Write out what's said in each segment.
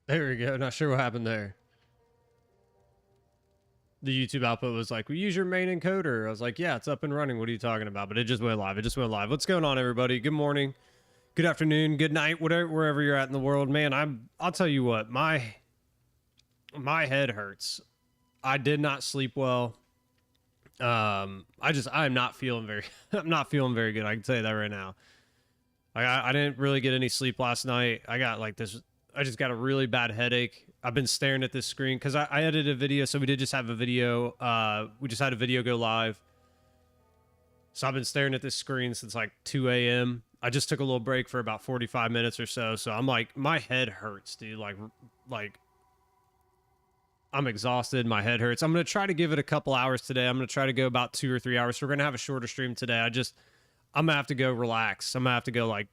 There we go. Not sure what happened there. The YouTube output was like, we use your main encoder. I was like, yeah, it's up and running. What are you talking about? But it just went live. It just went live. What's going on, everybody? Good morning, good afternoon, good night, whatever, wherever you're at in the world. Man, I'll tell you what, my head hurts. I did not sleep well. I'm not feeling very, I'm not feeling very good. I can tell you that right now. I didn't really get any sleep last night. I got like this, I just got a really bad headache. I've been staring at this screen because I edited a video. So we did just have a video. We just had a video go live. So I've been staring at this screen since like 2 a.m. I just took a little break for about 45 minutes or so. So I'm like, my head hurts, dude. Like I'm exhausted. My head hurts. I'm going to try to give it a couple hours today. I'm going to try to go about 2 or 3 hours. So we're going to have a shorter stream today. I'm going to have to go relax. I'm going to have to go like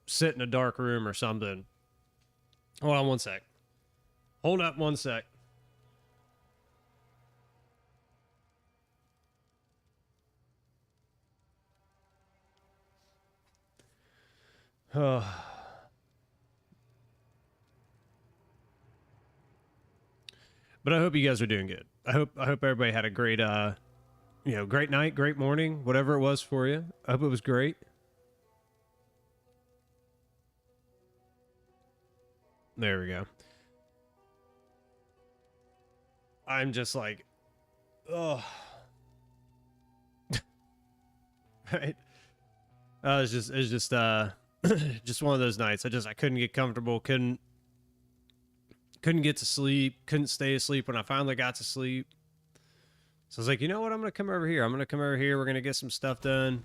sit in a dark room or something. Hold on one sec. Hold up one sec. But I hope you guys are doing good. I hope everybody had a great great night, great morning, whatever it was for you. I hope it was great. There we go. I'm just like, oh, right. It's just just one of those nights. I couldn't get comfortable. Couldn't get to sleep. Couldn't stay asleep when I finally got to sleep. So I was like, you know what? I'm going to come over here. We're going to get some stuff done.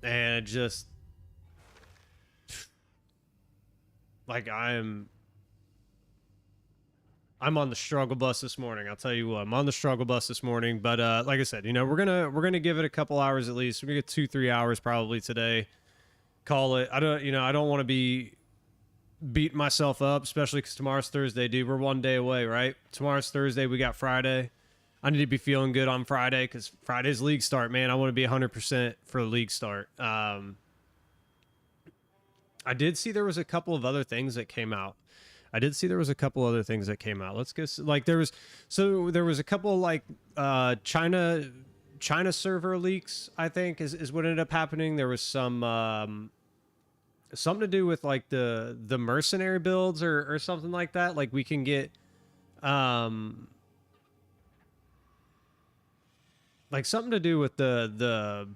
And just like I'm on the struggle bus this morning. I'll tell you what, I'm on the struggle bus this morning. But like I said, we're gonna give it a couple hours at least. We're gonna get 2-3 hours probably today. Call it. I don't want to be beating myself up, especially because tomorrow's Thursday, dude. We're one day away, right? Tomorrow's Thursday. We got Friday. I need to be feeling good on Friday because Friday's league start, man. I want to be 100% for the league start. I did see there was a couple of other things that came out. Let's go. Like there was a couple like China server leaks. I think is what ended up happening. There was some something to do with like the mercenary builds or something like that. Like we can get like something to do with the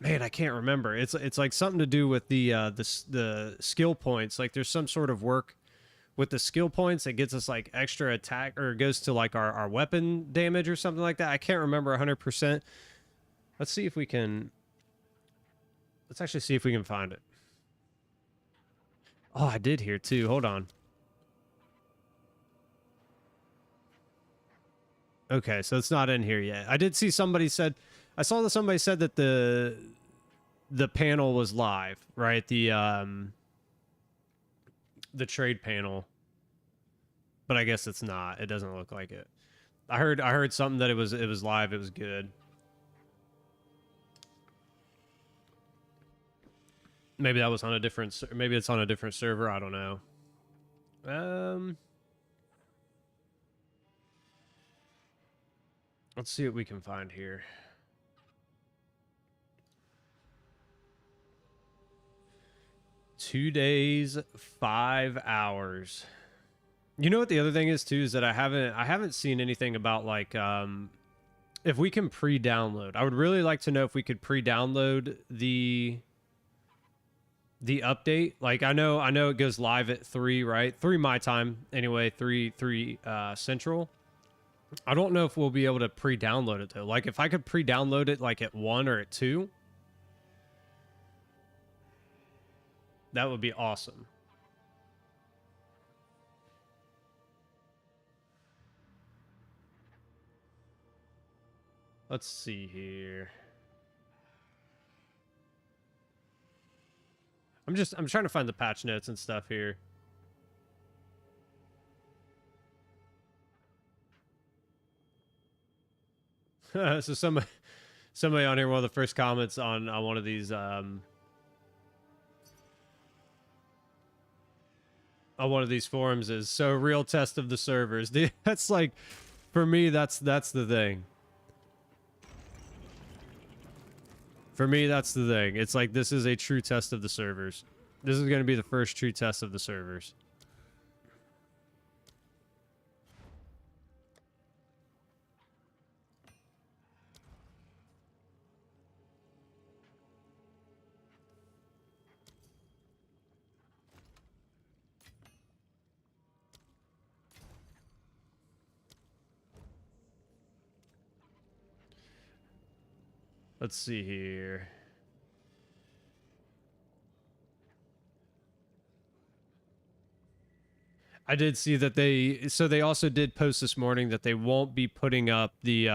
man, I can't remember. It's like something to do with the skill points. Like there's some sort of work with the skill points that gets us like extra attack or goes to like our weapon damage or something like that. I can't remember 100%. Let's see if we can. Let's actually see if we can find it. Oh, I did hear too. Hold on. Okay, so it's not in here yet. I did see somebody said. I saw that somebody said that the panel was live, right? The trade panel. But I guess it's not. It doesn't look like it. I heard something that it was live, it was good. Maybe that was on a different, maybe it's on a different server, I don't know. Let's see what we can find here. Two days, 5 hours. You know what the other thing is too is that I haven't seen anything about like if we can pre-download. I would really like to know if we could pre-download the update. Like I know it goes live at 3, right? 3 my time anyway, 3 central. I don't know if we'll be able to pre-download it though. Like if I could pre-download it like at 1 or at 2, that would be awesome. Let's see here. I'm trying to find the patch notes and stuff here. So somebody on here, one of the first comments on one of these on one of these forums is so real test of the servers. Dude, that's like, for me, that's the thing. For me, that's the thing. It's like, this is a true test of the servers. This is going to be the first true test of the servers. Let's see here. I did see that they also did post this morning that they won't be putting up the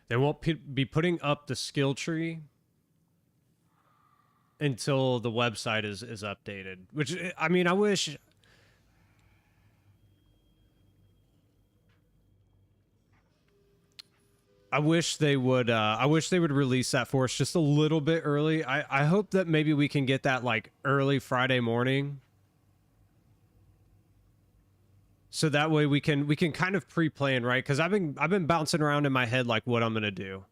they won't be putting up the skill tree until the website is updated, which, I mean, I wish they would release that for us just a little bit early. I hope that maybe we can get that like early Friday morning. So that way we can kind of pre-plan, right? Because I've been bouncing around in my head like what I'm gonna do.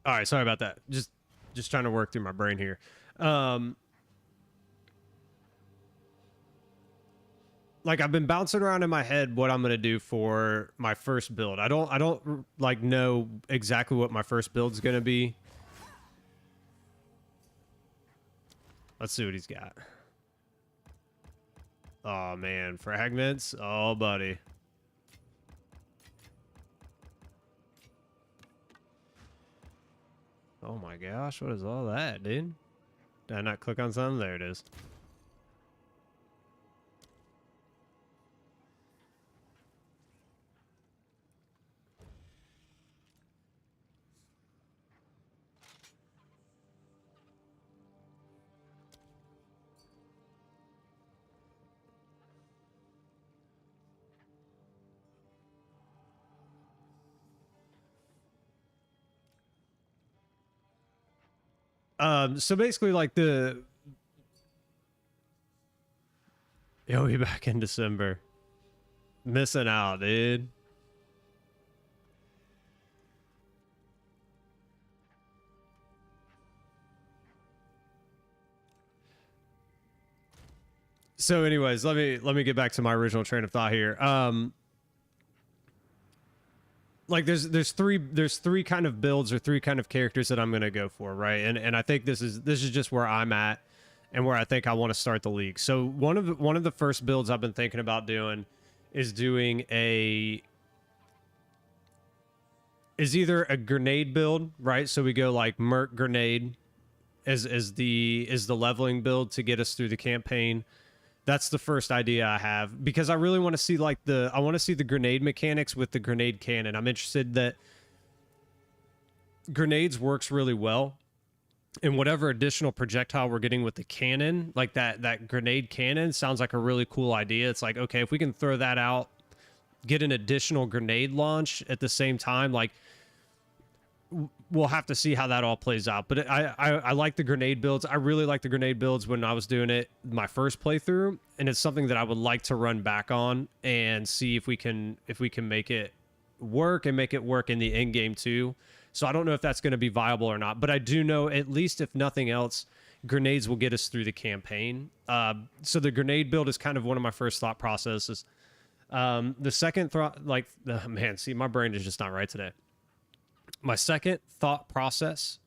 All right, sorry about that. Just trying to work through my brain here. Like, I've been bouncing around in my head what I'm gonna do for my first build. I don't like know exactly what my first build's gonna be. Let's see what he's got. Oh man, fragments. Oh buddy. Oh my gosh, what is all that, dude? Did I not click on something? There it is. So basically, like, he'll be back in December. Missing out, dude. So anyways, let me get back to my original train of thought here. Like there's three kind of builds or three kind of characters that I'm gonna go for, right? And I think this is just where I'm at and where I think I want to start the league. So one of the first builds I've been thinking about doing is either a grenade build, right? So we go like Merc grenade as the leveling build to get us through the campaign. That's the first idea I have, because I really want to see like I want to see the grenade mechanics with the grenade cannon. I'm interested that grenades works really well, and whatever additional projectile we're getting with the cannon, like that grenade cannon sounds like a really cool idea. It's like, okay, if we can throw that out, get an additional grenade launch at the same time, like, we'll have to see how that all plays out. But I like the grenade builds. I really like the grenade builds when I was doing it my first playthrough, and it's something that I would like to run back on and see if we can make it work and make it work in the end game too. So I don't know if that's going to be viable or not, but I do know, at least if nothing else, grenades will get us through the campaign. So the grenade build is kind of one of my first thought processes. The second thought, like, man, see, my brain is just not right today. My second thought process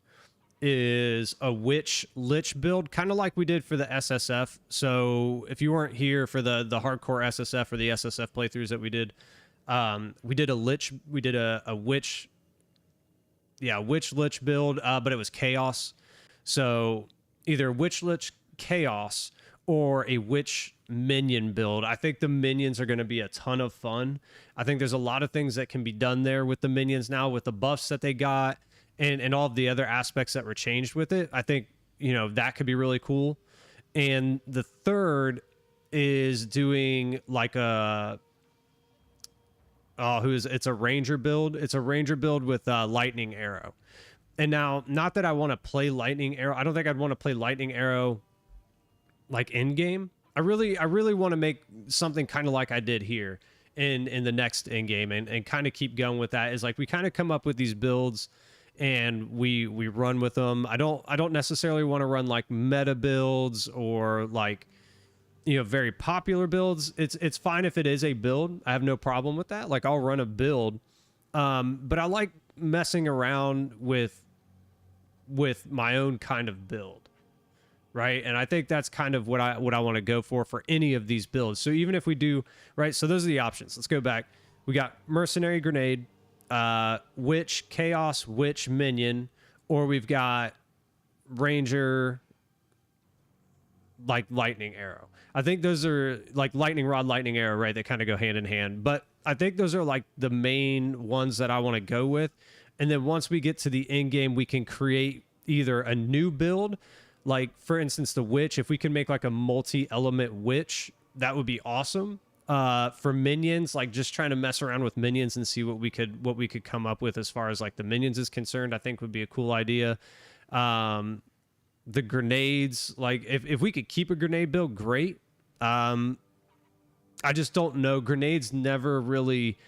is a Witch Lich build, kind of like we did for the SSF. So if you weren't here for the hardcore SSF or the SSF playthroughs that we did a Lich, we did a Witch, Witch Lich build, but it was Chaos. So either Witch Lich Chaos or a Witch minion build. I think the minions are going to be a ton of fun. I think there's a lot of things that can be done there with the minions now, with the buffs that they got and all of the other aspects that were changed with it. I think, you know, that could be really cool. And the third is doing like a it's a ranger build. It's a ranger build with lightning arrow. And now, not that I want to play lightning arrow. I don't think I'd want to play lightning arrow like in game. I really want to make something kind of like I did here in the next in game and kind of keep going with that. Is like we kind of come up with these builds and we run with them. I don't necessarily want to run like meta builds or like, you know, very popular builds. It's fine if it is a build. I have no problem with that. Like I'll run a build. But I like messing around with my own kind of build, right? And I think that's kind of what I want to go for any of these builds. So even if we do, right? So those are the options. Let's go back. We got mercenary grenade, witch chaos, witch minion, or we've got ranger, like lightning arrow. I think those are like lightning rod, lightning arrow, right? They kind of go hand in hand. But I think those are like the main ones that I want to go with. And then once we get to the end game, we can create either a new build, like for instance, the witch. If we can make like a multi-element witch, that would be awesome. For minions, like just trying to mess around with minions and see what we could come up with as far as like the minions is concerned, I think would be a cool idea. The grenades, like if we could keep a grenade build, great. I just don't know. Grenades never really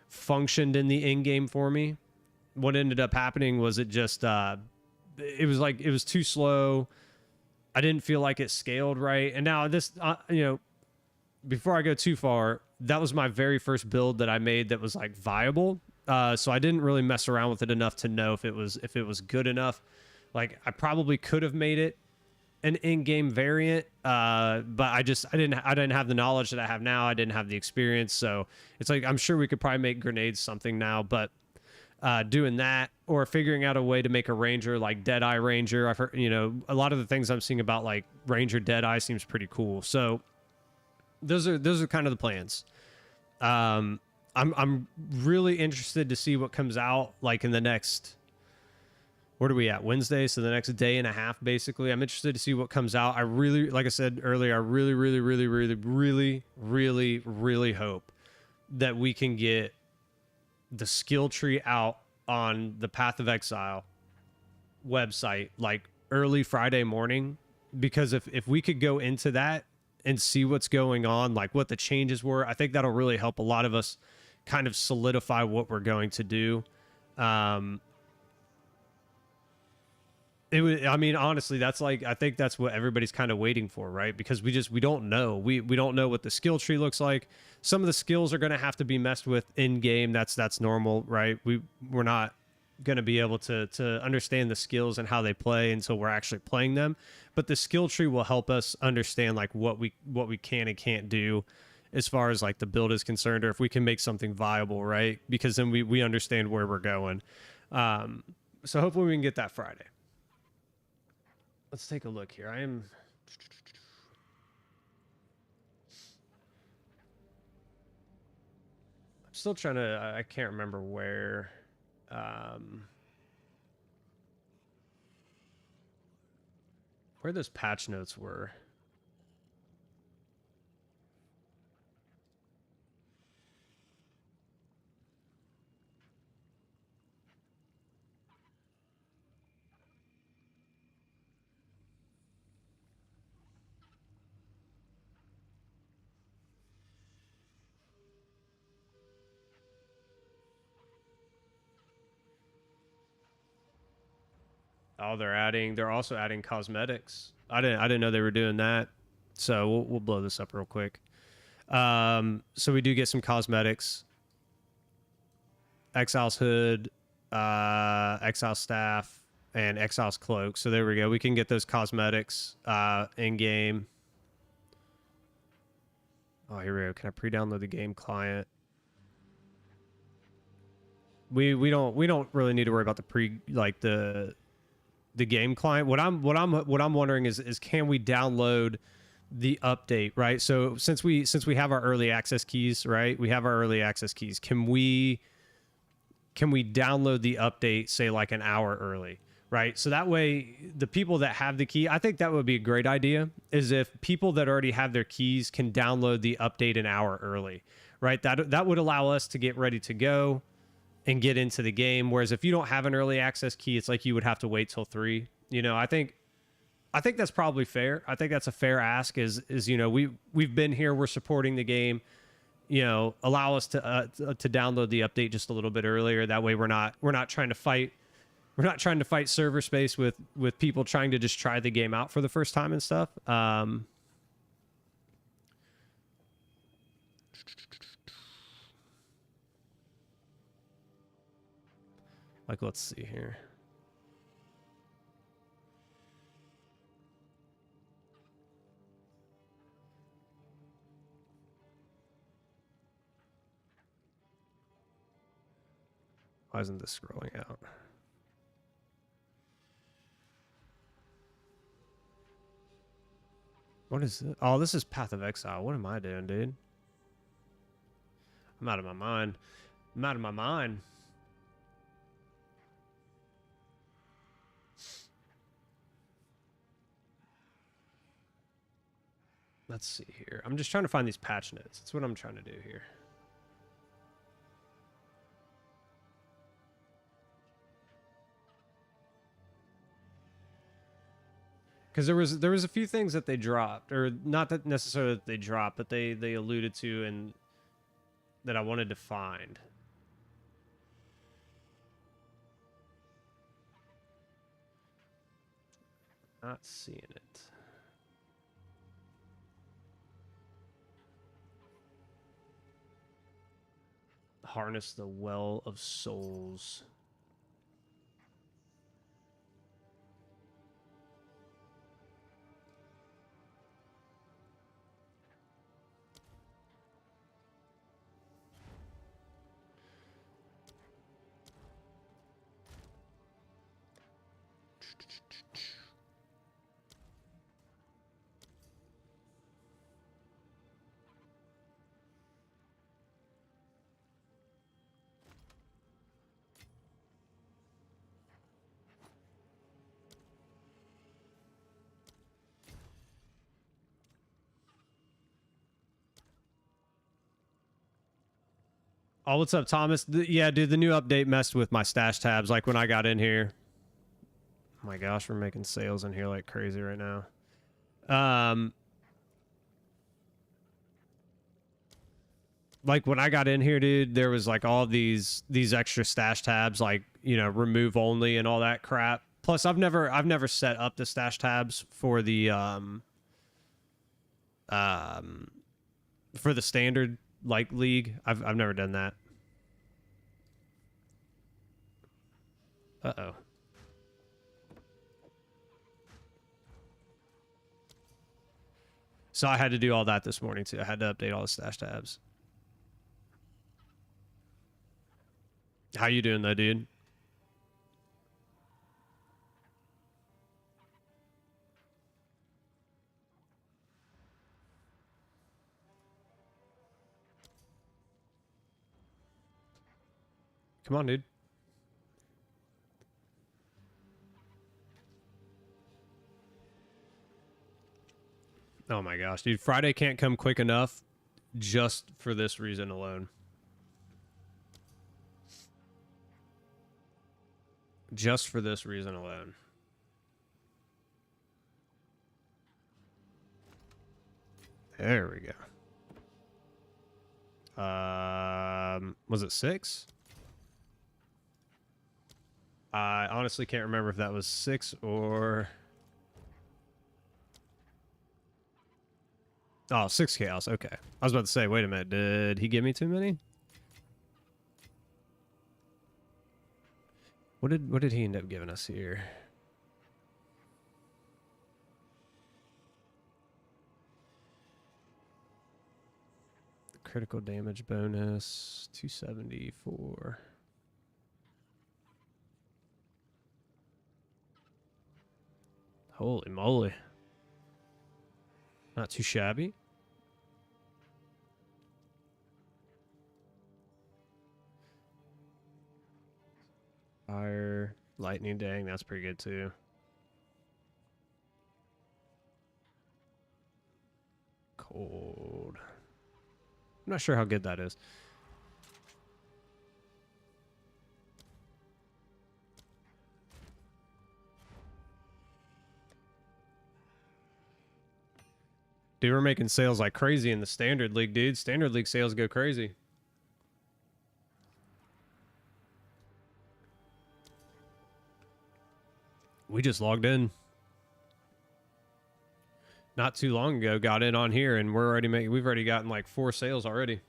functioned in the end game for me. What ended up happening was it just it was too slow. I didn't feel like it scaled right. And now this you know, before I go too far, that was my very first build that I made that was like viable. So I didn't really mess around with it enough to know if it was good enough. Like I probably could have made it an in-game variant, but I didn't have the knowledge that I have now. I didn't have the experience, so it's like I'm sure we could probably make grenades something now, but doing that or figuring out a way to make a ranger like Deadeye Ranger. I've heard, you know, a lot of the things I'm seeing about like Ranger Deadeye seems pretty cool. So those are kind of the plans. I'm really interested to see what comes out like in the next. What are we at? Wednesday, so the next day and a half, basically. I'm interested to see what comes out. I really, like I said earlier, I really hope that we can get the skill tree out on the Path of Exile website like early Friday morning, because if we could go into that and see what's going on, like what the changes were, I think that'll really help a lot of us kind of solidify what we're going to do. I mean, honestly, that's like, I think that's what everybody's kind of waiting for, right? Because we don't know. We don't know what the skill tree looks like. Some of the skills are going to have to be messed with in game. That's normal, right? We're not going to be able to understand the skills and how they play until we're actually playing them. But the skill tree will help us understand like what we can and can't do as far as like the build is concerned, or if we can make something viable, right? Because then we understand where we're going. So hopefully we can get that Friday. Let's take a look here. I'm still trying to, I can't remember where those patch notes were. Oh, they're also adding cosmetics. I didn't know they were doing that. So we'll blow this up real quick. So we do get some cosmetics. Exile's hood, Exile staff, and Exile's cloak. So there we go. We can get those cosmetics in game. Oh, here we go. Can I pre-download the game client? We don't really need to worry about the game client. What I'm wondering is can we download the update, right? So since we have our early access keys, right? We have our early access keys. Can we download the update, say like an hour early, right? So that way the people that have the key, I think that would be a great idea, is if people that already have their keys can download the update an hour early, right? That would allow us to get ready to go and get into the game. Whereas if you don't have an early access key, it's like you would have to wait till 3. You know, I think that's probably fair. I think that's a fair ask, is you know, we've been here, we're supporting the game, you know, allow us to download the update just a little bit earlier. That way we're not trying to fight server space with people trying to just try the game out for the first time and stuff. Like, let's see here. Why isn't this scrolling out? What is it? Oh, this is Path of Exile. What am I doing, dude? I'm out of my mind. I'm out of my mind. Let's see here. I'm just trying to find these patch notes. That's what I'm trying to do here. Because there was a few things that they dropped, or not that necessarily that they dropped, but they alluded to and that I wanted to find. Not seeing it. Harness the Well of Souls. Oh, what's up, Thomas? Yeah, dude, the new update messed with my stash tabs, like when I got in here. Oh my gosh, we're making sales in here like crazy right now. Like when I got in here, dude, there was like all these extra stash tabs, like, you know, remove only and all that crap. Plus, I've never set up the stash tabs for the standard like league. I've never done that. Uh-oh. So I had to do all that this morning too. I had to update all the stash tabs. How you doing though, dude? Come on, dude. Oh my gosh, dude. Friday can't come quick enough just for this reason alone. Just for this reason alone. There we go. Was it 6? I honestly can't remember if that was 6 or... Oh, 6 chaos. Okay. I was about to say, wait a minute. Did he give me too many? What did he end up giving us here? Critical damage bonus 274. Holy moly. Not too shabby. Fire, lightning, dang, that's pretty good too. Cold. I'm not sure how good that is. Dude, we're making sales like crazy in the Standard League, dude. Standard League sales go crazy. We just logged in not too long ago, got in on here, and we've already gotten like 4 sales already.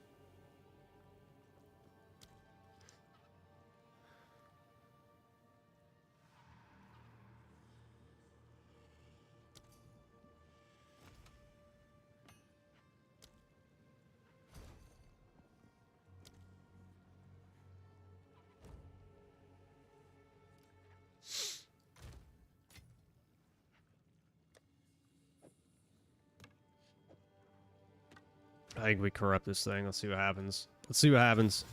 I think we corrupt this thing. Let's see what happens. Let's see what happens.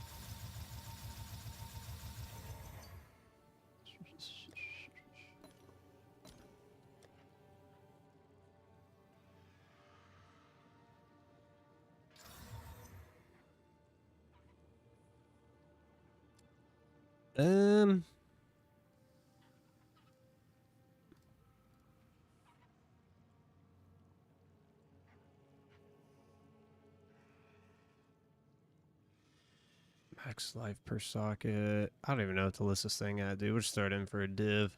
Max life per socket. I don't even know what to list this thing at, dude. We'll just throw it in for a div.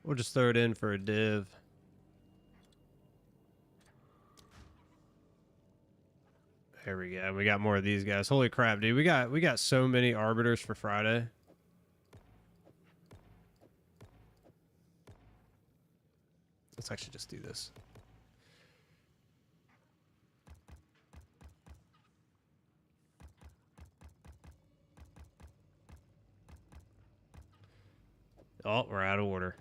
We'll just throw it in for a div. There we go. We got more of these guys. Holy crap, dude. We got so many arbiters for Friday. Let's actually just do this. Oh, we're out of order.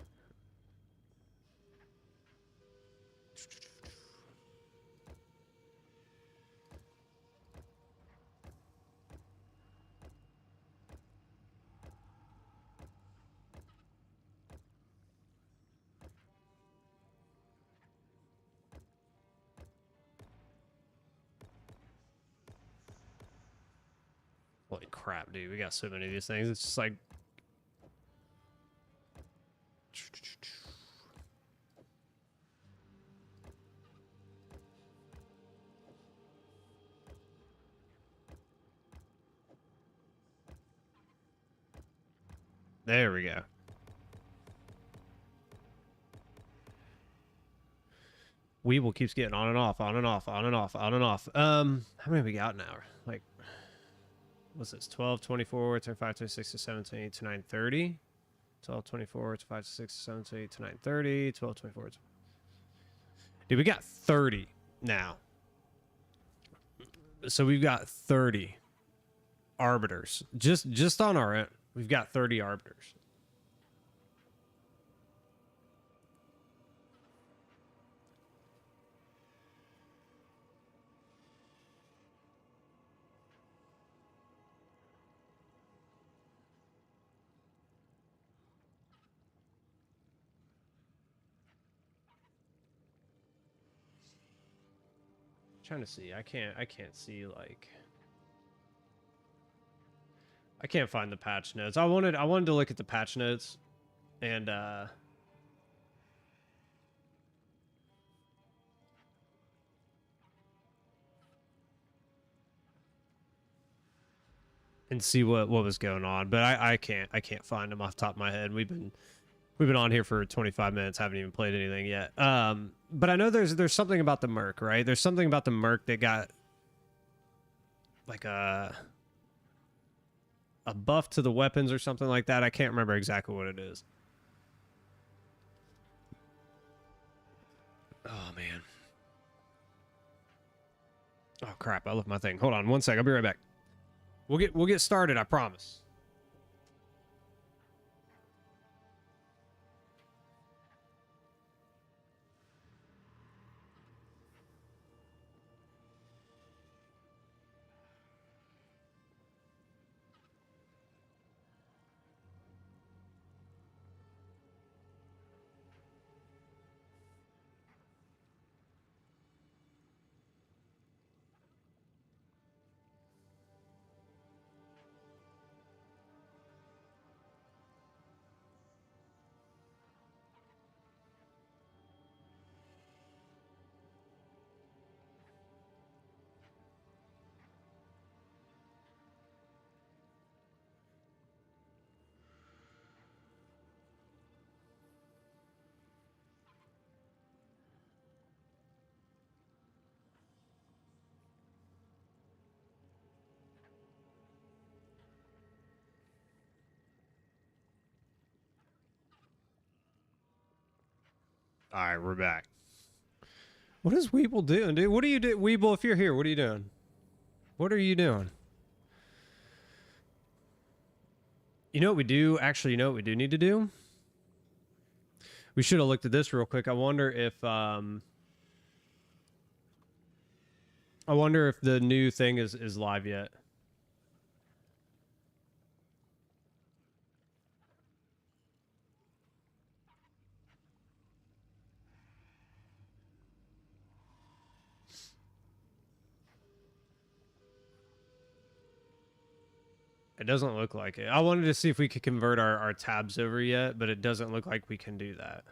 Holy crap, dude. We got so many of these things. It's just like... There we go. Weeble keeps getting on and off, on and off, on and off, on and off. How many we got now? Like, what's this? 12, 24, 25, 26, 27, 28, 29, 30. 12, 24, 25, 26, 27, 28, 29, 30. 12, 24. Dude, we got 30 now. So we've got 30 arbiters. Just on our end, we've got 30 arbiters. Trying to see. I can't see, like, I can't find the patch notes. I wanted to look at the patch notes and see what was going on, but I can't find them off the top of my head. We've been on here for 25 minutes, haven't even played anything yet. But I know there's something about the Merc, right? There's something about the Merc that got like a buff to the weapons or something like that. I can't remember exactly what it is. Oh man. Oh crap, I left my thing. Hold on one sec, I'll be right back. We'll get started, I promise. All right, we're back. What is Weeble doing, dude? What are you doing? Weeble, if you're here, what are you doing? What are you doing? You know what we do? Actually, you know what we do need to do? We should have looked at this real quick. I wonder if the new thing is live yet. It doesn't look like it. I wanted to see if we could convert our tabs over yet, but it doesn't look like we can do that.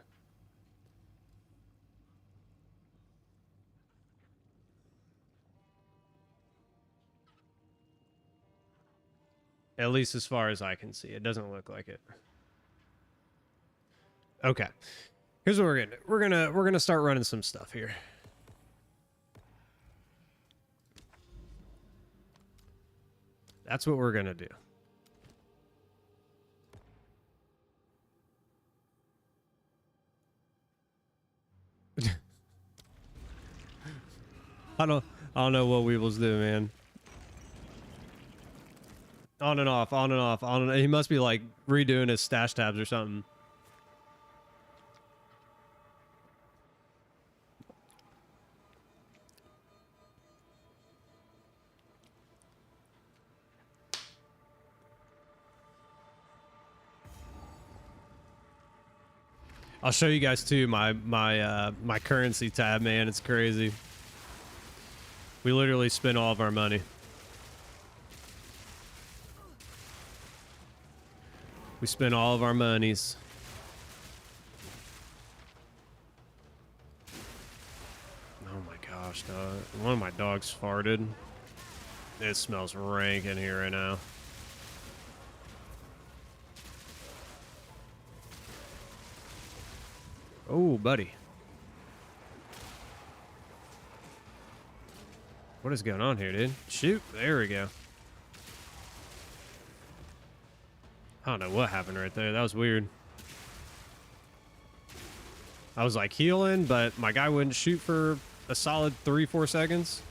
At least as far as I can see. It doesn't look like it. Okay. Here's what we're gonna do. We're gonna start running some stuff here. That's what we're gonna do. I don't know what Weebles do, man. On and off, on and off, on and off. He must be like redoing his stash tabs or something. I'll show you guys too my currency tab, man. It's crazy. We literally spend all of our money. We spend all of our monies. Oh my gosh, dog. One of my dogs farted. It smells rank in here right now. Oh, buddy. What is going on here, dude? Shoot. There we go. I don't know what happened right there. That was weird. I was like healing, but my guy wouldn't shoot for a solid 3-4 seconds.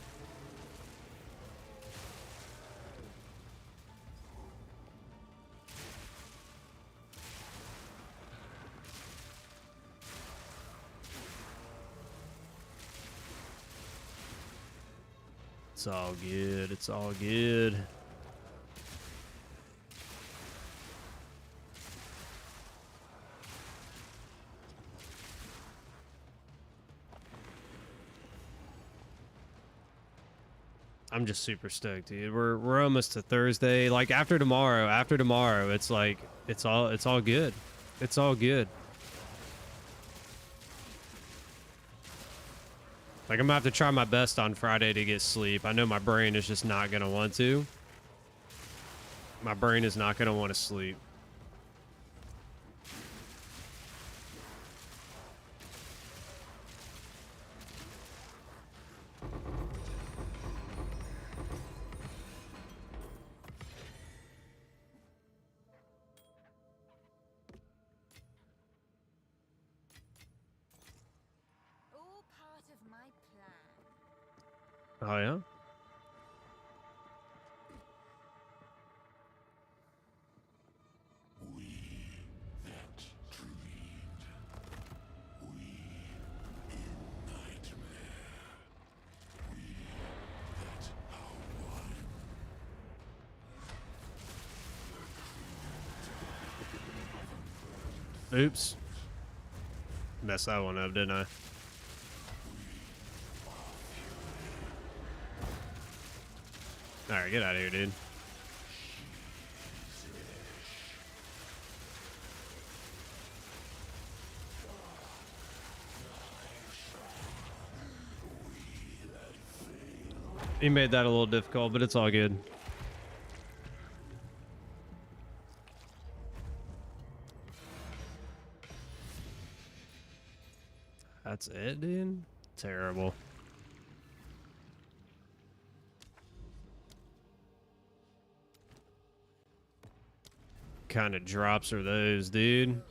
It's all good. It's all good. I'm just super stoked, dude. We're almost to Thursday. Like after tomorrow, it's like it's all good. It's all good. Like, I'm gonna have to try my best on Friday to get sleep. I know my brain is just not gonna want to. My brain is not gonna want to sleep. Oh, yeah? We that dreamed, we in nightmare, we that are one. Oops. Messed that one up, didn't I? Alright, get out of here, dude. He made that a little difficult, but it's all good. That's it, dude? Terrible. Kind of drops are those, dude?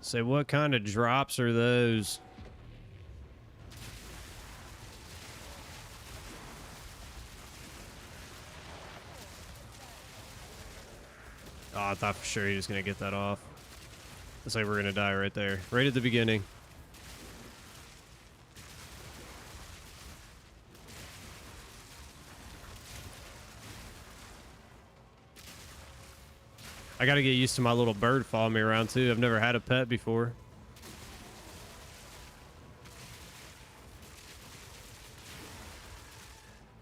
Say, what kind of drops are those? Oh, I thought for sure he was going to get that off. Looks like we're going to die right there. Right at the beginning. I got to get used to my little bird following me around too. I've never had a pet before.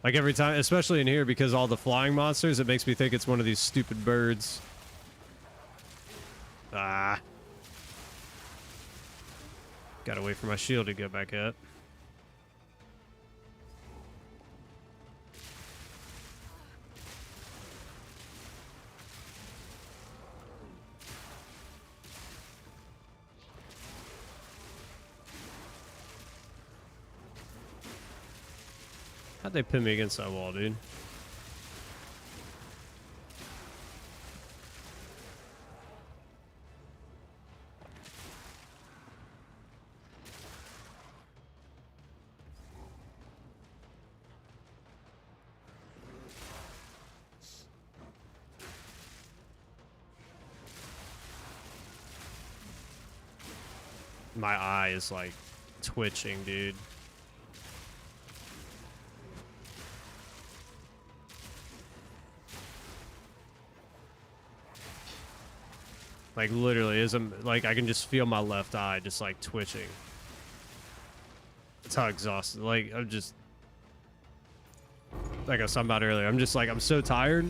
Like every time, especially in here, because all the flying monsters, it makes me think it's one of these stupid birds. Ah. Gotta wait for my shield to go back up. How'd they pin me against that wall, dude? My eye is like twitching, dude. Like literally, like I can just feel my left eye just like twitching. That's how exhausted. Like I'm just, like I was talking about earlier. I'm just like I'm so tired,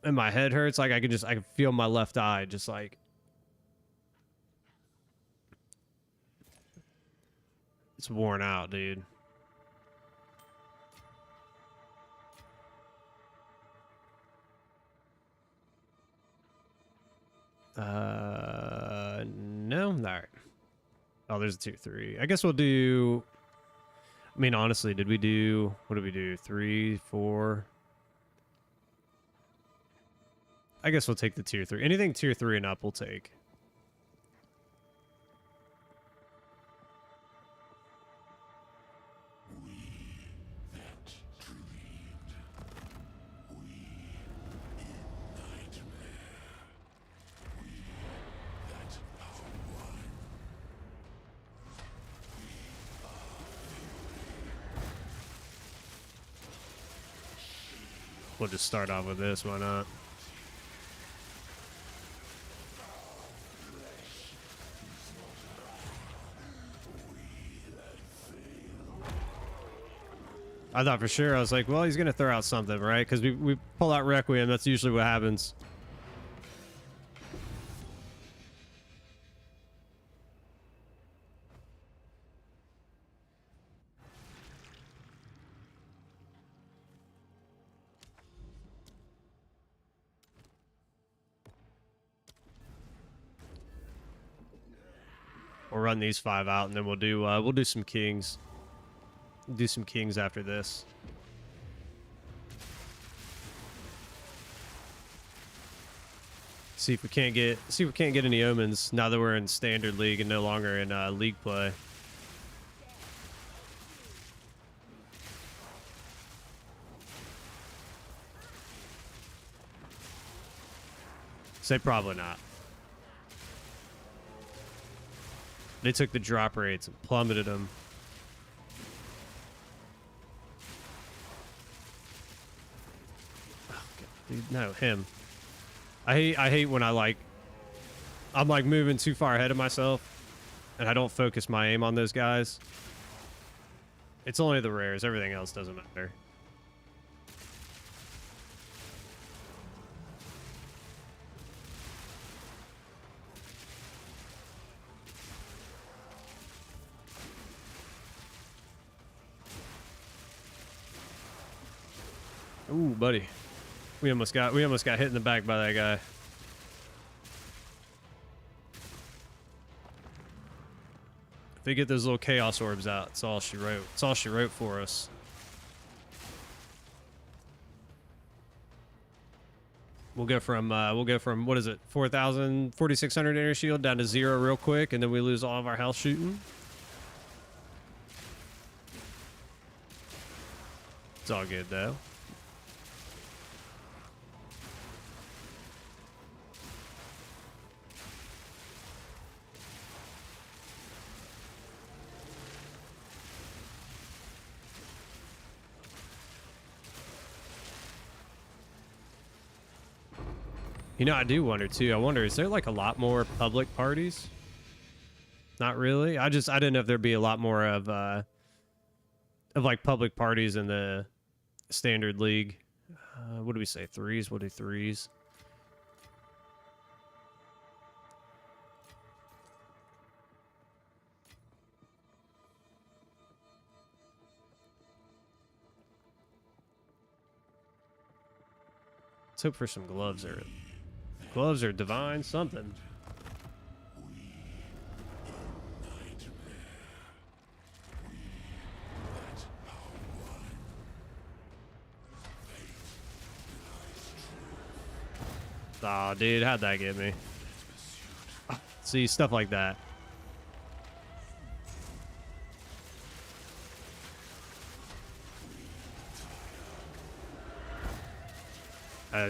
and my head hurts. Like I can feel my left eye just like. It's worn out, dude. No, all right. Oh, there's a tier 3. I guess we'll do. I mean, honestly, did we do? What did we do? 3, 4. I guess we'll take the tier 3. Anything tier 3 and up, we'll take. We'll just start off with this, why not? I thought for sure, I was like, well, he's going to throw out something, right? Because we pull out Requiem, that's usually what happens. We'll run these 5 out, and then we'll do some kings. Do some kings after this. See if we can't get any omens now that we're in standard league and no longer in league play. Say probably not. They took the drop rates and plummeted them. Oh, God, dude, no, him. I hate when I'm like moving too far ahead of myself and I don't focus my aim on those guys. It's only the rares, everything else doesn't matter. Ooh, buddy. We almost got hit in the back by that guy. If they get those little chaos orbs out, it's all she wrote. It's all she wrote for us. We'll go from what is it, 4,000, 4,600 inner shield down to 0 real quick, and then we lose all of our health shooting. It's all good though. You know, I do wonder too. I wonder, is there like a lot more public parties? Not really. I didn't know if there'd be a lot more of like public parties in the standard league. What do we say? Threes? We'll do threes. Let's hope for some gloves or divine something. Aw, dude, how'd that get me? See, stuff like that.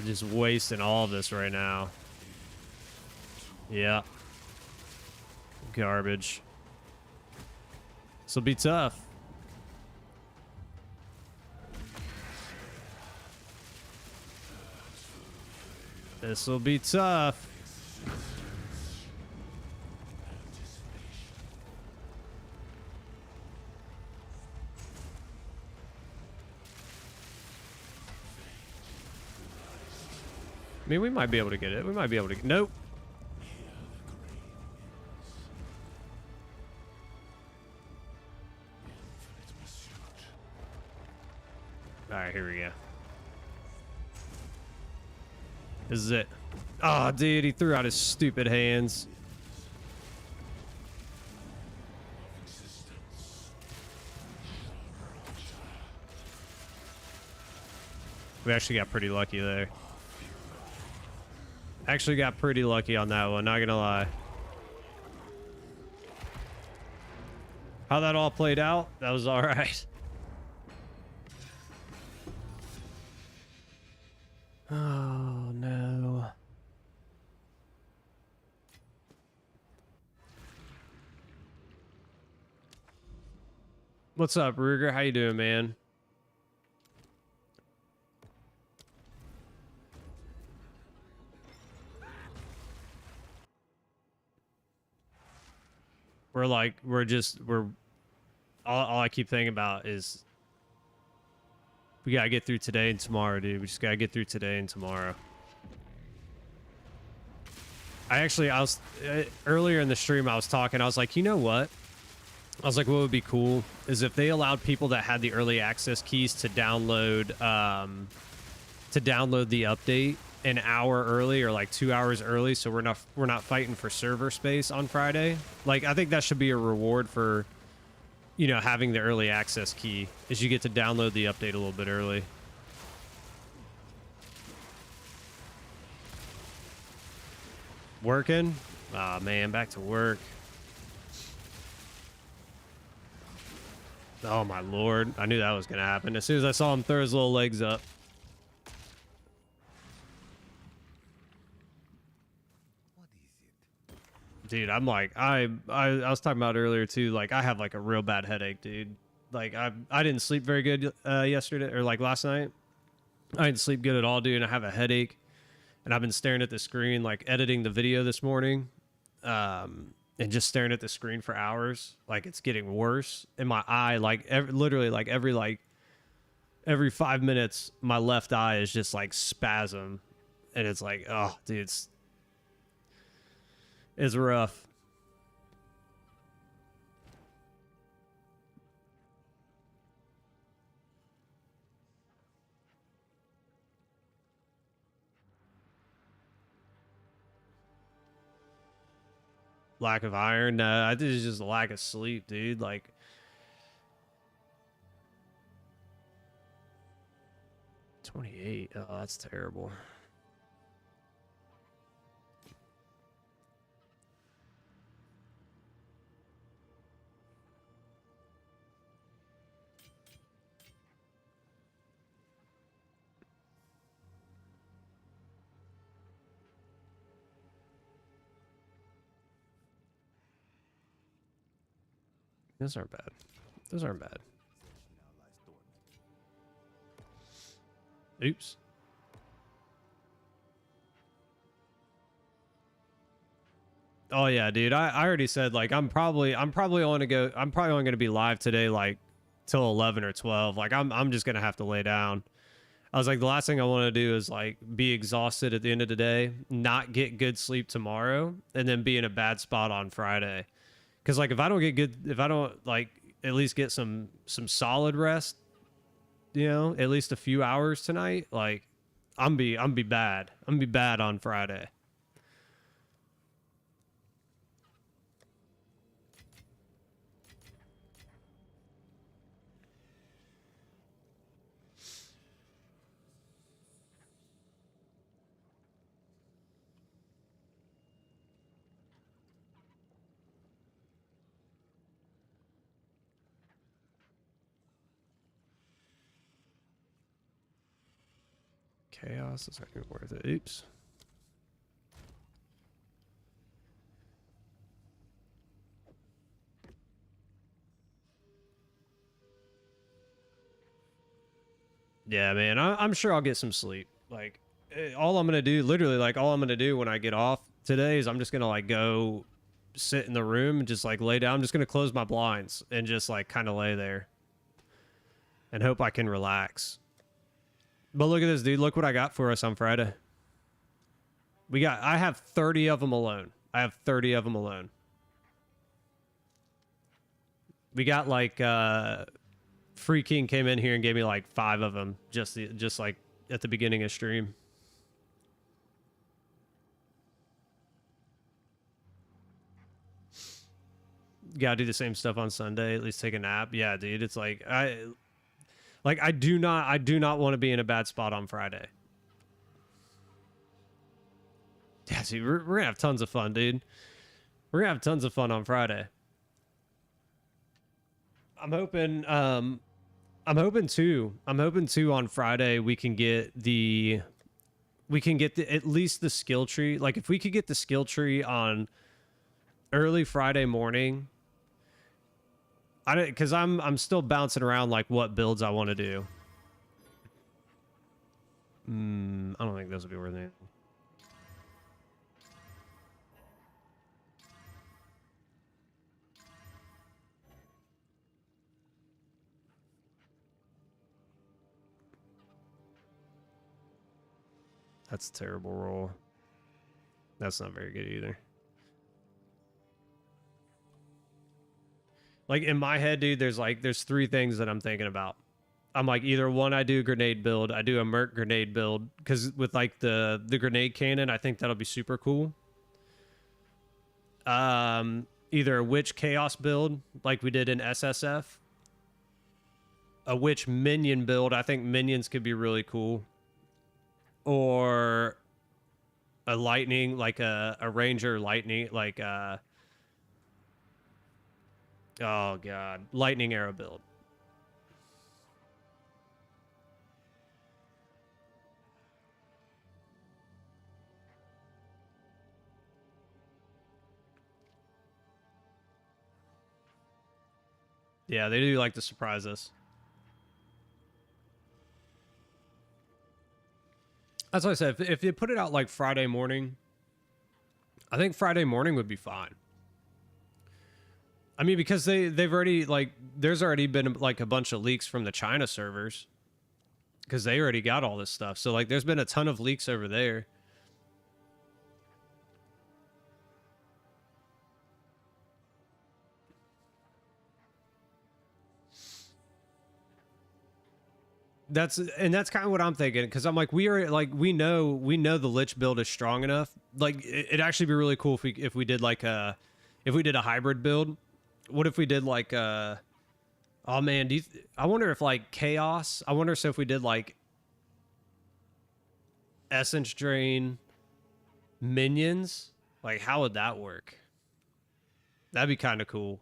Just wasting all of this right now. Yeah. Garbage. This'll be tough. This'll be tough. I mean, we might be able to get it. We might be able to get... Nope. Alright, here we go. This is it. Oh, dude, he threw out his stupid hands. We actually got pretty lucky there. Actually got pretty lucky on that one, not gonna lie. How that all played out, that was all right. Oh, no. What's up, Ruger? How you doing, man? All I keep thinking about is we gotta get through today and tomorrow, dude. We just gotta get through today and tomorrow. I was earlier in the stream, I was talking, I was like, you know what? I was like, what would be cool is if they allowed people that had the early access keys to download the update an hour early or like 2 hours early, so we're not fighting for server space on Friday. Like, I think that should be a reward for, you know, having the early access key, is you get to download the update a little bit early. Working? Ah, man, back to work. Oh my lord, I knew that was gonna happen as soon as I saw him throw his little legs up. Dude, I'm like, I was talking about earlier too, like I have like a real bad headache, dude. Like I didn't sleep very good yesterday, or like last night. I didn't sleep good at all, dude, and I have a headache. And I've been staring at the screen, like editing the video this morning, and just staring at the screen for hours. Like, it's getting worse. And my eye, like literally like every 5 minutes, my left eye is just like spasm. And it's like, oh dude, it's rough. Lack of iron? No, I think it's just a lack of sleep, dude. Like, $28. Oh, that's terrible. Those aren't bad. Those aren't bad. Oops. Oh yeah, dude. I already said like I'm probably only gonna be live today like till 11 or 12. Like I'm just gonna have to lay down. I was like, the last thing I want to do is like be exhausted at the end of the day, not get good sleep tomorrow, and then be in a bad spot on Friday. Because like if I don't like at least get some solid rest, you know, at least a few hours tonight, like I'm be bad. I'm gonna be bad on Friday. Chaos is not even worth it. Oops. Yeah, man. I'm sure I'll get some sleep. Like, all I'm gonna do, literally, like all I'm gonna do when I get off today is I'm just gonna like go sit in the room and just like lay down. I'm just gonna close my blinds and just like kind of lay there and hope I can relax. But look at this, dude. Look what I got for us on Friday. I have 30 of them alone. I have 30 of them alone. We got like, Free King came in here and gave me like 5 of them just like at the beginning of stream. Gotta do the same stuff on Sunday, at least take a nap. Yeah, dude. It's like, I do not want to be in a bad spot on Friday. Yeah, see, we're gonna have tons of fun, dude. We're gonna have tons of fun on Friday. I'm hoping too on Friday we can get at least the skill tree. Like if we could get the skill tree on early Friday morning, because I'm still bouncing around like what builds I want to do. I don't think those would be worth anything. That's a terrible roll. That's not very good either. Like in my head, dude, there's 3 things that I'm thinking about. I'm like, either one, I do a grenade build. I do a Merc grenade build because with like the grenade cannon, I think that'll be super cool. Either a witch chaos build like we did in SSF. A witch minion build. I think minions could be really cool. Or a lightning, like a ranger lightning, like oh god, lightning arrow build. Yeah, they do like to surprise us. That's what I said. If you put it out like Friday morning, I think Friday morning would be fine. I mean, because they've already like there's already been like a bunch of leaks from the China servers because they already got all this stuff. So like there's been a ton of leaks over there. That's kind of what I'm thinking because I'm like we know the Lich build is strong enough. Like it'd actually be really cool if we did like a hybrid build. What if we did like oh man, I wonder if like chaos. I wonder if we did like essence drain minions. Like how would that work? That'd be kind of cool.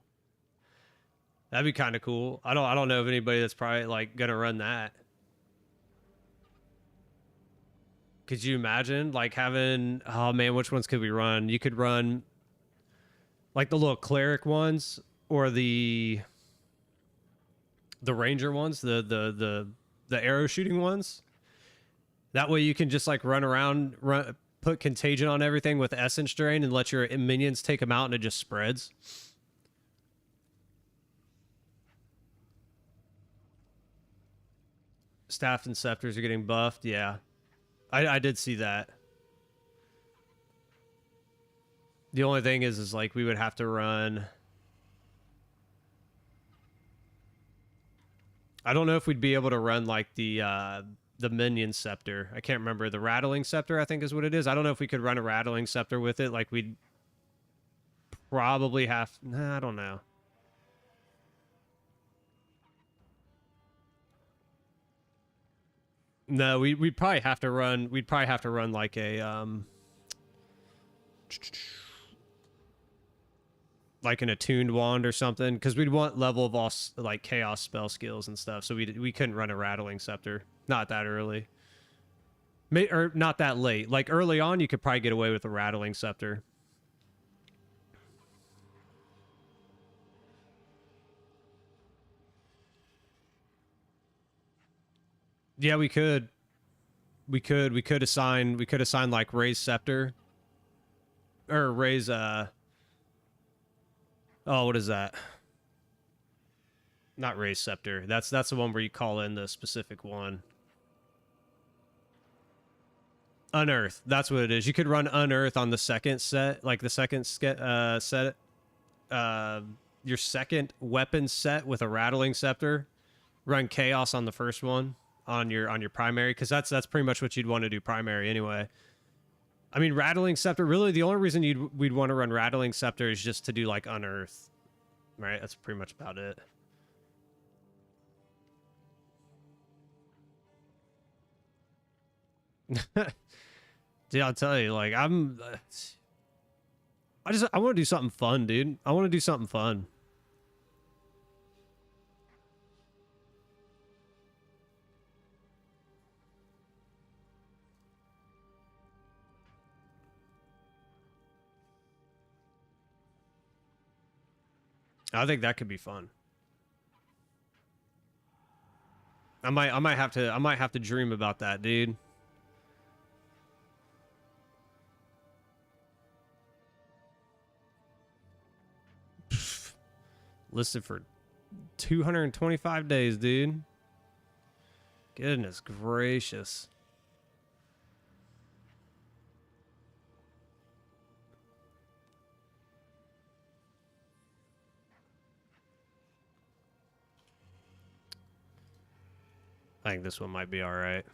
That'd be kind of cool. I don't know of anybody that's probably like gonna run that. Could you imagine like having, oh man, which ones could we run? You could run like the little cleric ones or the ranger ones, the arrow shooting ones. That way you can just like run around, put contagion on everything with essence drain and let your minions take them out and it just spreads. Staff and scepters are getting buffed. Yeah, I did see that. The only thing is like we would have to run. I don't know if we'd be able to run like the minion scepter. I can't remember. The rattling scepter, I think is what it is. I don't know if we could run a rattling scepter with it. Like we'd probably have. Nah, I don't know. No, we'd probably have to run. We'd probably have to run like a like an attuned wand or something, because we'd want level of all like chaos spell skills and stuff. So we couldn't run a rattling scepter. Not that early. Or not that late. Like early on, you could probably get away with a rattling scepter. Yeah, we could. We could assign like raise scepter. Or raise oh, what is that? Not raise scepter. That's the one where you call in the specific one. Unearth. That's what it is. You could run unearth on the second set, like the second set. Your second weapon set with a rattling scepter. Run chaos on the first one on your primary, because that's pretty much what you'd want to do primary anyway. I mean, rattling scepter. Really, the only reason we'd want to run rattling scepter is just to do like unearth, right? That's pretty much about it. Dude, I'll tell you, like I want to do something fun, dude. I want to do something fun. I think that could be fun. I might have to dream about that, dude. Listed for 225 days, dude. Goodness gracious. I think this one might be all right.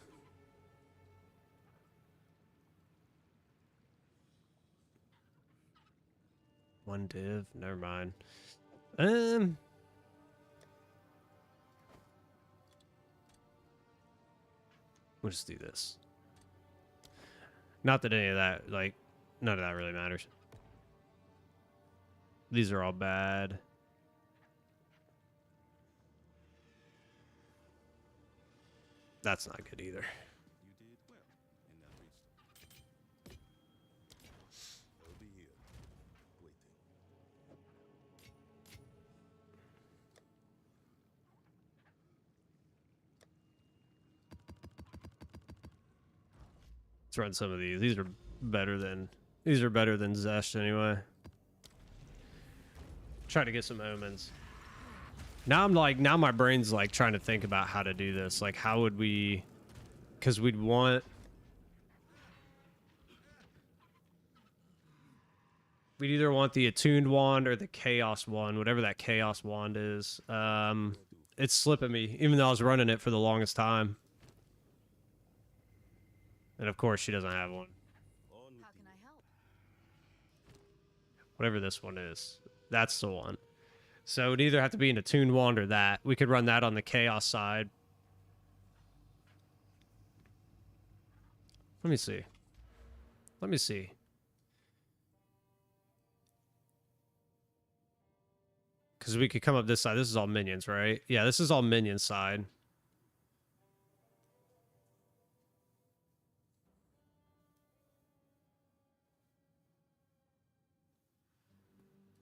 One div, never mind. We'll just do this. Not that any of that, like, none of that really matters. These are all bad. That's not good either. You did well in that research. I'll be here, waiting. Let's run some of these. These are better than Zest anyway. Try to get some omens. Now now my brain's like trying to think about how to do this. Like how would we, because we'd either want the attuned wand or the chaos wand, whatever that chaos wand is. It's slipping me, even though I was running it for the longest time. And of course she doesn't have one. How can I help? Whatever this one is, that's the one. So it would either have to be an attuned wand or that. We could run that on the chaos side. Let me see. Let me see. Because we could come up this side. This is all minions, right? Yeah, this is all minion side.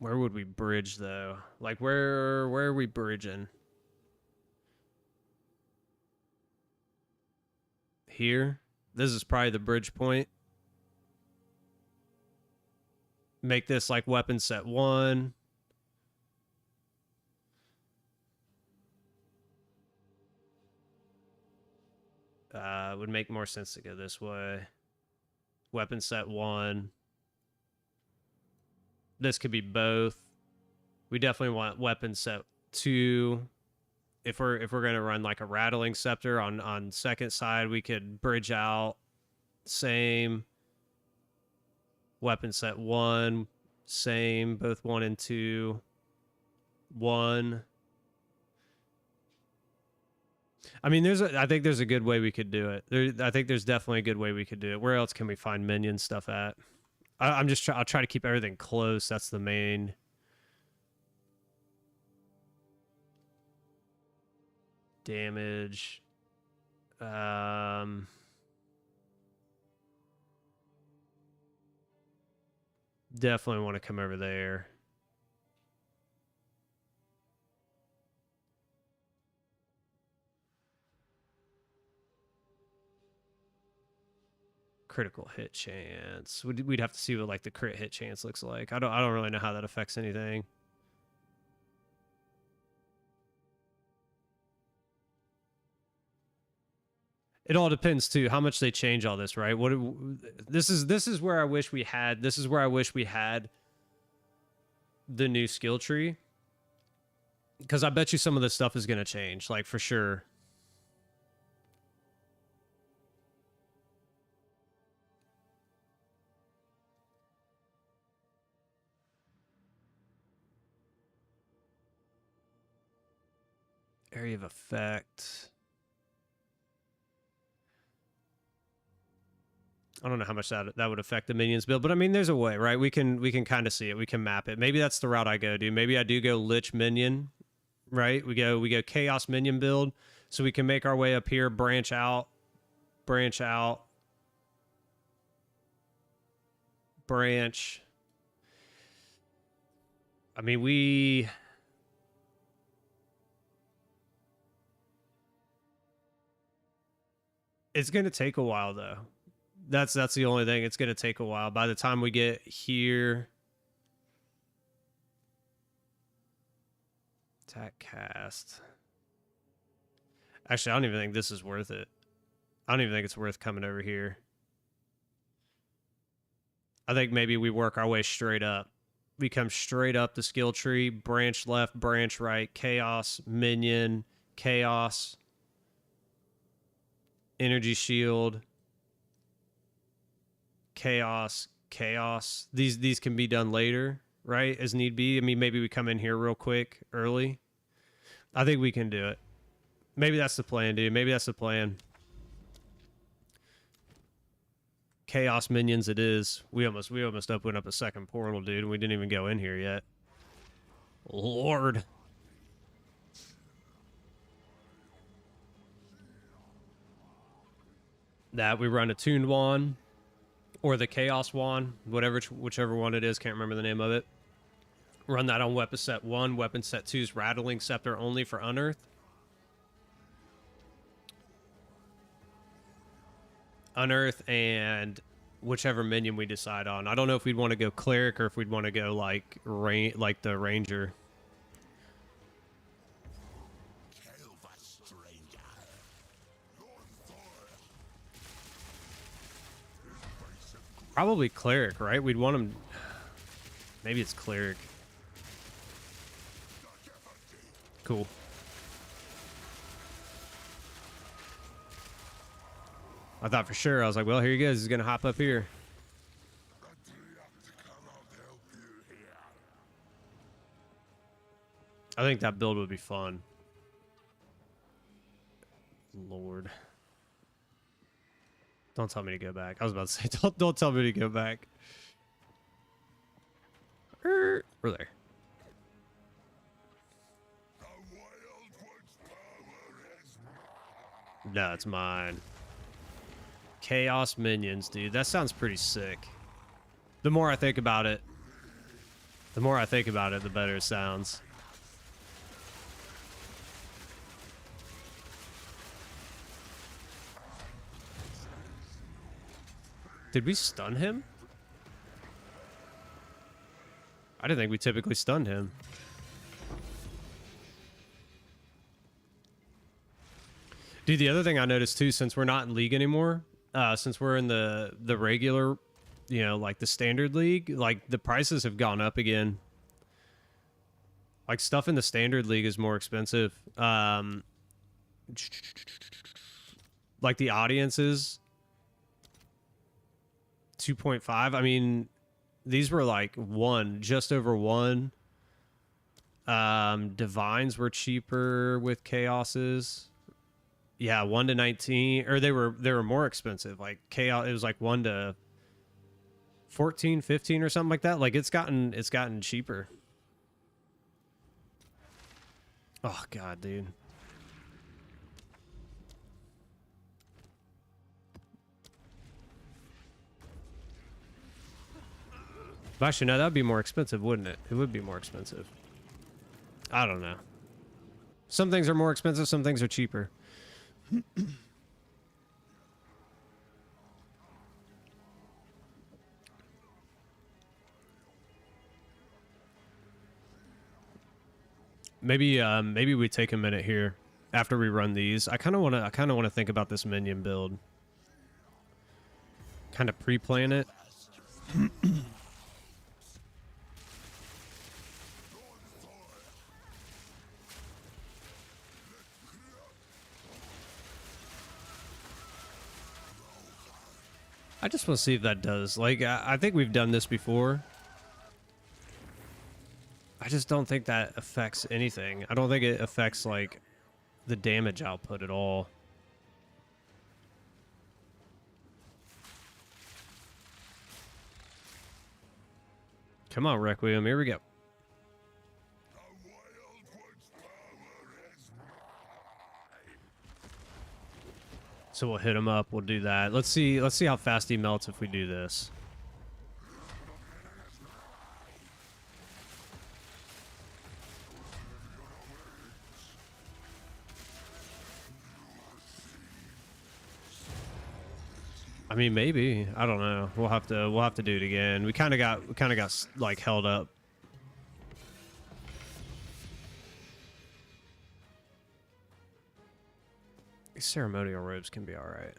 Where would we bridge though? Like where are we bridging? Here? This is probably the bridge point. Make this like weapon set 1. Would make more sense to go this way. Weapon set 1. This could be both. We definitely want weapon set 2. If we're gonna run like a rattling scepter on second side, we could bridge out. Same. Weapon set 1. Same. Both 1 and 2. 1. I mean, I think there's a good way we could do it. I think there's definitely a good way we could do it. Where else can we find minion stuff at? I'll try to keep everything close. That's the main. Damage. Definitely want to come over there. Critical hit chance. We'd have to see what like the crit hit chance looks like. I don't really know how that affects anything. It all depends too how much they change all this, right? This is where I wish we had. This is where I wish we had the new skill tree, because I bet you some of this stuff is going to change, like for sure. Area of effect. I don't know how much that would affect the minions build, but I mean, there's a way, right? We can kind of see it. We can map it. Maybe that's the route I go, dude. Maybe I do go Lich minion, right? We go chaos minion build, so we can make our way up here, branch out, branch. I mean, it's going to take a while though. That's the only thing. It's going to take a while. By the time we get here, attack cast. Actually, I don't even think this is worth it. I don't even think it's worth coming over here. I think maybe we work our way straight up. We come straight up the skill tree, branch left, branch right, chaos, minion, chaos, energy shield, chaos. These can be done later, right? As need be. I mean, maybe we come in here real quick, early. I think we can do it. Maybe that's the plan, dude. Maybe that's the plan. Chaos minions it is. We almost opened up a second portal, dude, and we didn't even go in here yet. Lord. That we run a tuned wand or the chaos wand, whichever one it is, can't remember the name of it. Run that on weapon set 1, weapon set 2's rattling scepter only for unearth. Unearth and whichever minion we decide on. I don't know if we'd want to go cleric or if we'd want to go like the ranger. Probably cleric, right? We'd want him. Maybe it's cleric. Cool. I thought for sure. I was like, well, here he goes. He's going to hop up here. I think that build would be fun. Lord. Don't tell me to go back. I was about to say, don't tell me to go back. We're there. No, it's mine. Chaos minions, dude. That sounds pretty sick. The more I think about it, The more I think about it, the better it sounds. Did we stun him? I didn't think we typically stunned him. Dude, the other thing I noticed too, since we're not in league anymore, since we're in the regular, you know, like the standard league, like the prices have gone up again. Like stuff in the standard league is more expensive. Like the audiences, 2.5. I mean, these were like just over 1. Divines were cheaper with chaoses. Yeah, 1 to 19, or they were more expensive. Like chaos, it was like 1 to 14, 15 or something like that. Like it's gotten cheaper. Oh god, dude. But actually, no, that'd be more expensive, wouldn't it? It would be more expensive. I don't know. Some things are more expensive, some things are cheaper. Maybe we take a minute here after we run these. I kind of want to think about this minion build. Kind of pre-plan it. I just want to see if that does. Like, I think we've done this before. I just don't think that affects anything. I don't think it affects, like, the damage output at all. Come on, Requiem. Here we go. So we'll hit him up. We'll do that. Let's see how fast he melts if we do this. I mean, maybe. I don't know. We'll have to do it again. We kind of got like held up. These ceremonial robes can be all right.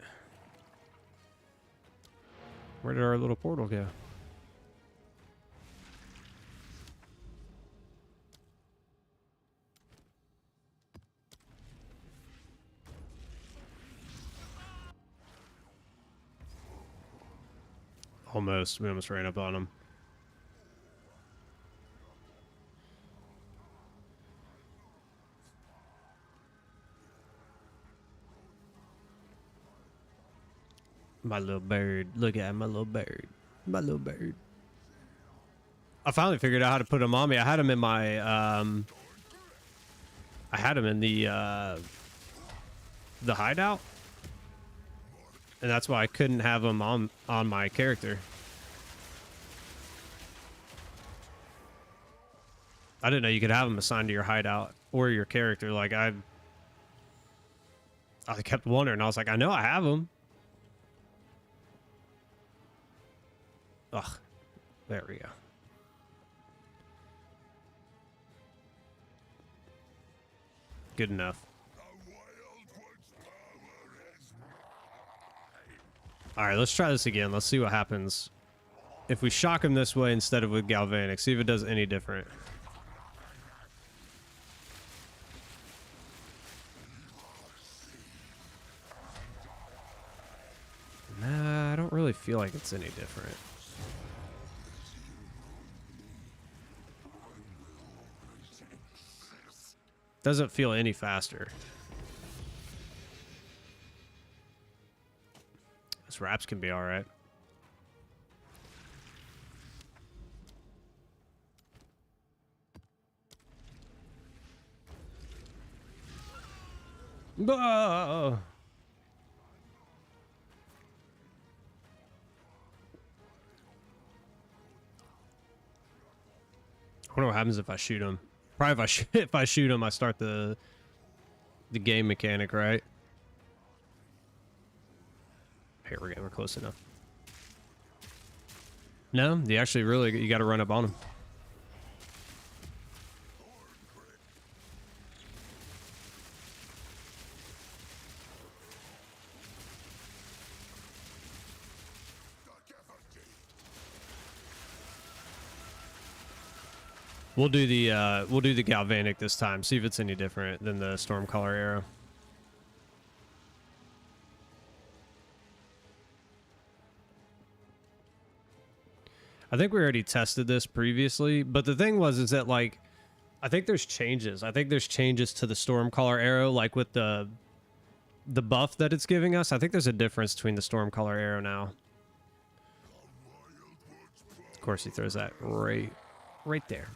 Where did our little portal go? Almost. We almost ran up on him. My little bird. Look at my little bird. My little bird. I finally figured out how to put him on me. I had him in my I had him in the hideout. And that's why I couldn't have him on my character. I didn't know you could have him assigned to your hideout or your character. Like I kept wondering. I was like, I know I have him. Ugh. There we go. Good enough. All right, let's try this again. Let's see what happens if we shock him this way instead of with Galvanic. See if it does any different. Nah, I don't really feel like it's any different. Doesn't feel any faster. This wraps can be all right. Oh. wonder what happens if I shoot him. Probably if I shoot him, I start the game mechanic, right? Here we're close enough. No, you actually really you got to run up on him. We'll do the galvanic this time. See if it's any different than the Stormcaller arrow. I think we already tested this previously, but the thing was is that like I think there's changes. I think there's changes to the Stormcaller arrow, like with the buff that it's giving us. I think there's a difference between the Stormcaller arrow now. Of course, he throws that right there.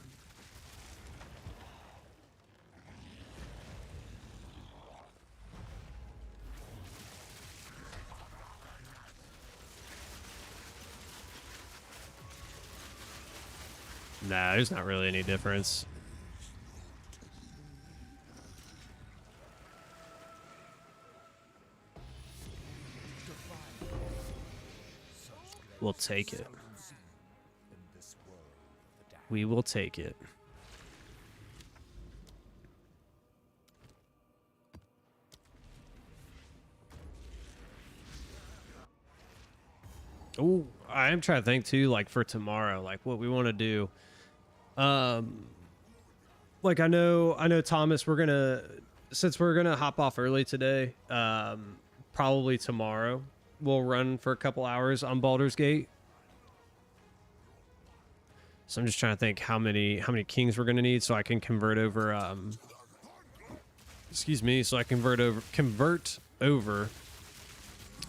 Nah, there's not really any difference. We'll take it. We will take it. Oh, I am trying to think too, like for tomorrow, like what we want to do. Like I know Thomas, since we're gonna hop off early today, probably tomorrow we'll run for a couple hours on Baldur's Gate. So I'm just trying to think how many kings we're gonna need so I can convert over excuse me, so I convert over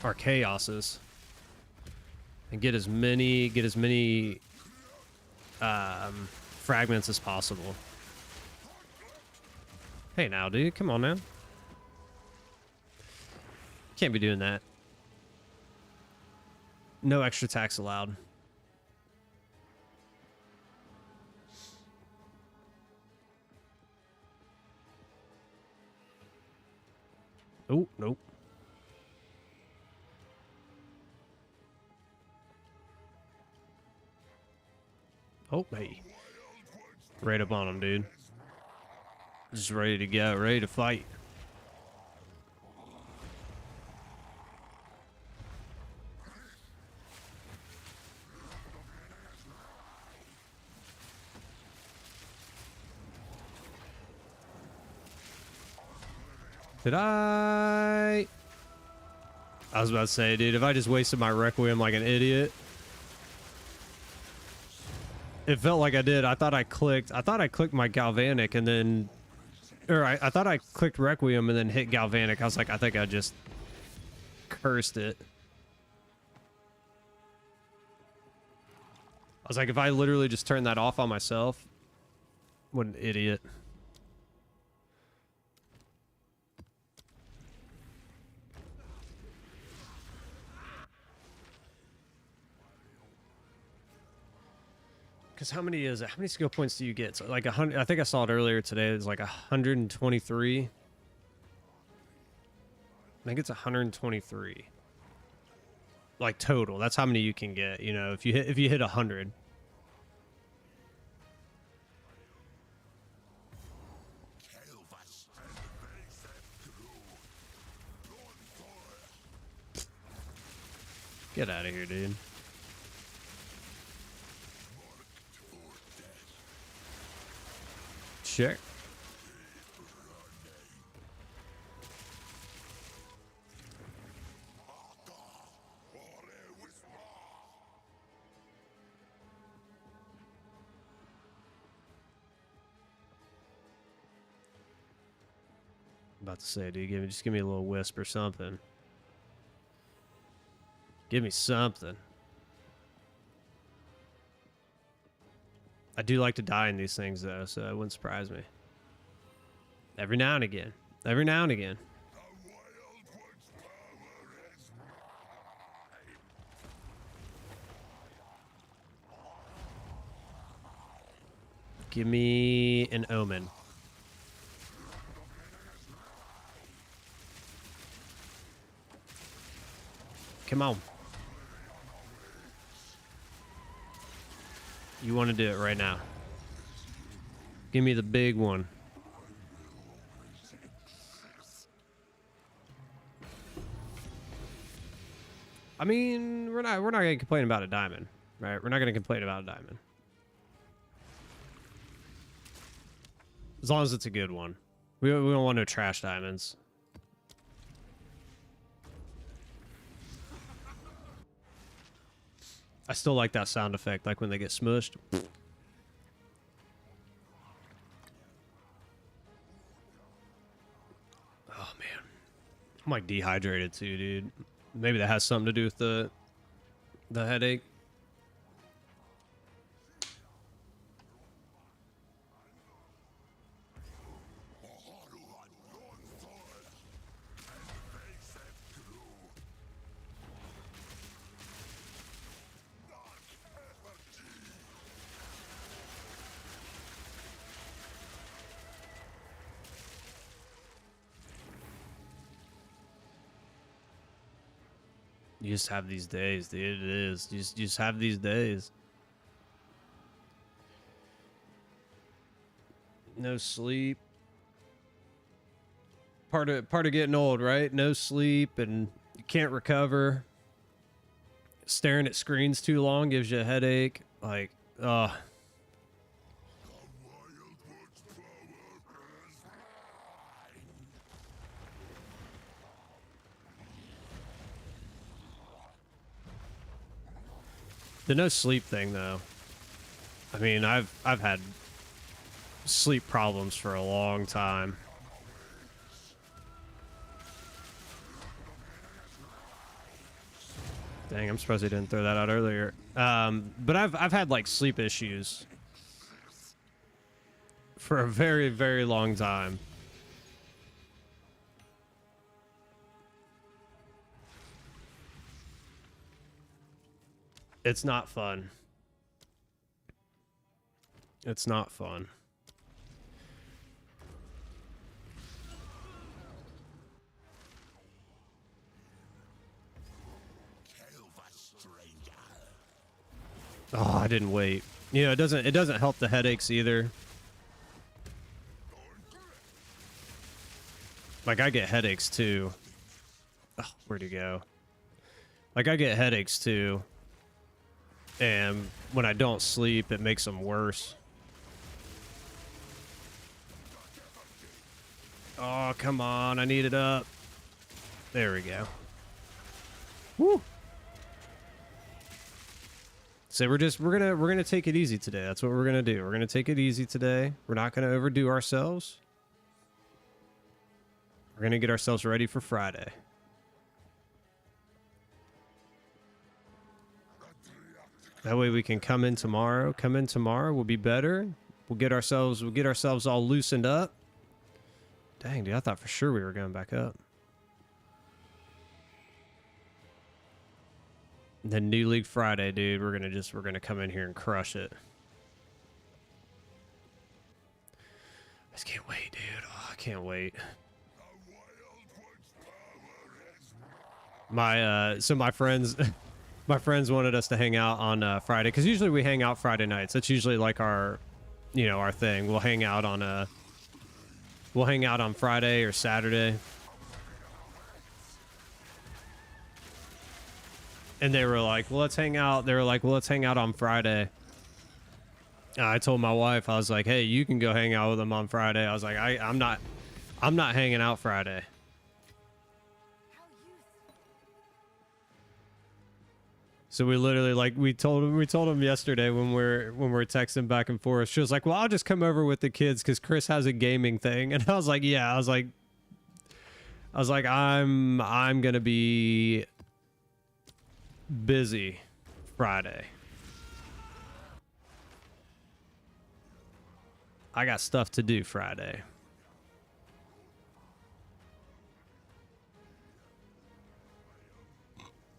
our chaoses and get as many fragments as possible. Hey now, dude, come on now. Can't be doing that. No extra tax allowed. Oh, nope. Oh, hey. Right up on him, dude. Just ready to go, ready to fight. Did I was about to say, dude, if I just wasted my Requiem like an idiot. It felt like I did. I thought I clicked my Galvanic and then, or I thought I clicked Requiem and then hit Galvanic. I was like, I think I just cursed it. I was like, if I literally just turned that off on myself, what an idiot. Because how many skill points do you get? So like 100. I think I saw it earlier today. It's like 123. I think it's 123. Like total. That's how many you can get. You know, if you hit 100. Get out of here, dude. Sure. About to say, dude, just give me a little wisp or something. Give me something. I do like to die in these things, though, so it wouldn't surprise me. Every now and again. Every now and again. Give me an omen. Come on. You want to do it right now. Give me the big one. I mean, we're not gonna complain about a diamond, right? We're not gonna complain about a diamond. As long as it's a good one. We don't want no trash diamonds. I still like that sound effect, like when they get smushed. Oh man, I'm like dehydrated too, dude. Maybe that has something to do with the headache. You just have these days, dude. It is. You just have these days. No sleep. Part of getting old, right? No sleep and you can't recover. Staring at screens too long gives you a headache. Like, the no sleep thing though. I mean, I've had sleep problems for a long time. Dang, I'm surprised I didn't throw that out earlier. But I've had like sleep issues for a very, very long time. It's not fun. It's not fun. Oh, I didn't wait. You know, it doesn't help the headaches either. Like I get headaches too. Oh, where'd he go? Like I get headaches too. And when I don't sleep, it makes them worse. Oh, come on. I need it up. There we go. Woo. So we're gonna take it easy today. That's what we're gonna do. We're gonna take it easy today. We're not gonna overdo ourselves. We're gonna get ourselves ready for Friday. That way we can come in tomorrow. Come in tomorrow. We'll be better. We'll get ourselves all loosened up. Dang, dude, I thought for sure we were going back up. And then New League Friday, dude. We're gonna come in here and crush it. I just can't wait, dude. Oh, I can't wait. So my friends my friends wanted us to hang out on Friday, because usually we hang out Friday nights. That's usually like our thing. We'll hang out on Friday or Saturday. And they were like, well, let's hang out. They were like, well, let's hang out on Friday. I told my wife, I was like, hey, you can go hang out with them on Friday. I was like, I'm not hanging out Friday. So we literally, like, we told him yesterday when we're texting back and forth. She was like, well, I'll just come over with the kids because Chris has a gaming thing. And I was like, yeah. I was like, I'm gonna be busy Friday. I got stuff to do Friday.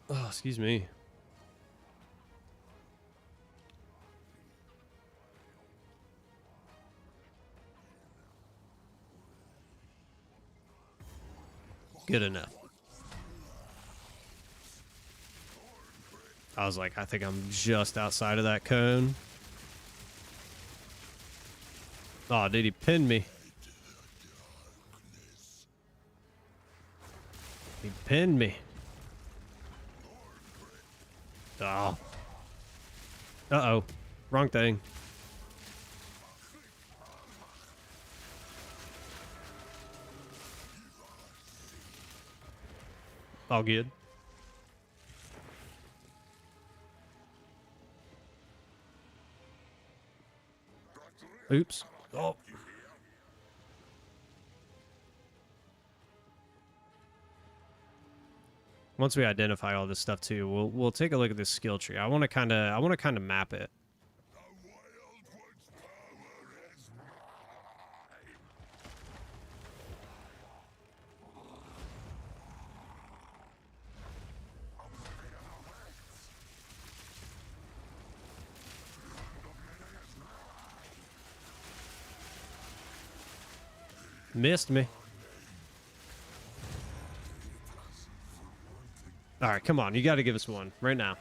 Oh, excuse me. Good enough. I was like, I think I'm just outside of that cone. Oh, dude, he pinned me. He pinned me. Oh. Uh-oh. Wrong thing. All good. Oops. Oh. Once we identify all this stuff too, we'll take a look at this skill tree. I want to kind of map it. Missed me. All right, come on. You got to give us one right now.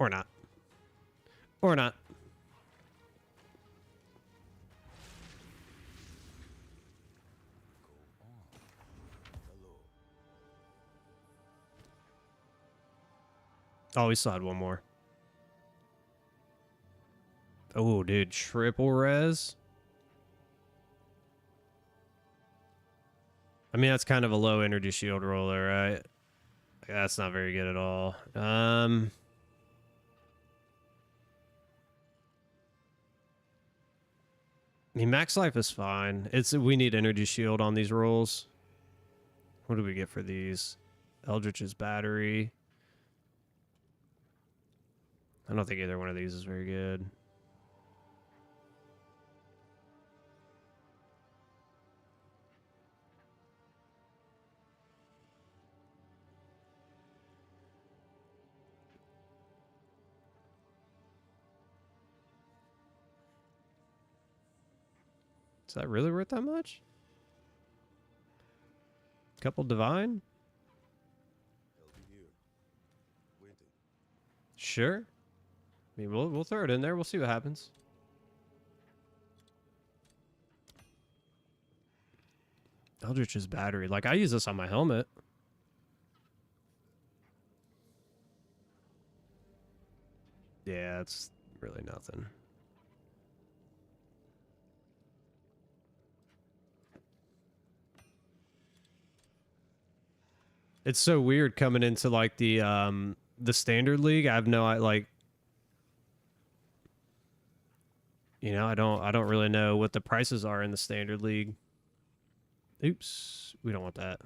Or not. Or not. Oh, we still had one more. Oh, dude, triple res. I mean, that's kind of a low energy shield roller, right? That's not very good at all. I mean, max life is fine. We need energy shield on these rolls. What do we get for these? Eldritch's battery. I don't think either one of these is very good. Is that really worth that much? Couple divine? I'll be here, waiting. Sure. I mean, we'll throw it in there. We'll see what happens. Eldritch's battery. Like, I use this on my helmet. Yeah, it's really nothing. It's so weird coming into like the standard league. I have no like, you know, I don't really know what the prices are in the standard league. Oops, we don't want that.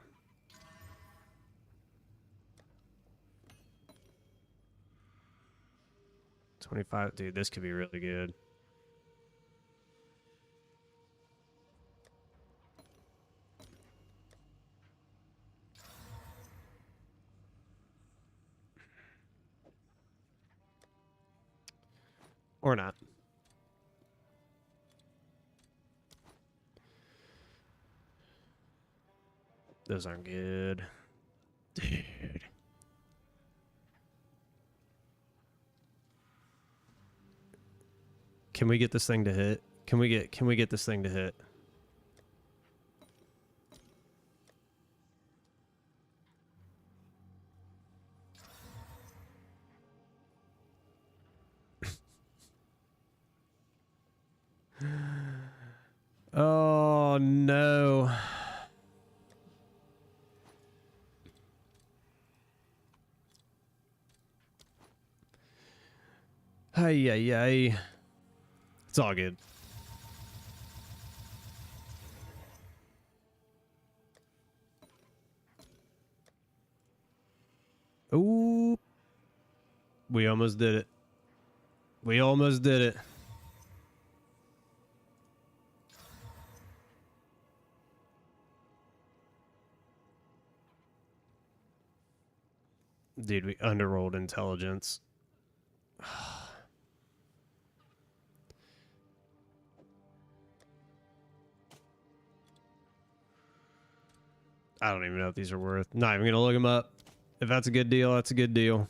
$25, dude, this could be really good. Or not. Those aren't good. Dude. Can we get this thing to hit? Can we get this thing to hit? Oh no. Hey, ay, ay. It's all good. Ooh. We almost did it. We almost did it. Dude, we underrolled intelligence. I don't even know if these are worth. Not even gonna look them up. If that's a good deal, that's a good deal.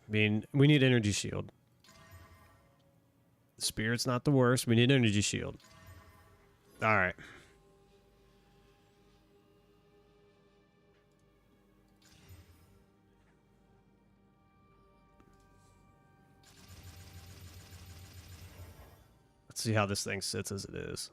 I mean, we need energy shield. The spirit's not the worst. We need energy shield. All right. Let's see how this thing sits as it is.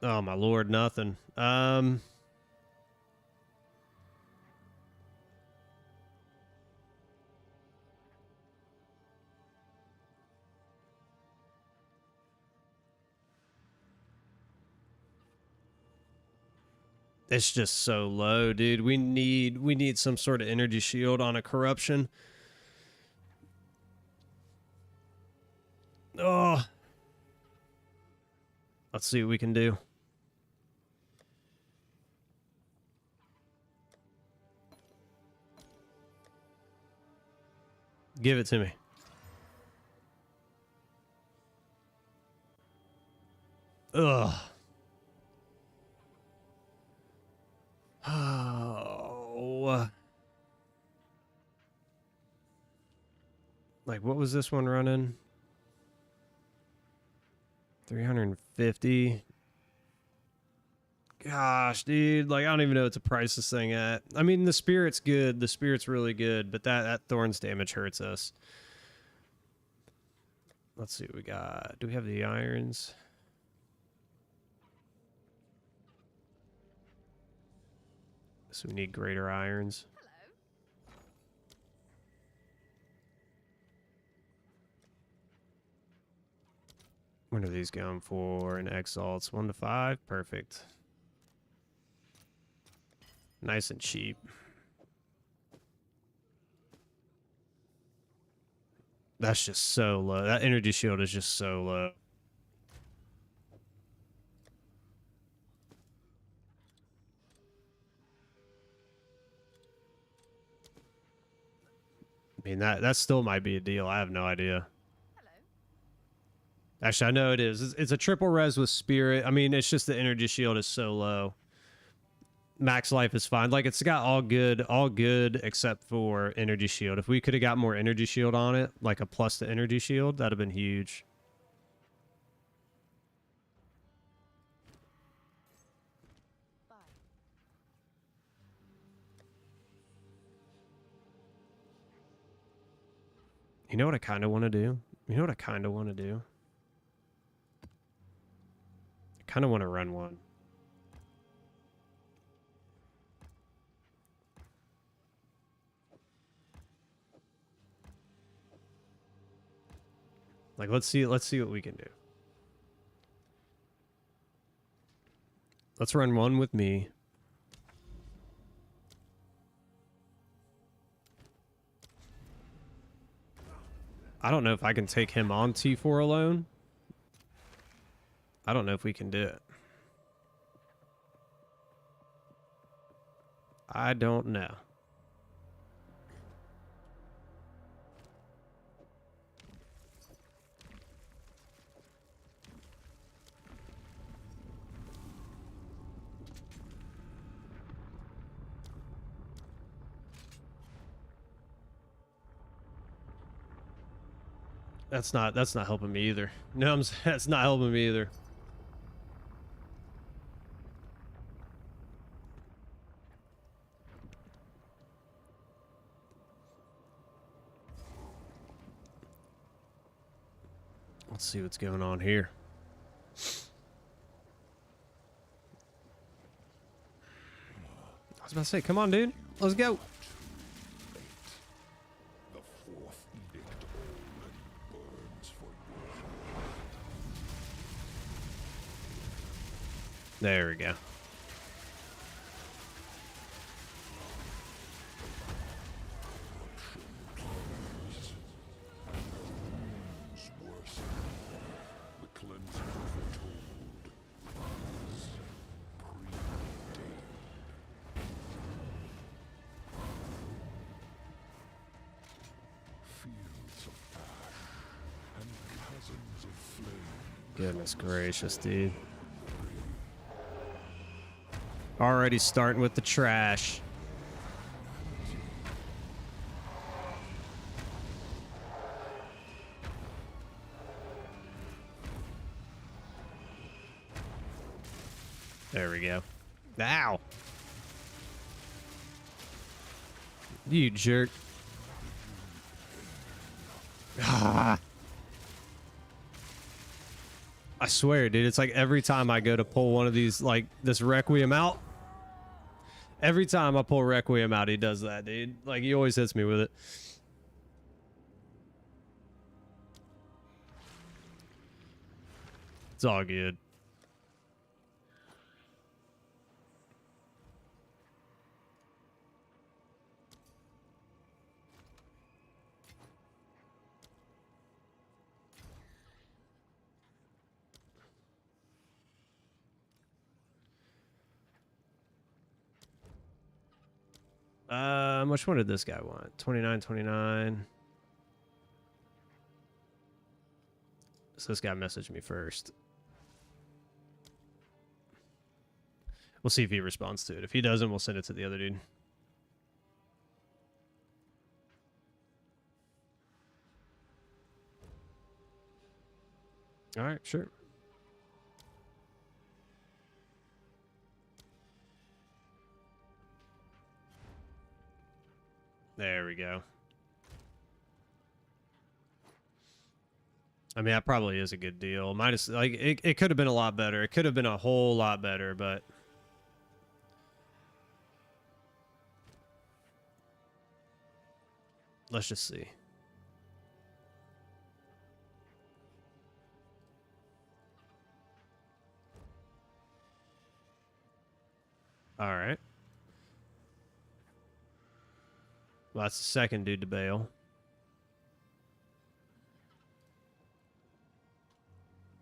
Oh my lord, nothing. It's just so low, dude. We need some sort of energy shield on a corruption. Oh. Let's see what we can do. Give it to me. Ugh. Oh. Like, what was this one running? 350. Gosh, dude. Like, I don't even know what to price this thing at. I mean, the spirit's good. The spirit's really good, but that thorns damage hurts us. Let's see what we got. Do we have the irons? So we need greater irons. What are these going for? An Exile, it's 1 to 5. Perfect. Nice and cheap. That's just so low. That energy shield is just so low. I mean, that still might be a deal. I have no idea. Actually, I know it is. It's a triple res with spirit. I mean, it's just the energy shield is so low. Max life is fine. Like, it's got all good except for energy shield. If we could have got more energy shield on it, like a plus to energy shield, that'd have been huge. Bye. You know what I kind of want to do? You know what I kind of want to do? I kind of want to run one. Like, let's see what we can do. Let's run one with me. I don't know if I can take him on T4 alone. I don't know if we can do it. I don't know. That's not helping me either. No, that's not helping me either. Let's see what's going on here. I was about to say, come on, dude. Let's go. There we go. Goodness gracious, dude. Already starting with the trash. There we go. Ow! You jerk. Ah. I swear, dude, it's like every time I go to pull one of these, like this Requiem out, every time I pull Requiem out, he does that, dude. Like, he always hits me with it. It's all good. Which one did this guy want? 29.29. So this guy messaged me first. We'll see if he responds to it. If he doesn't, we'll send it to the other dude. All right, sure. There we go. I mean, that probably is a good deal. Minus, like, it could have been a lot better. It could have been a whole lot better, but... let's just see. All right. Well, that's the second dude to bail.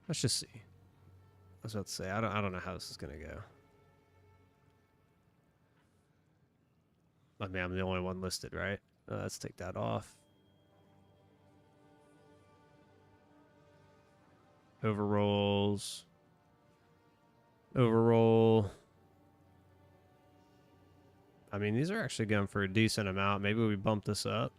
Let's just see. I was about to say, I don't know how this is gonna go. I mean, I'm the only one listed, right? Let's take that off. Overrolls. Overroll. I mean, these are actually going for a decent amount. Maybe we bump this up.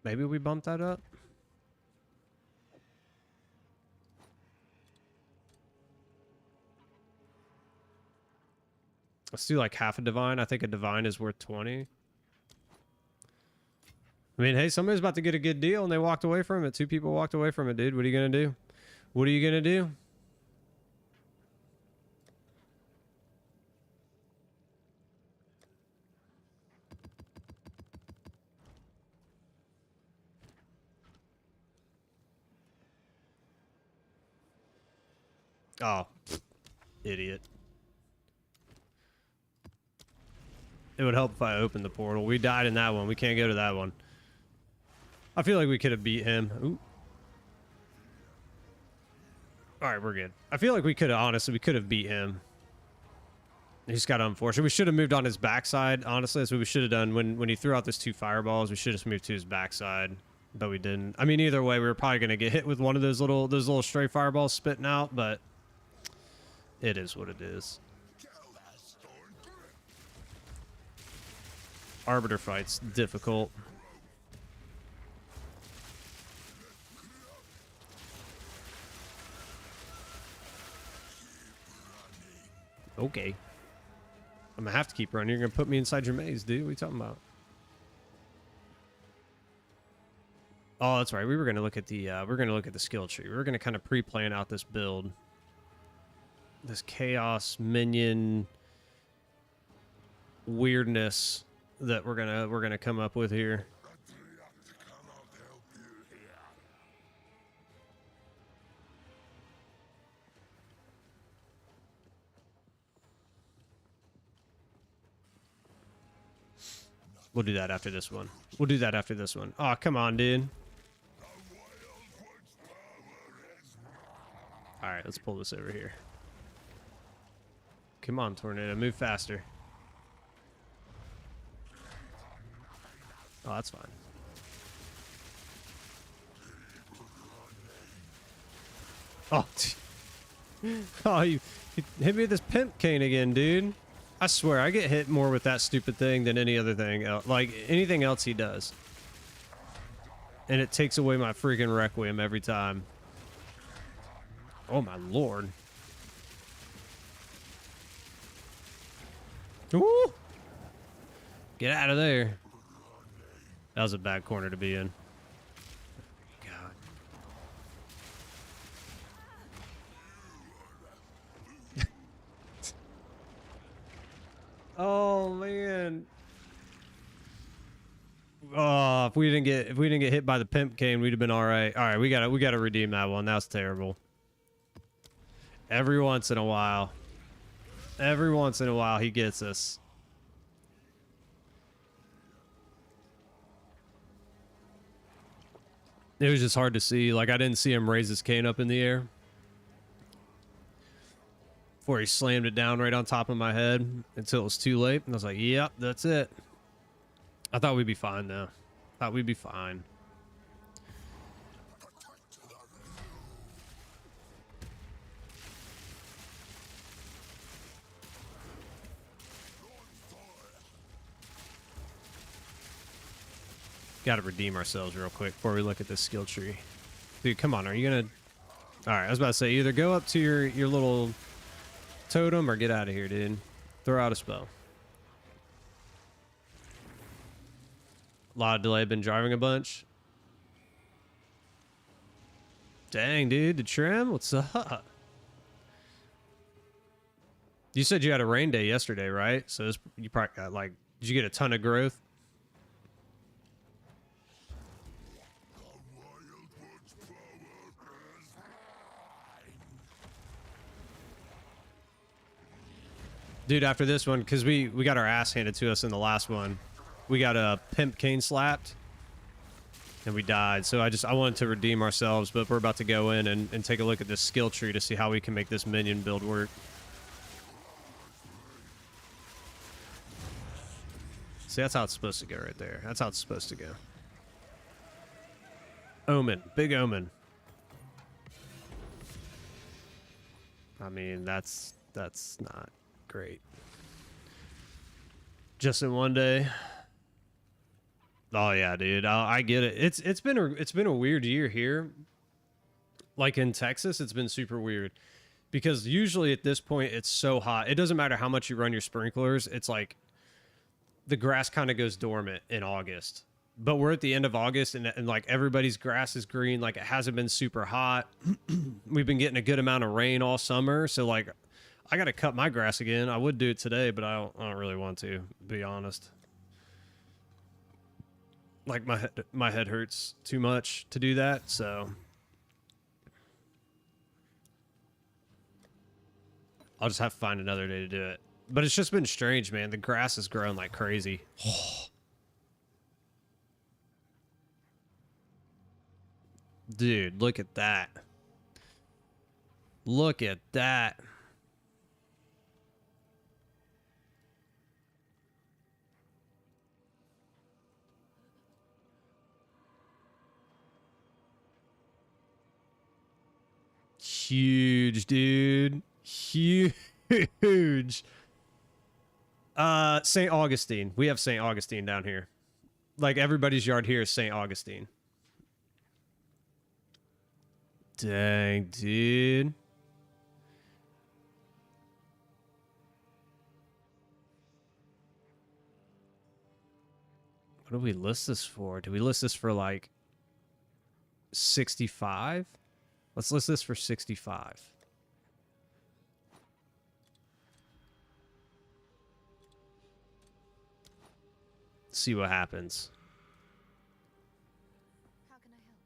Maybe we bump that up. Let's do like half a divine. I think a divine is worth 20. I mean, hey, somebody's about to get a good deal and they walked away from it. 2 people walked away from it, dude. What are you going to do? What are you going to do? Oh, idiot. It would help if I opened the portal. We died in that one. We can't go to that one. I feel like we could have beat him. Ooh. All right, we're good. I feel like we could have, honestly, we could have beat him. He's got unfortunate. We should have moved on his backside. Honestly, that's what we should have done. When he threw out those 2 fireballs, we should have just moved to his backside, but we didn't. I mean, either way, we were probably going to get hit with one of those little stray fireballs spitting out, but it is what it is. Arbiter fight's difficult. Okay. I'm gonna have to keep running. You're gonna put me inside your maze, dude. What are you talking about? Oh, that's right. We were gonna look at the skill tree. We were gonna kind of pre-plan out this build. This chaos minion weirdness that we're gonna come up with here. We'll do that after this one. We'll do that after this one. Oh, come on, dude. All right, let's pull this over here. Come on, Tornado, move faster. Oh, that's fine. Oh, oh, you hit me with this pimp cane again, dude. I swear, I get hit more with that stupid thing than any other thing. Like, anything else he does. And it takes away my freaking Requiem every time. Oh, my lord. Ooh! Get out of there. That was a bad corner to be in. God. Oh man. Oh, if we didn't get hit by the pimp cane, we'd have been all right. All right, we gotta redeem that one. That's terrible. Every once in a while he gets us. It was just hard to see. Like, I didn't see him raise his cane up in the air before he slammed it down right on top of my head until it was too late. And I was like, yep, that's it. I thought we'd be fine, though. Thought we'd be fine. Got to redeem ourselves real quick before we look at this skill tree. Dude, come on. Are you going to... All right, I was about to say, either go up to your little totem or get out of here, dude. Throw out a spell. A lot of delay. Been driving a bunch. Dang, dude. The trim? What's up? You said you had a rain day yesterday, right? So you probably got, like... Did you get a ton of growth? Dude, after this one, because we got our ass handed to us in the last one, we got a pimp cane slapped, and we died. So I wanted to redeem ourselves, but we're about to go in and take a look at this skill tree to see how we can make this minion build work. See, that's how it's supposed to go right there. That's how it's supposed to go. Omen. Big omen. I mean, that's not great. Just in one day. Oh yeah, dude. I get it. It's been a weird year here. Like in Texas, it's been super weird because usually at this point it's so hot. It doesn't matter how much you run your sprinklers. It's like the grass kind of goes dormant in August. But we're at the end of August and like everybody's grass is green. Like it hasn't been super hot. We've been getting a good amount of rain all summer. So like I got to cut my grass again. I would do it today, but I don't really want to be honest. Like my head hurts too much to do that. So I'll just have to find another day to do it. But it's just been strange, man. The grass has grown like crazy. Dude, look at that. Look at that. Huge, dude. Huge. St. Augustine. We have St. Augustine down here. Like everybody's yard here is St. Augustine. Dang, dude. What do we list this for? Do we list this for like 65? Let's list this for 65. See what happens. How can I help?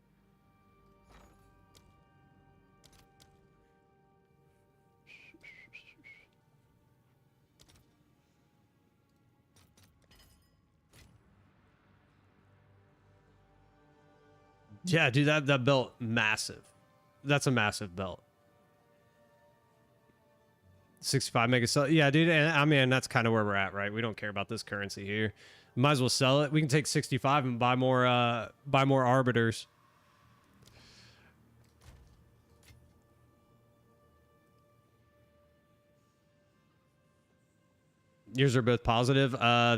Yeah, dude, that belt, massive. That's a massive belt. 65 mega cell. Yeah, dude, and I mean, that's kind of where we're at, right? We don't care about this currency here. Might as well sell it. We can take 65 and buy more arbiters. Yours are both positive.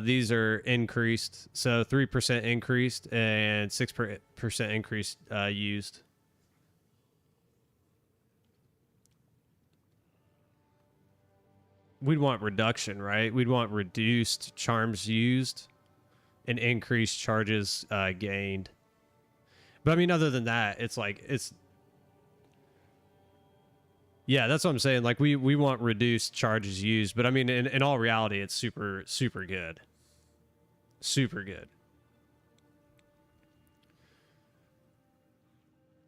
These are increased. So 3% increased and 6% increased used. We'd want reduction, right? We'd want reduced charms used and increased charges gained. But I mean, other than that, it's like, yeah, that's what I'm saying. Like we want reduced charges used, but I mean, in all reality, it's super, super good. Super good.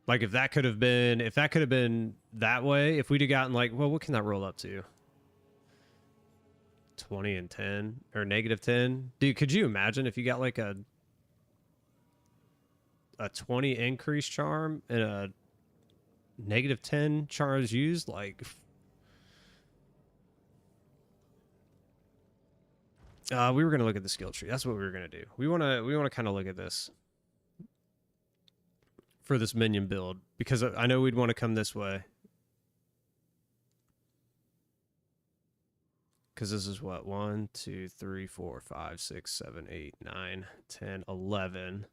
Like if that could have been that way, if we'd have gotten like, well, what can that roll up to? 20 and 10 or negative 10. Dude, could you imagine if you got like a 20 increase charm and a negative 10 charge used? Like, we were going to look at the skill tree. That's what we were going to do. We want to kind of look at this for this minion build, because I know we'd want to come this way. Because this is what? 1, 2, 3, 4, 5, 6, 7, 8, 9, 10, 11.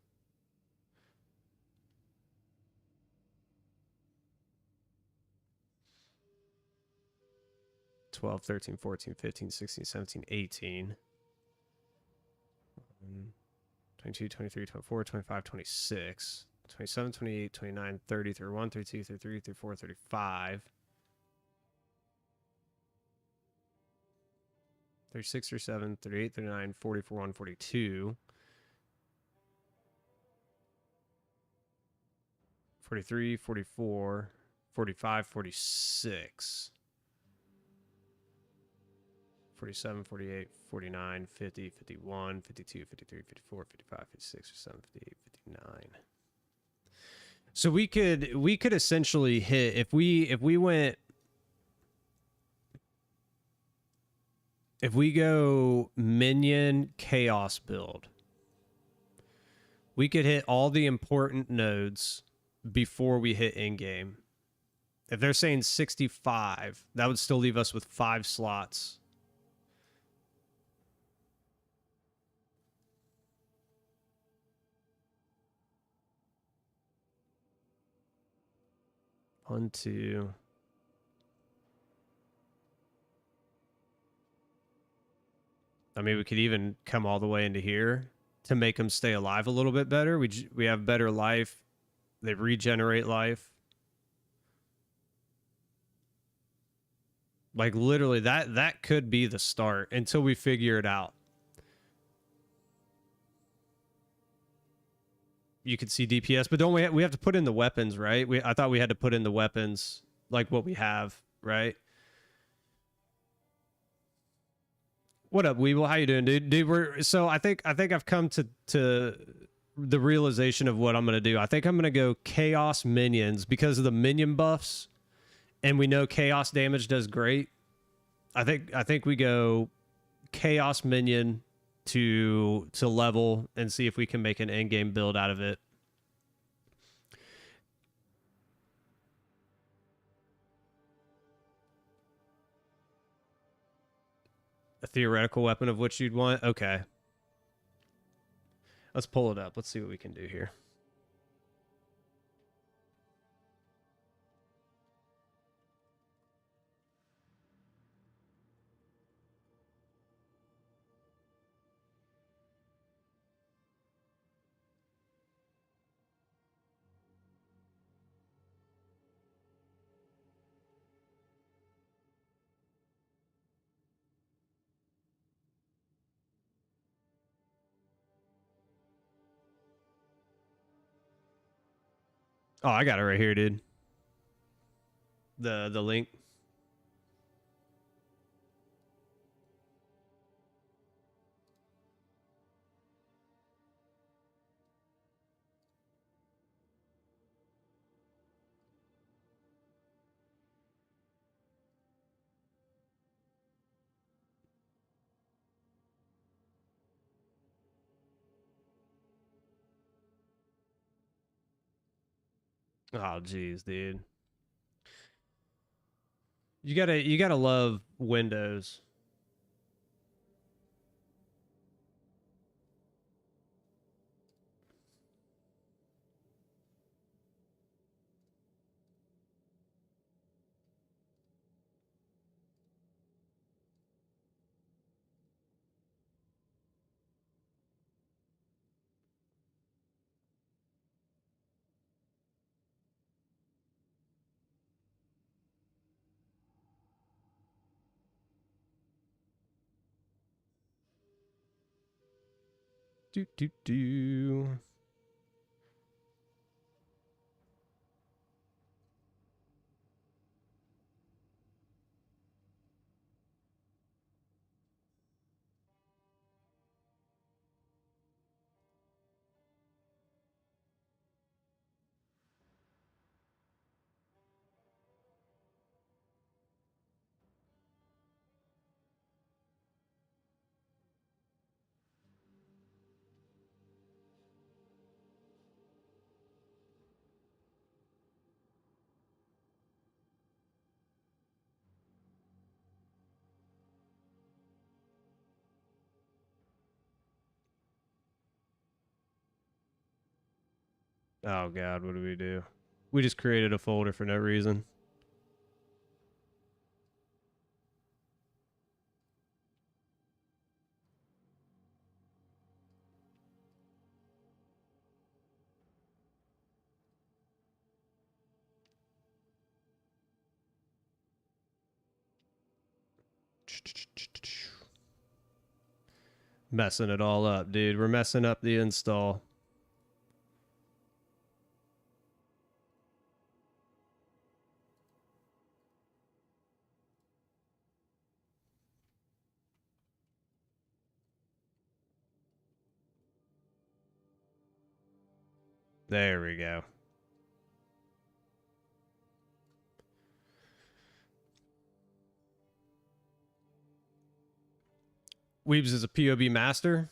$12, $13, $14, $15, $16, $17, $18. 22, 23, 24, 25, 26, 27, 28, 29, 30, 31, 32, 33, 34, 35. 36, 37, 38, 39, 40, 41, 42. 43, 44, 45, 46. 47, 48, 49, 50, 51, 52, 53, 54, 55, 56, 57, 58, 59. So we could essentially hit, if we went, if we go minion chaos build, we could hit all the important nodes before we hit endgame. If they're saying 65, that would still leave us with 5 slots. One, two. I mean, we could even come all the way into here to make them stay alive a little bit better. We have better life. They regenerate life. Like literally that could be the start until we figure it out. You could see DPS, but don't we have to put in the weapons, right? I thought we had to put in the weapons like what we have, right? What up, Weeble? How you doing, dude? Dude, so I think I've come to the realization of what I'm gonna do. I think I'm gonna go chaos minions because of the minion buffs, and we know chaos damage does great. I think we go chaos minion to level and see if we can make an endgame build out of it. A theoretical weapon of which you'd want? Okay. Let's pull it up. Let's see what we can do here. Oh, I got it right here, dude. The link. Oh, jeez, dude. You gotta love Windows. Do do do. Oh god, what do we do? We just created a folder for no reason. Messing it all up, dude. We're messing up the install. There we go. Weebs is a POB master.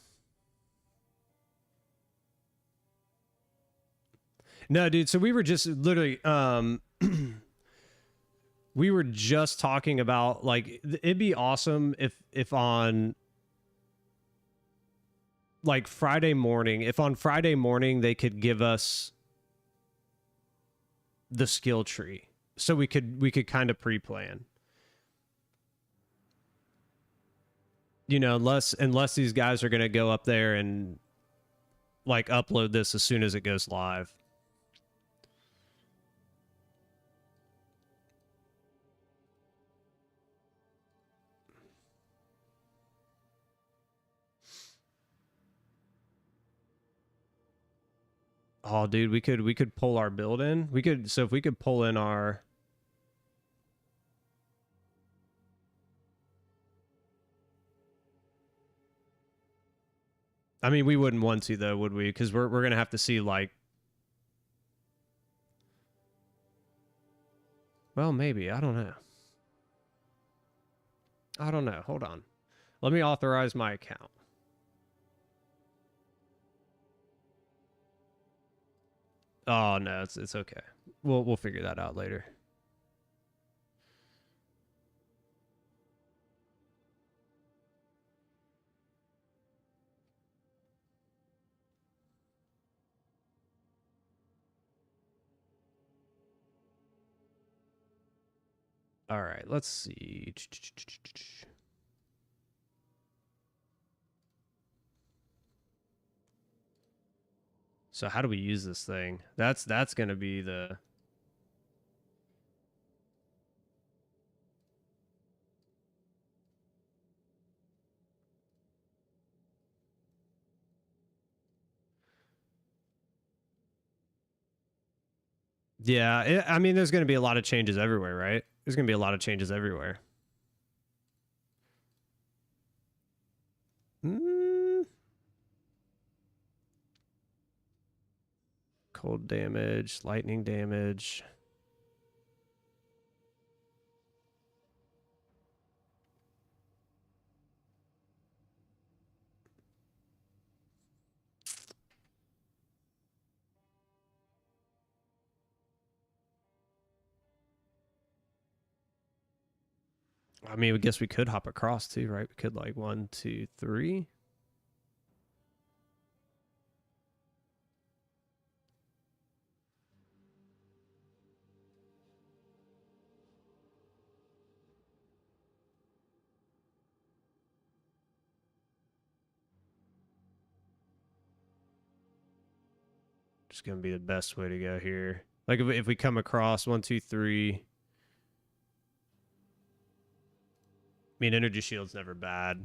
No, dude. So we were just literally, we were just talking about like it'd be awesome if on like Friday morning, if on Friday morning they could give us the skill tree, so we could kind of pre-plan. You know, unless these guys are gonna go up there and like upload this as soon as it goes live. Oh, dude, we could pull our build in. We could, so if we could pull in our, I mean, we wouldn't want to though, would we? Because we're gonna have to see like, well, maybe, I don't know. I don't know. Hold on. Let me authorize my account. Oh no, it's okay. We'll figure that out later. All right, let's see. So how do we use this thing? That's gonna be the. Yeah, I mean, there's gonna be a lot of changes everywhere, right? There's gonna be a lot of changes everywhere. Mm. Cold damage, lightning damage. I mean, I guess we could hop across too, right? We could like 1, 2, 3. Just gonna be the best way to go here. Like if we come across 1, 2, 3. I mean, energy shield's never bad.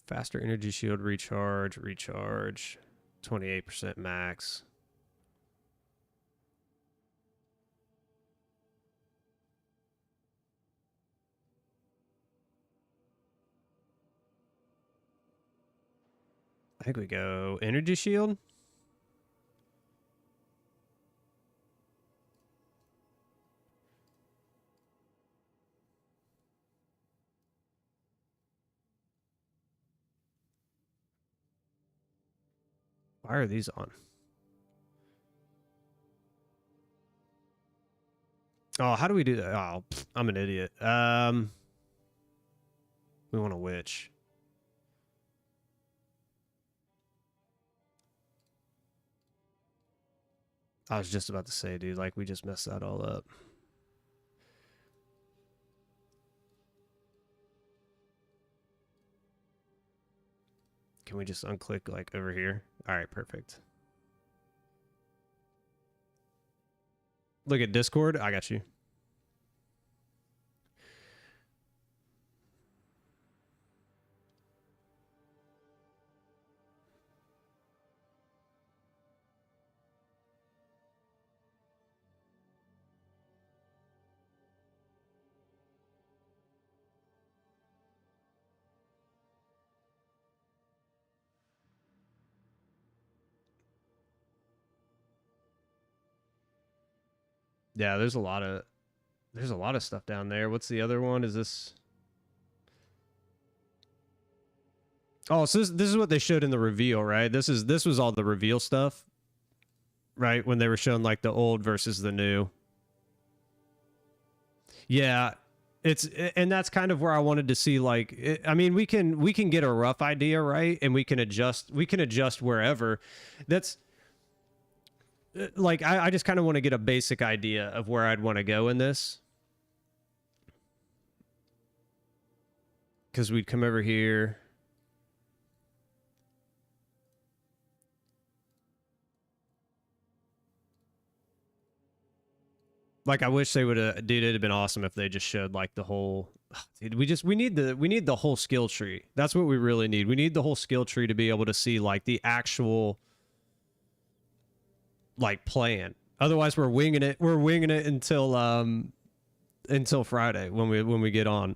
Faster energy shield recharge, 28% max. I think we go energy shield. Why are these on? Oh, how do we do that? Oh, I'm an idiot. We want a witch. I was just about to say, dude, like we just messed that all up. Can we just unclick like over here? All right, perfect. Look at Discord. I got you. Yeah, there's a lot of stuff down there. What's the other one? Is this? Oh, so this is what they showed in the reveal, right? This was all the reveal stuff, right? When they were showing like the old versus the new. Yeah, and that's kind of where I wanted to see like I mean, we can get a rough idea, right? And we can adjust wherever. That's like I just kind of want to get a basic idea of where I'd want to go in this. Cuz we'd come over here. Like I wish they would have, dude, it'd have been awesome if they just showed like the whole, dude, we need the whole skill tree. That's what we really need. We need the whole skill tree to be able to see like the actual like plan. Otherwise we're winging it. We're winging it until Friday when we get on.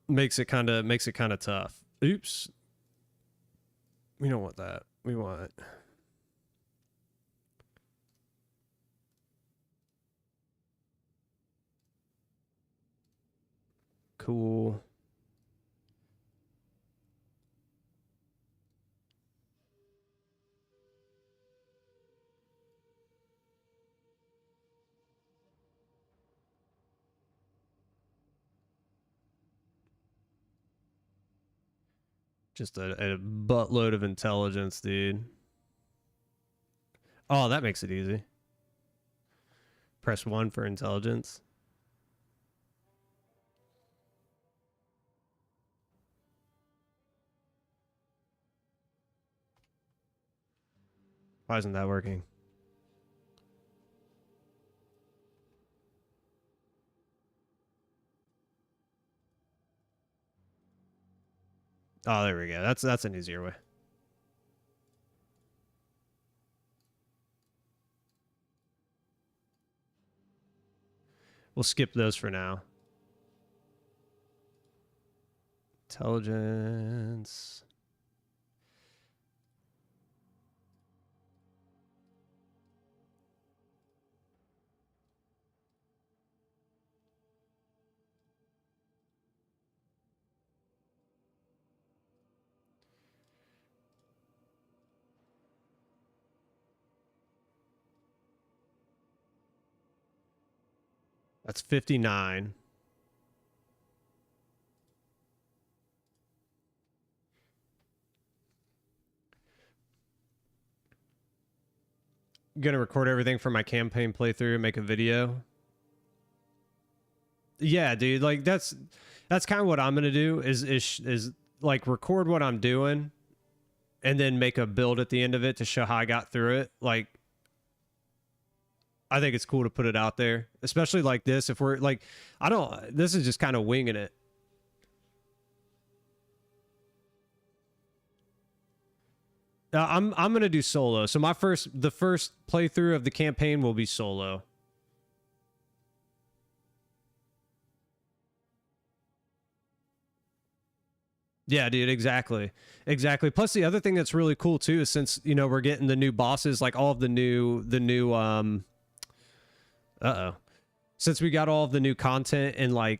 Makes it kind of tough. Oops. We don't want that. We want cool. Just a buttload of intelligence, dude. Oh, that makes it easy. Press 1 for intelligence. Why isn't that working? Oh, there we go. That's an easier way. We'll skip those for now. Intelligence. That's 59. Gonna record everything from my campaign playthrough and make a video. Yeah, dude, like that's kind of what I'm gonna do is like record what I'm doing and then make a build at the end of it to show how I got through it. Like, I think it's cool to put it out there, especially like this. If we're like, this is just kind of winging it. I'm gonna do solo. So the first playthrough of the campaign will be solo. Yeah, dude, exactly. Exactly. Plus the other thing that's really cool too is since, you know, we're getting the new bosses, like all of the new since we got all of the new content in like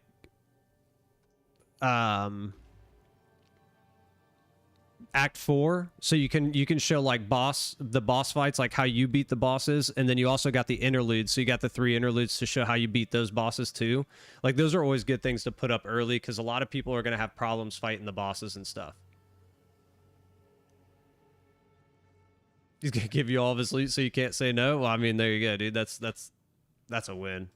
Act 4, so you can show like the boss fights, like how you beat the bosses, and then you also got the interludes, so you got the 3 interludes to show how you beat those bosses too. Like those are always good things to put up early because a lot of people are going to have problems fighting the bosses and stuff. He's going to give you all of his loot so you can't say no. Well, I mean, there you go, dude. That's a win.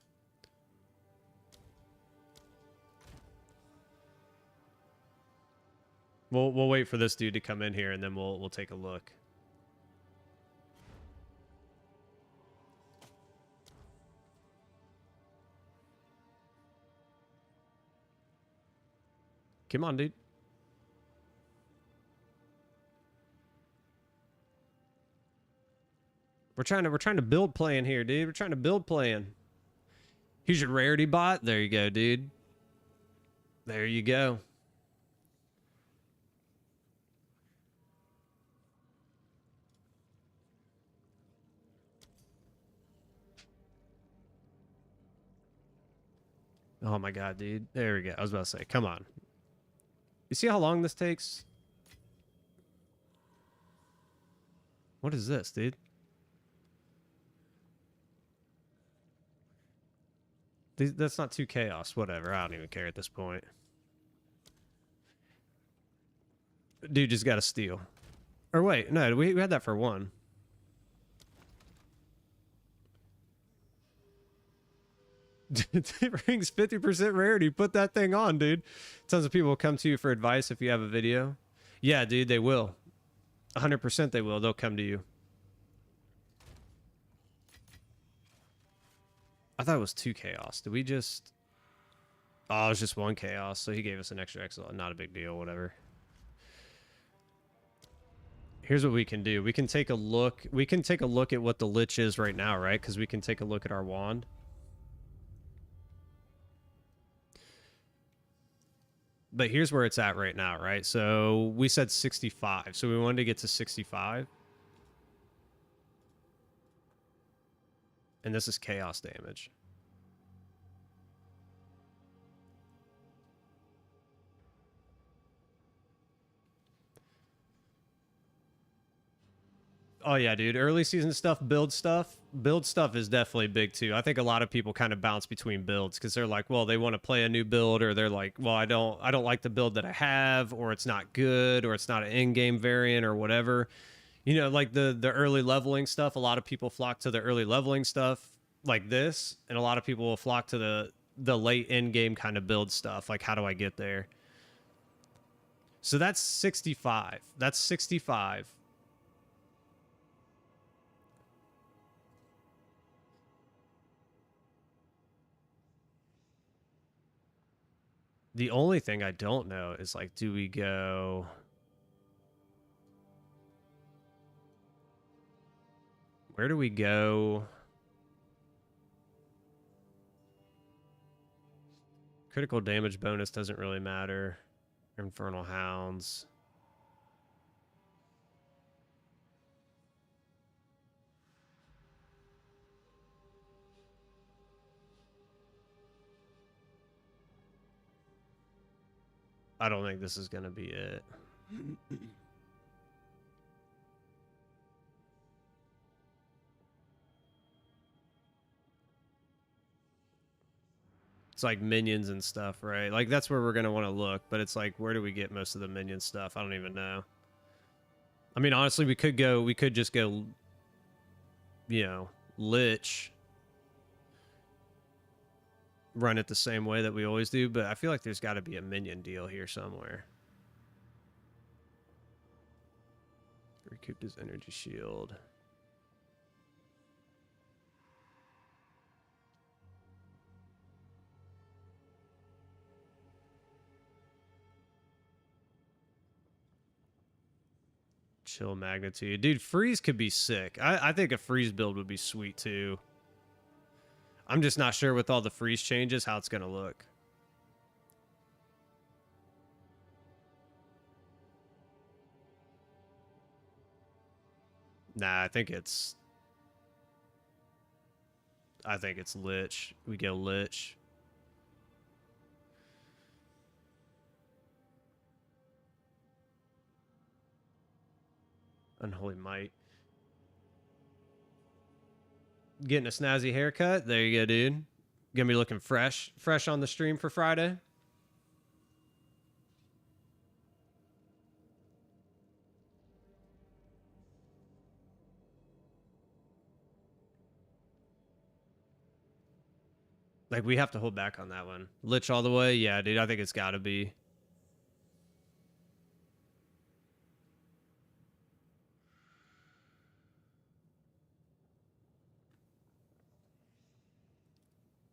We'll wait for this dude to come in here and then we'll take a look. Come on, dude. We're trying to build plan here, dude. We're trying to build plan. Here's your rarity bot. There you go, dude. There you go. Oh my god, dude. There we go. I was about to say, come on. You see how long this takes? What is this, dude? That's not too chaos. Whatever. I don't even care at this point. Dude just got to steal. Or wait, no, we had that for 1. It rings 50% rarity. Put that thing on, dude. Tons of people will come to you for advice if you have a video. Yeah, dude, they will. 100% they will. They'll come to you. I thought it was 2 chaos. Did we just... Oh, it was just 1 chaos, so he gave us an extra Exile. Not a big deal, whatever. Here's what we can do. We can take a look. We can take a look at what the Lich is right now, right? Because we can take a look at our wand. But here's where it's at right now, right? So we said 65. So we wanted to get to 65. And this is chaos damage. Oh yeah, dude. Early season stuff, build stuff. Build stuff is definitely big too. I think a lot of people kind of bounce between builds because they're like, well, they want to play a new build, or they're like, well, I don't like the build that I have, or it's not good, or it's not an in-game variant, or whatever. You know, like the early leveling stuff. A lot of people flock to the early leveling stuff like this, and a lot of people will flock to the late in-game kind of build stuff. Like, how do I get there? So that's 65. That's 65. The only thing I don't know is, like, do we go... Where do we go? Critical damage bonus doesn't really matter. Infernal Hounds. I don't think this is going to be it. It's like minions and stuff, right? Like that's where we're gonna want to look, but it's like, where do we get most of the minion stuff? I don't even know. I mean, honestly, we could just go, you know, lich, run it the same way that we always do, but I feel like there's got to be a minion deal here somewhere. Recouped his energy shield. Chill magnitude. Dude, freeze could be sick. I think a freeze build would be sweet too. I'm just not sure with all the freeze changes how it's going to look. Nah, I think it's lich. We go lich. Unholy Might. Getting a snazzy haircut. There you go, dude. Gonna be looking fresh on the stream for Friday. Like, we have to hold back on that one. Lich all the way? Yeah, dude, I think it's gotta be.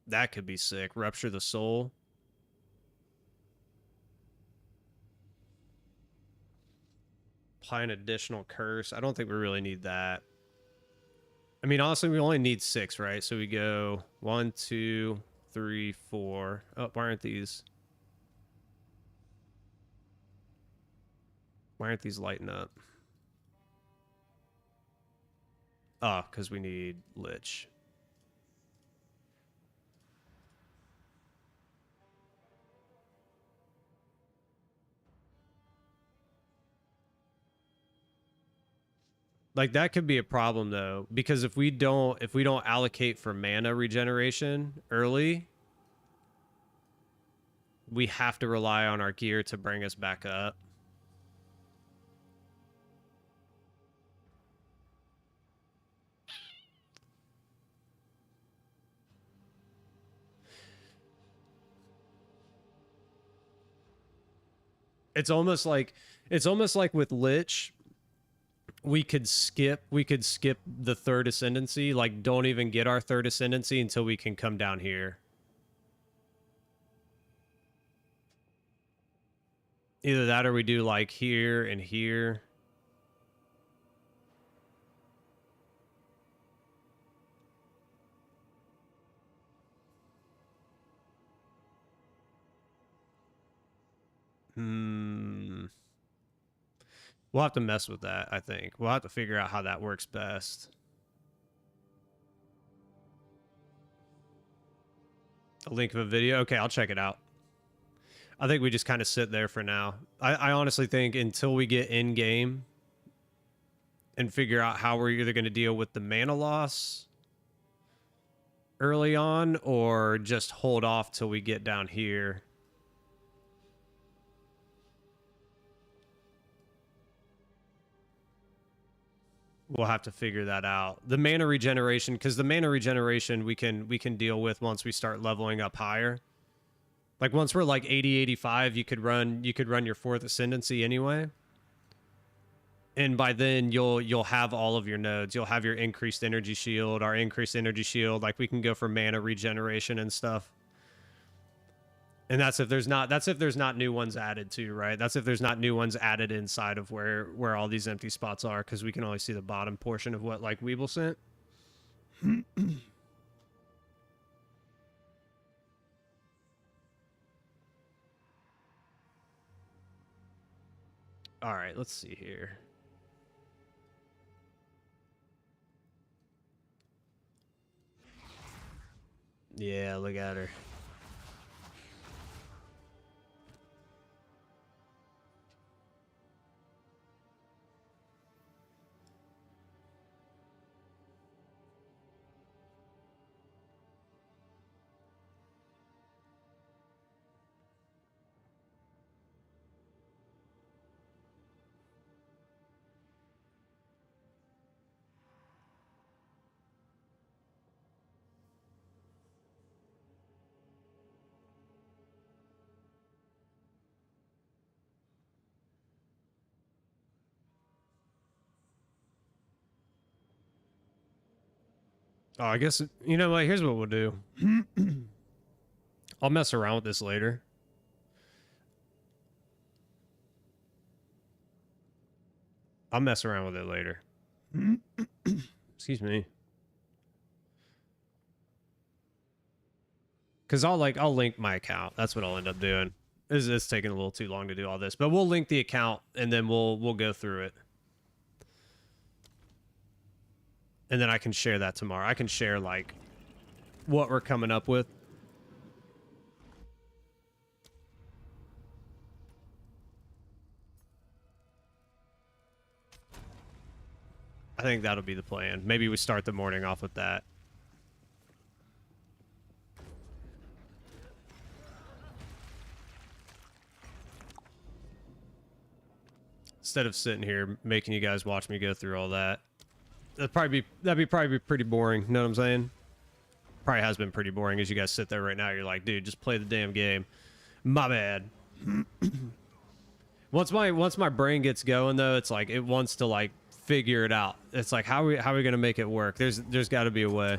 That could be sick. Rupture the soul. Apply an additional curse. I don't think we really need that. I mean, honestly, we only need 6, right? So we go 1, 2, 3, 4. Oh, why aren't these? Why aren't these lighting up? Oh, because we need lich. Like, that could be a problem though, because if we don't allocate for mana regeneration early, we have to rely on our gear to bring us back up. It's almost like with lich, we could skip the third ascendancy, like don't even get our third ascendancy until we can come down here. Either that or we do like here and here. We'll have to mess with that, I think. We'll have to figure out how that works best. A link of a video? Okay, I'll check it out. I think we just kind of sit there for now. I honestly think until we get in game and figure out how we're either going to deal with the mana loss early on or just hold off till we get down here. We'll have to figure that out. The mana regeneration, because the mana regeneration we can deal with once we start leveling up higher. Like once we're like 80, 85, you could run your 4th ascendancy anyway. And by then you'll have all of your nodes. You'll have your increased energy shield, our increased energy shield. Like we can go for mana regeneration and stuff. And that's if there's not new ones added too, right? That's if there's not new ones added inside of where all these empty spots are, because we can only see the bottom portion of what like Weeble sent. All right, let's see here. Yeah, look at her. Oh, I guess, you know what? Here's what we'll do. I'll mess around with this later. I'll mess around with it later. Excuse me. Because I'll link my account. That's what I'll end up doing. It's taking a little too long to do all this, but we'll link the account and then we'll go through it. And then I can share that tomorrow. I can share like what we're coming up with. I think that'll be the plan. Maybe we start the morning off with that. Instead of sitting here making you guys watch me go through all that. That'd be pretty boring. Know what I'm saying? Probably has been pretty boring as you guys sit there right now. You're like, dude, just play the damn game. My bad. Once my brain gets going though, it's like it wants to like figure it out. It's like how are we gonna make it work? There's got to be a way.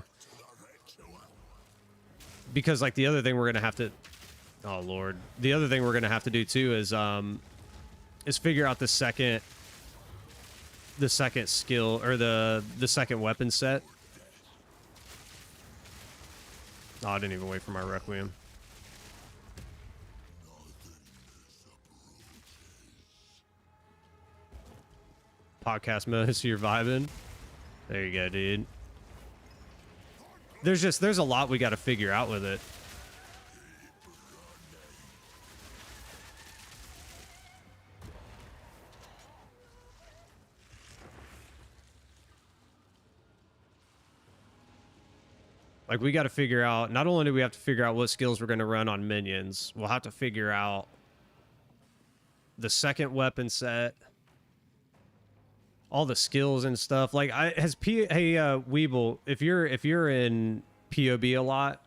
Because like the other thing we're gonna have to, oh lord, the other thing we're gonna have to do too is figure out the second skill or the second weapon set. Oh, I didn't even wait for my Requiem. Podcast mode, so you're vibing. There you go, dude. There's a lot we got to figure out with it. Like, we got to figure out, not only do we have to figure out what skills we're going to run on minions, we'll have to figure out the second weapon set, all the skills and stuff. Like, Weeble, if you're in POB a lot,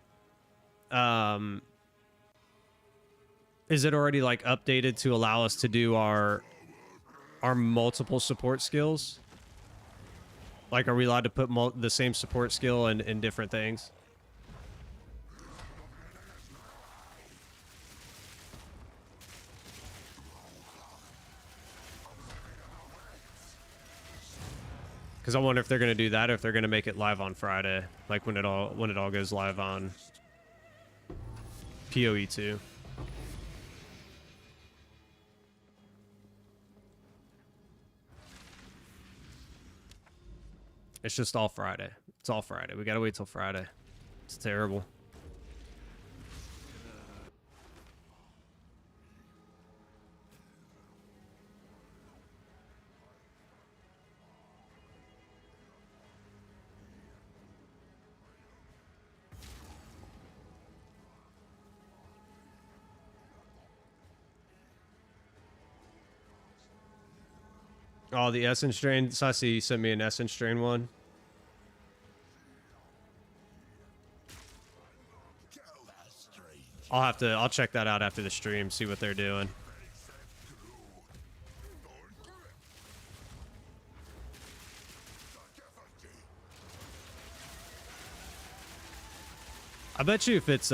is it already like updated to allow us to do our multiple support skills? Like, are we allowed to put the same support skill in different things? Because I wonder if they're going to do that, or if they're going to make it live on Friday, like when it all goes live on PoE 2. It's just all Friday. It's all Friday. We gotta wait till Friday. It's terrible. Oh, the Essence strain. Sassy sent me an Essence strain one. I'll check that out after the stream, see what they're doing. I bet you if it's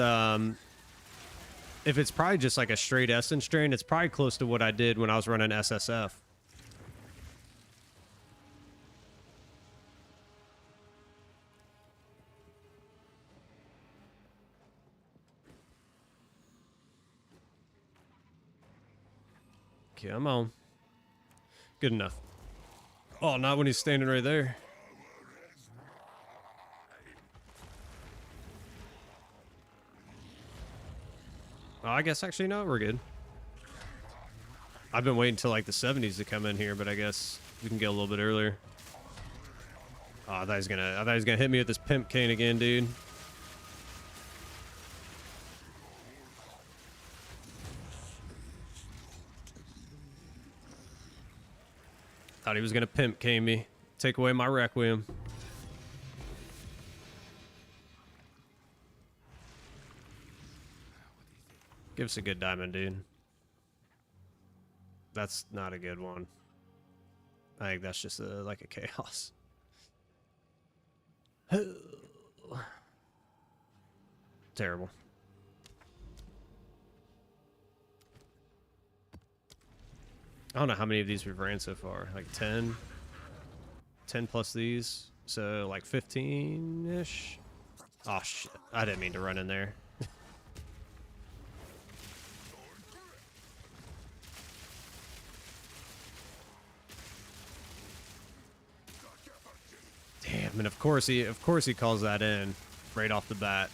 probably just like a straight Essence strain, it's probably close to what I did when I was running SSF. Come on. Good enough. Oh, not when he's standing right there. Oh, I guess actually no, we're good. I've been waiting till like the 70s to come in here, but I guess we can get a little bit earlier. Oh, I thought he was gonna hit me with this pimp cane again, dude. Thought he was gonna pimp cane me, take away my Requiem. Give us a good diamond, dude. That's not a good one. I think that's just like a chaos. Terrible. I don't know how many of these we've ran so far. Like 10? 10 plus these. So like 15-ish? Oh shit. I didn't mean to run in there. Damn, and of course he calls that in right off the bat.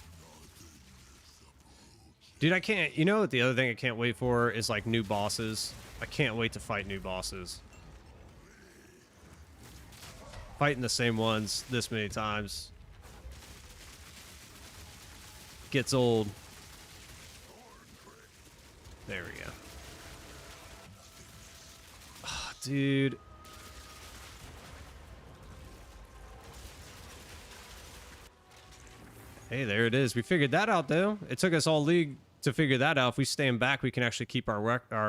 Dude, I can't, you know what the other thing I can't wait for is like new bosses. I can't wait to fight new bosses. Fighting the same ones this many times gets old. There we go. Oh, dude. Hey, there it is. We figured that out, though. It took us all league to figure that out. If we stand back, we can actually keep our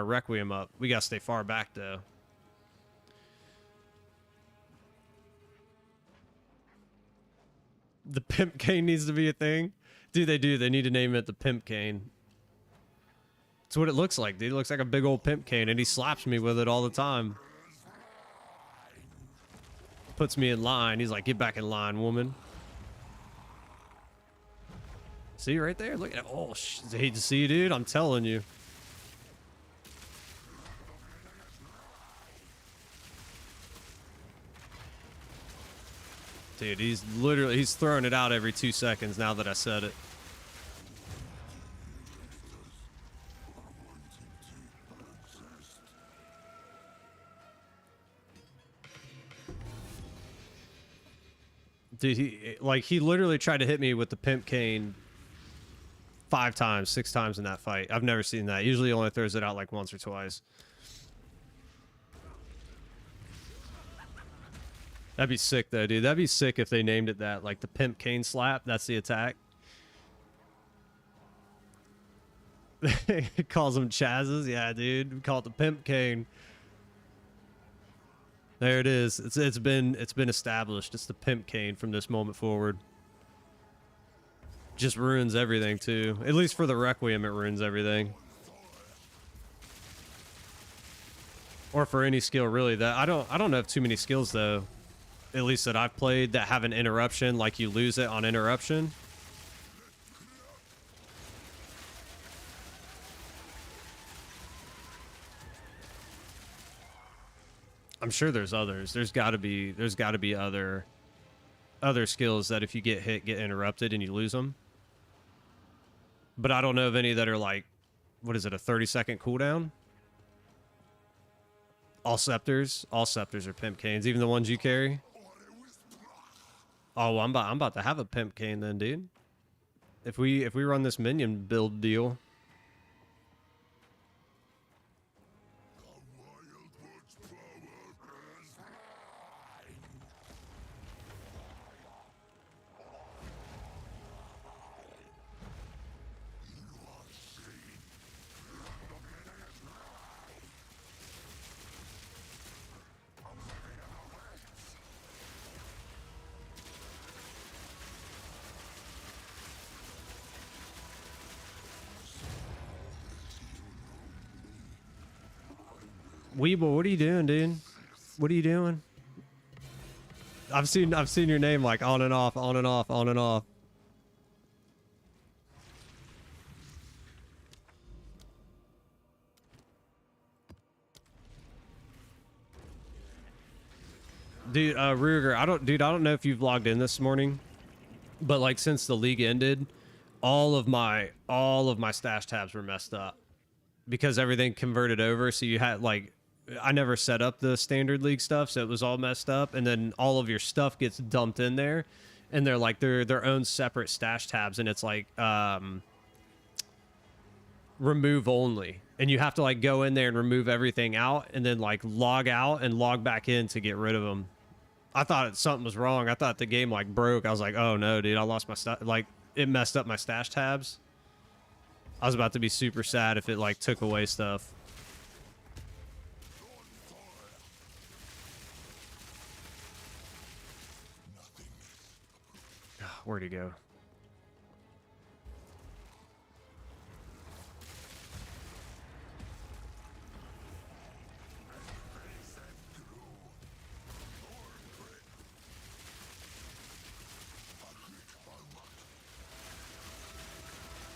Requiem up. We gotta stay far back, though. The Pimp Cane needs to be a thing. Dude, they do. They need to name it the Pimp Cane. That's what it looks like, dude. It looks like a big old pimp cane, and he slaps me with it all the time. Puts me in line. He's like, get back in line, woman. See right there? Look at it. Oh, I hate to see you, dude. I'm telling you. Dude, he's throwing it out every 2 seconds now that I said it. Dude, he literally tried to hit me with the pimp cane 5 times, 6 times in that fight. I've never seen that. Usually he only throws it out like once or twice. That'd be sick though, dude. That'd be sick if they named it that. Like the pimp cane slap. That's the attack. It calls them Chazes. Yeah, dude. We call it the pimp cane. There it is. It's been established. It's the pimp cane from this moment forward. Just ruins everything too. At least for the Requiem, it ruins everything. Or for any skill really. That I don't have too many skills though. At least that I've played that have an interruption, like you lose it on interruption. I'm sure there's others. There's got to be other skills that if you get hit, get interrupted and you lose them. But I don't know of any that are like, what is it, a 30-second cooldown? All scepters are pimp canes, even the ones you carry. Oh, well, I'm about to have a pimp cane then, dude. If we run this minion build deal. Weeble, what are you doing, dude? What are you doing? I've seen your name like on and off, on and off, on and off. Dude, Ruger, I don't know if you've logged in this morning, but like since the league ended, all of my stash tabs were messed up because everything converted over. So you had like, I never set up the standard league stuff, so it was all messed up, and then all of your stuff gets dumped in there, and they're like their own separate stash tabs, and it's like remove only, and you have to like go in there and remove everything out, and then like log out and log back in to get rid of them. I thought something was wrong. I thought the game like broke. I was like, oh no, dude, I lost my stuff. Like it messed up my stash tabs. I was about to be super sad if it like took away stuff. Where'd he go?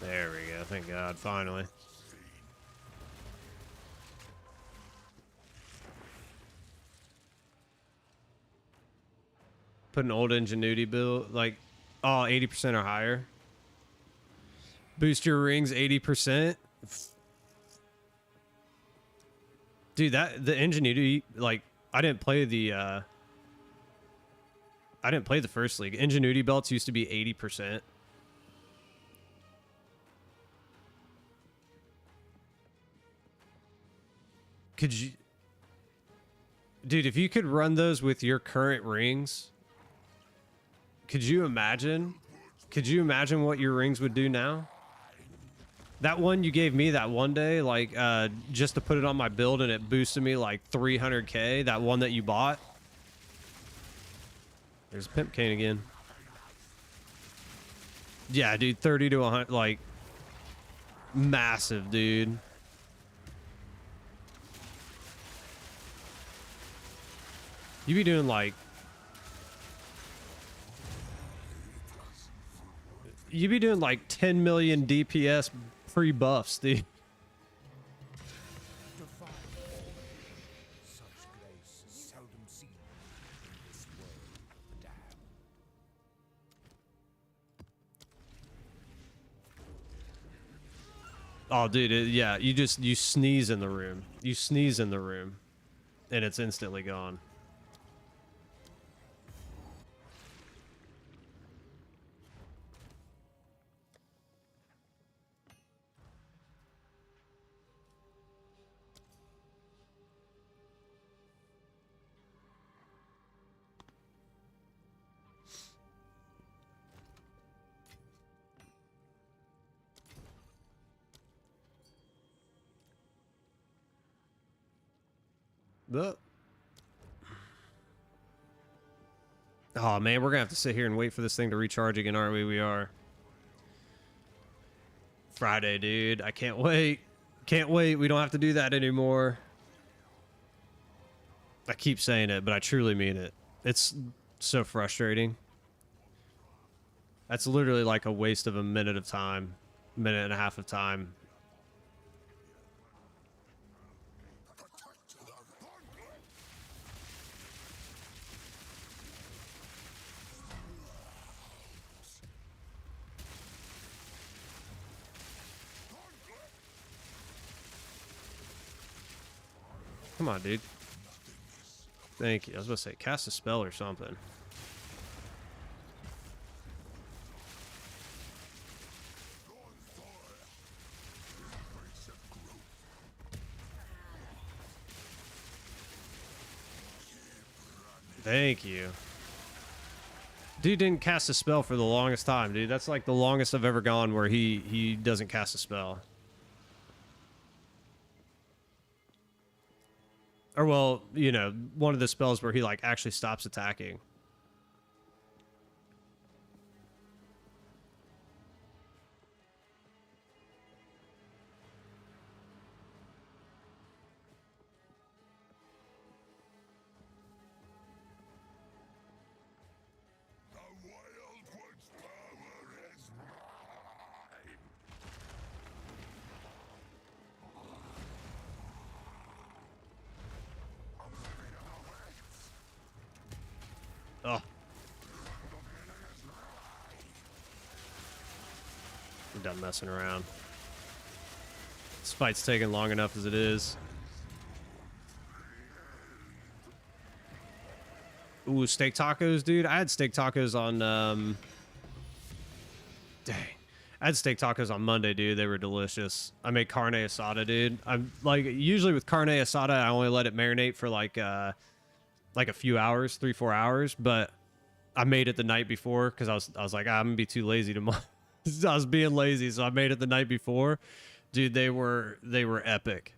There we go. Thank God, finally. Put an old Ingenuity build, like, oh, 80% or higher. Boost your rings 80%. Dude, the Ingenuity, like, I didn't play the first league. Ingenuity belts used to be 80%. Could you, dude, if you could run those with your current rings, could you imagine? Could you imagine what your rings would do now? That one you gave me that one day, like, just to put it on my build and it boosted me like 300k, that one that you bought. There's a pimp cane again. Yeah, dude, 30 to 100, like, massive, dude. You be doing like, you be doing like 10 million DPS pre-buffs, dude. Such grace is seldom seen in this world. Damn. Oh, dude, yeah, you sneeze in the room. You sneeze in the room, and it's instantly gone. But, oh man, we're gonna have to sit here and wait for this thing to recharge again, aren't we? We are. Friday, dude. I can't wait. Can't wait. We don't have to do that anymore. I keep saying it, but I truly mean it. It's so frustrating. That's literally like a waste of a minute of time, minute and a half of time. Come on, dude. Thank you. I was about to say, cast a spell or something. Thank you. Dude didn't cast a spell for the longest time, dude. That's like the longest I've ever gone where he doesn't cast a spell. Or, well, you know, one of the spells where he, like, actually stops attacking. The Wildwood's power is mine. Oh. I'm done messing around. This fight's taking long enough as it is. Ooh, steak tacos, dude. I had steak tacos on, dang. I had steak tacos on Monday, dude. They were delicious. I made carne asada, dude. I'm like, usually with carne asada, I only let it marinate for like a few hours, 3-4 hours, but I made it the night before because I was like, I'm gonna be too lazy tomorrow. I was being lazy, so I made it the night before. Dude, they were epic.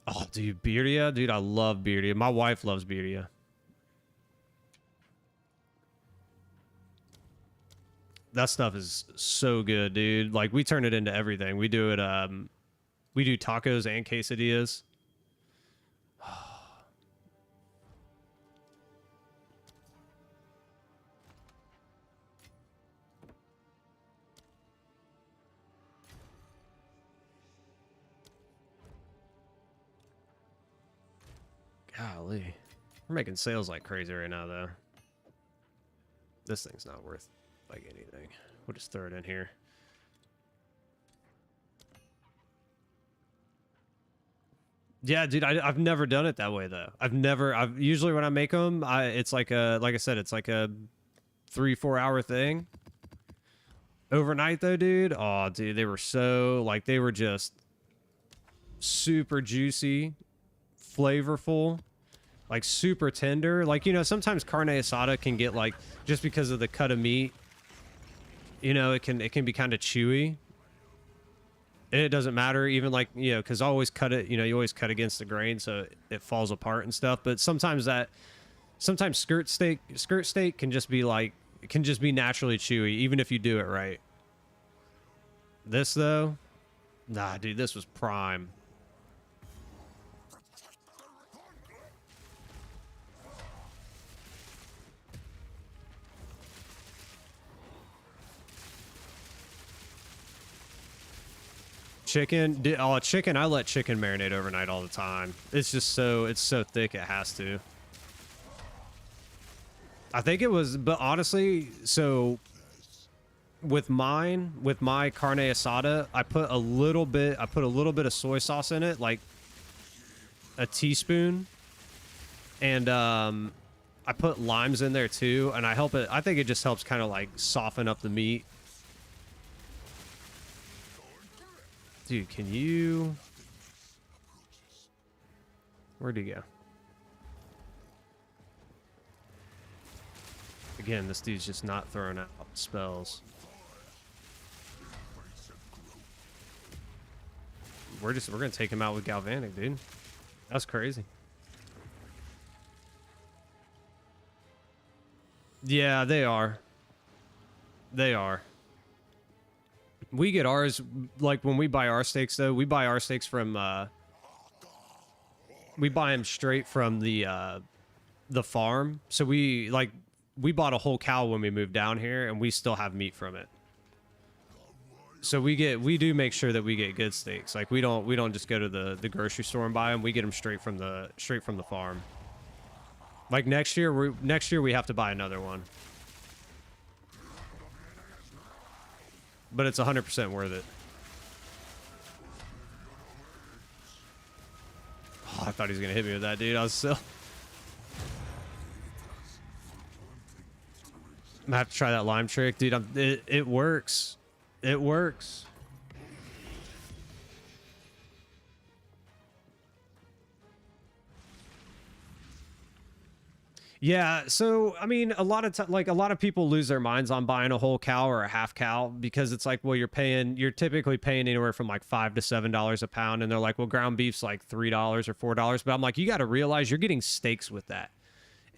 Oh, dude, birria, dude, I love birria. My wife loves birria. That stuff is so good, dude. Like we turn it into everything. We do it. We do tacos and quesadillas. Golly. We're making sales like crazy right now, though. This thing's not worth, like, anything. We'll just throw it in here. Yeah, dude, I've never done it that way, though. I've usually when I make them, it's like like I said, it's like a 3-4 hour thing. Overnight, though, dude, oh, dude, they were so, like, they were just super juicy, flavorful, like super tender. Like, you know, sometimes carne asada can get like, just because of the cut of meat, you know, it can be kind of chewy. And it doesn't matter, even like, you know, because I always cut it, you know, you always cut against the grain so it falls apart and stuff. But sometimes skirt steak can just be like, it can just be naturally chewy, even if you do it right. This though, nah, dude, this was prime. Chicken, chicken. I let chicken marinate overnight all the time. It's just it's so thick it has to. I think it was, but honestly, so with my carne asada, I put a little bit of soy sauce in it, like a teaspoon, and I put limes in there too, and I think it just helps kind of like soften up the meat. Dude, can you... Where'd he go? Again, this dude's just not throwing out spells. We're gonna take him out with Galvanic, dude. That's crazy. Yeah, they are. They are. We get ours, like when we buy our steaks though, we buy our steaks from we buy them straight from the farm. So we bought a whole cow when we moved down here and we still have meat from it. So we do make sure that we get good steaks. Like we don't just go to the grocery store and buy them. We get them straight from the farm. Like next year we have to buy another one. But it's 100% worth it. Oh, I thought he was gonna hit me with that, dude. I was so... I'm gonna have to try that lime trick, dude. It works. It works. Yeah, so I mean, a lot of people lose their minds on buying a whole cow or a half cow because it's like, well, you're typically paying anywhere from like $5 to $7 a pound, and they're like, well, ground beef's like $3 or $4, but I'm like, you got to realize you're getting steaks with that,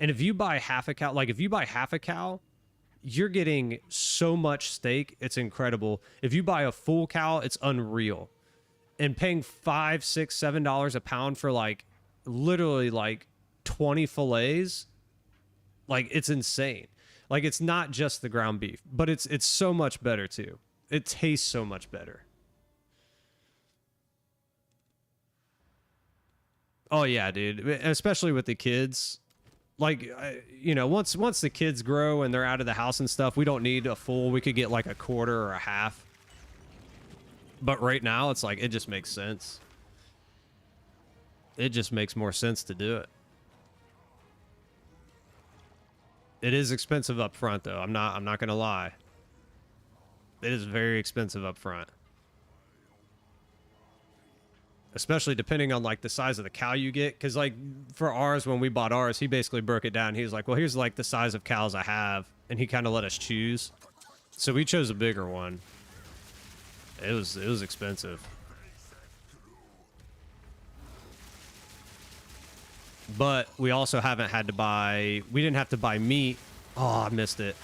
and if you buy half a cow, you're getting so much steak, it's incredible. If you buy a full cow, it's unreal, and paying $5, $6, $7 a pound for like literally like 20 fillets. Like, it's insane. Like, it's not just the ground beef, but it's so much better too. It tastes so much better. Oh yeah, dude. Especially with the kids. Like, you know, once the kids grow and they're out of the house and stuff, we don't need a full. We could get like a quarter or a half. But right now, it's like, it just makes sense. It just makes more sense to do it. It is expensive up front, though. I'm not gonna lie. It is very expensive up front. Especially depending on like the size of the cow you get. Cause like for ours, when we bought ours, he basically broke it down. He was like, well, here's like the size of cows I have. And he kind of let us choose. So we chose a bigger one. It was expensive. But we also haven't had to buy... We didn't have to buy meat. Oh, I missed it.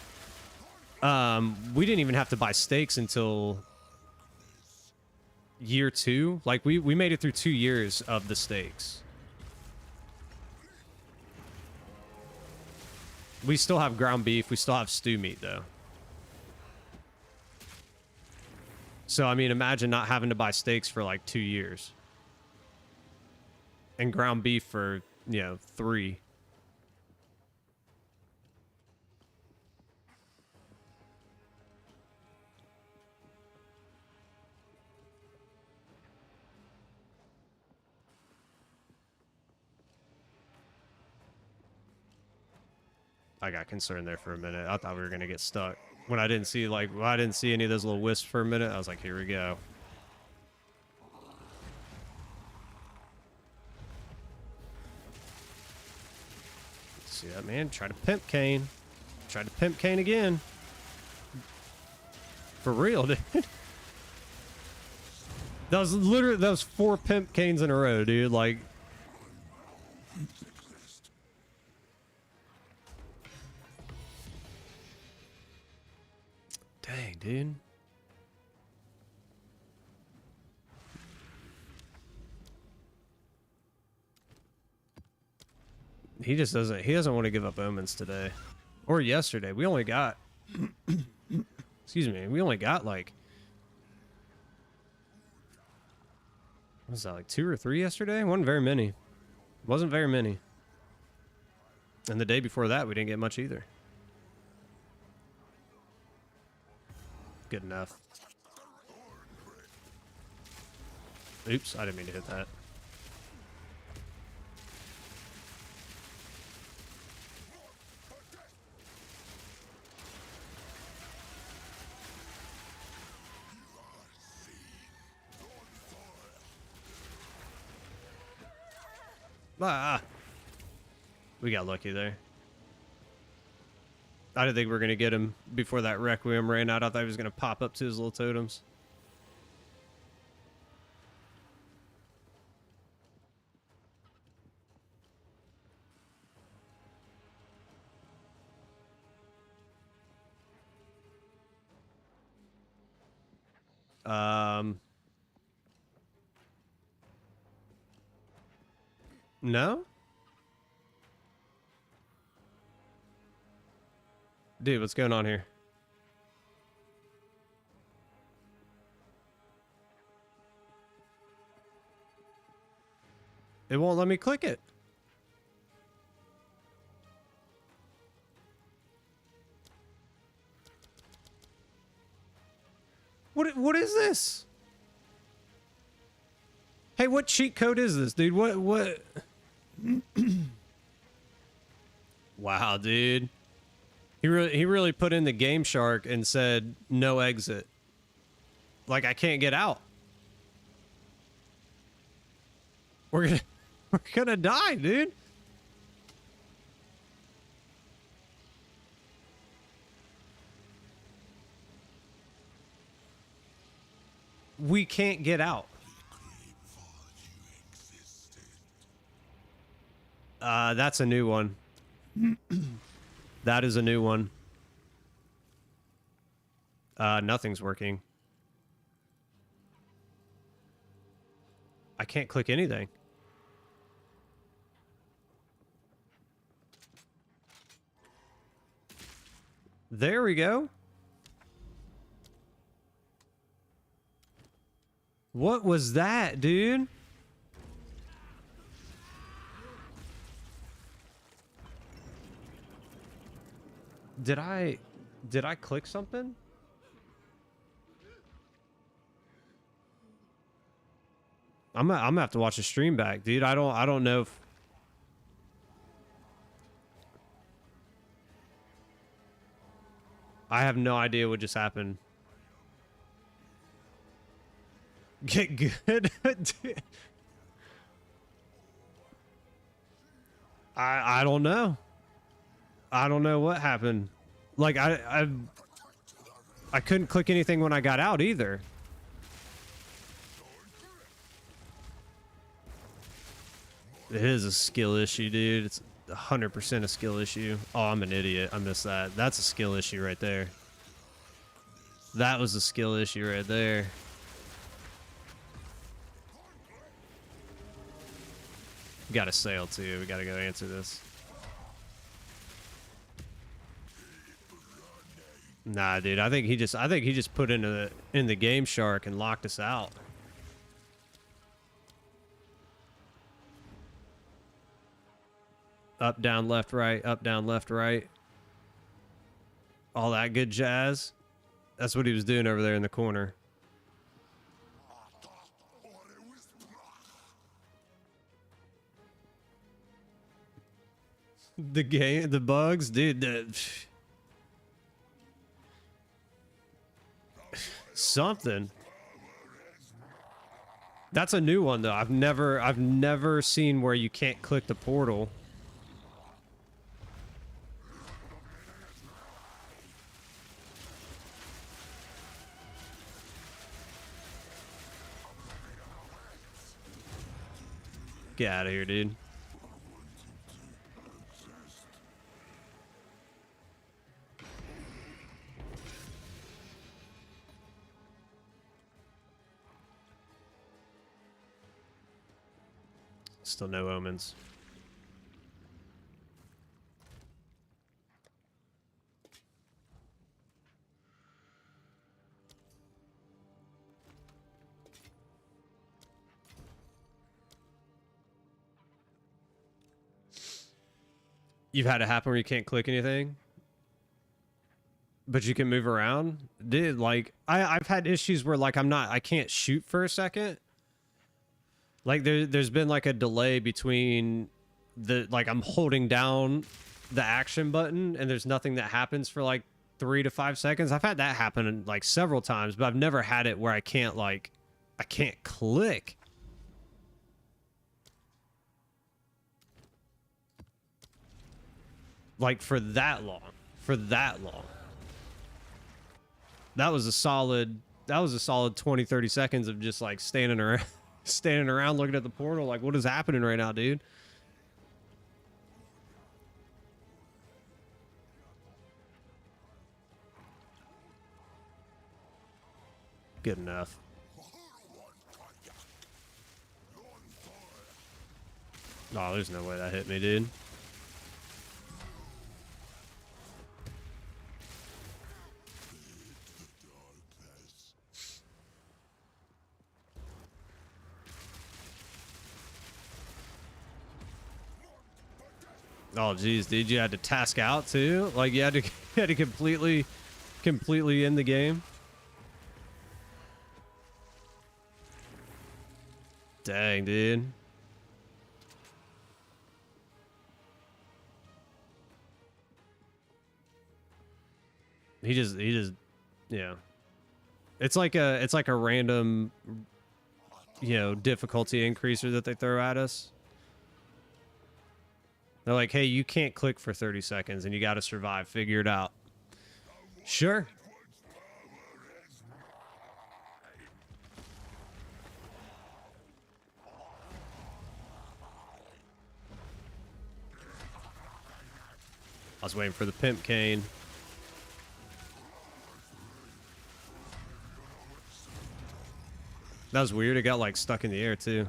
We didn't even have to buy steaks until year 2. Like we made it through 2 years of the steaks. We still have ground beef. We still have stew meat though. So I mean, imagine not having to buy steaks for like 2 years. And ground beef for, 3. I got concerned there for a minute. I thought we were gonna get stuck. When I didn't see any of those little wisps for a minute, I was like, here we go. See that, man? Try to pimp Kane. Try to pimp Kane again. For real, dude. That was 4 pimp Kanes in a row, dude. Like, dang, dude. He doesn't want to give up omens today. Or yesterday. We only got excuse me, we only got like, what was that, like 2 or 3 yesterday? Wasn't very many. Wasn't very many. And the day before that we didn't get much either. Good enough. Oops, I didn't mean to hit that. Ah, we got lucky there. I didn't think we were going to get him before that Requiem ran out. I thought he was going to pop up to his little totems. No? Dude, what's going on here? It won't let me click it. What is this? Hey, what cheat code is this, dude? What? Wow, dude. He really put in the Game Shark and said no exit. Like, I can't get out. We're gonna die, dude. We can't get out. That's a new one. That is a new one. Nothing's working. I can't click anything. There we go. What was that, dude? Did I click something? I'm gonna have to watch the stream back, dude. I don't know if I have no idea what just happened. Get good. I don't know. I don't know what happened. Like I couldn't click anything when I got out either. It is a skill issue, dude. It's 100% a skill issue. Oh, I'm an idiot. I missed that. That's a skill issue right there. That was a skill issue right there. We got to sail too. We got to go answer this. Nah, dude. I think he just put in the game shark and locked us out. Up, down, left, right. Up, down, left, right. All that good jazz. That's what he was doing over there in the corner. The game, the bugs, dude. Something. That's a new one though. I've never seen where you can't click the portal. Get out of here, dude. Still no omens. You've had it happen where you can't click anything, but you can move around? Dude, like I've had issues where like I can't shoot for a second. Like there's been like a delay between I'm holding down the action button and there's nothing that happens for like 3 to 5 seconds. I've had that happen like several times, but I've never had it where I can't click. Like for that long. That was a solid 20, 30 seconds of just like standing around looking at the portal like, what is happening right now, dude? Good enough. Oh, there's no way that hit me, dude. Oh geez, dude, you had to task out too? Like you had to completely end the game? Dang, dude. He just yeah. It's like a random, difficulty increaser that they throw at us. They're like, hey, you can't click for 30 seconds and you got to survive. Figure it out. Sure. I was waiting for the pimp cane. That was weird. It got like stuck in the air too.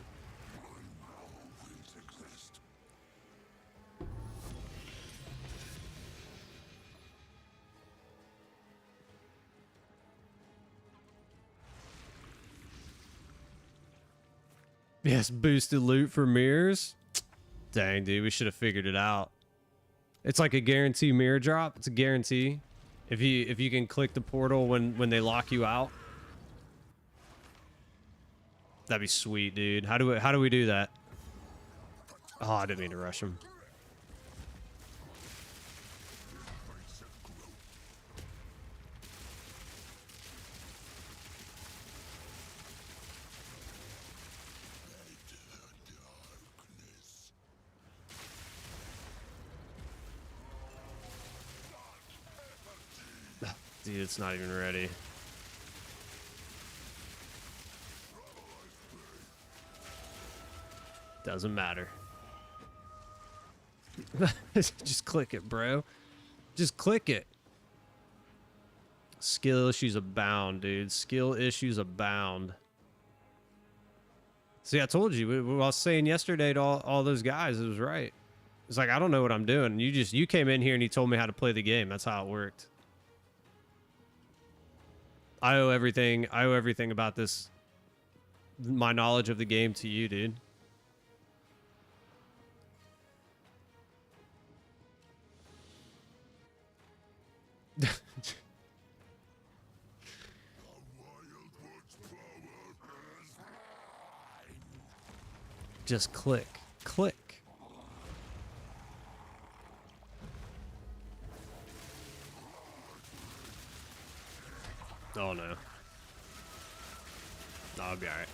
Yes, boosted loot for mirrors. Dang, dude, we should have figured it out. It's like a guarantee mirror drop. It's a guarantee. If you can click the portal when they lock you out. That'd be sweet, dude. How do we do that? Oh, I didn't mean to rush him. Dude, it's not even ready. Doesn't matter. Just click it, bro. Just click it. Skill issues abound, dude. Skill issues abound. See, I told you. What I was saying yesterday to all those guys, it was right. It's like, I don't know what I'm doing. You came in here and you told me how to play the game. That's how it worked. I owe everything about this, my knowledge of the game, to you, dude. Just click. Click. Oh no. No, I'll be alright.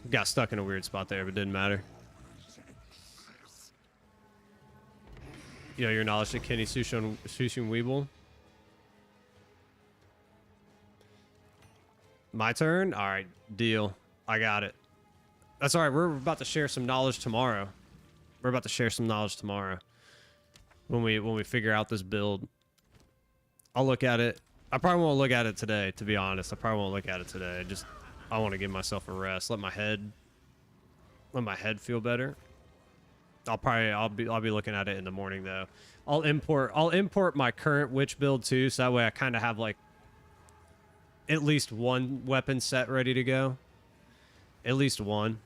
Got stuck in a weird spot there, but didn't matter. You know your knowledge to Kenny Sushun Weeble. My turn? Alright, deal. I got it. That's alright, we're about to share some knowledge tomorrow. We're about to share some knowledge tomorrow. When we figure out this build. I'll look at it. I probably won't look at it today, to be honest. I probably won't look at it today. I want to give myself a rest. Let my head feel better. I'll be looking at it in the morning though. I'll import my current witch build too, so that way I kind of have like at least one weapon set ready to go. At least one.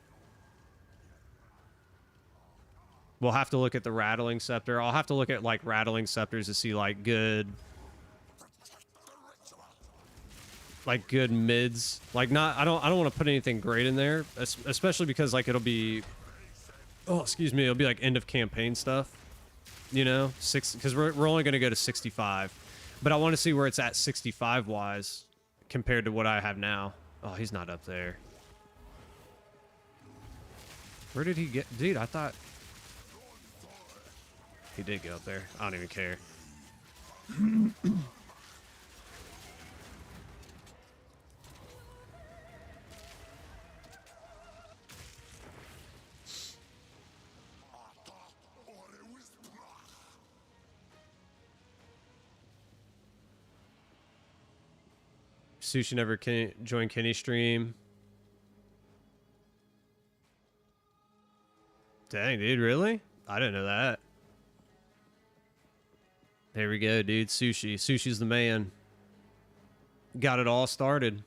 We'll have to look at the rattling scepter. I'll have to look at like rattling scepters to see like good mids. Like I don't want to put anything great in there, especially because like it'll be, oh excuse me, it'll be like end of campaign stuff, you know, because we're only going to go to 65, but I want to see where it's at 65 wise compared to what I have now. Oh, he's not up there. Where did he get? Dude, I thought he did go up there. I don't even care. Sushi never join Kenny's stream. Dang, dude, really? I didn't know that. There we go, dude. Sushi. Sushi's the man. Got it all started.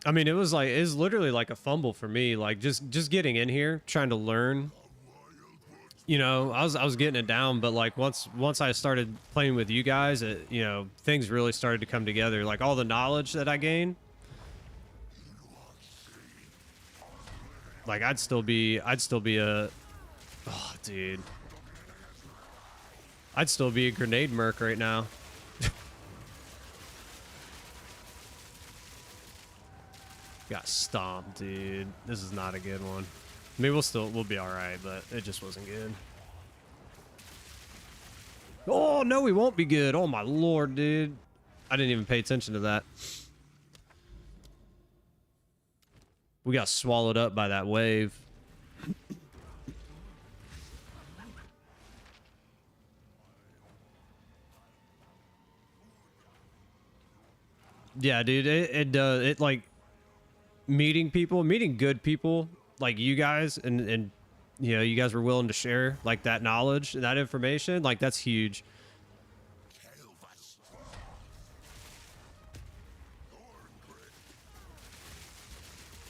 I mean, it was literally like a fumble for me. Like just getting in here, trying to learn. You know, I was getting it down, but like once I started playing with you guys, you know, things really started to come together. Like all the knowledge that I gained. Like I'd still be a, oh dude. I'd still be a grenade merc right now. Got stomped, dude. This is not a good one. I mean, we'll be all right, but it just wasn't good. Oh no, we won't be good. Oh my lord, dude. I didn't even pay attention to that. We got swallowed up by that wave. Yeah, dude. It like meeting good people like you guys, and you know, you guys were willing to share like that knowledge and that information. Like that's huge.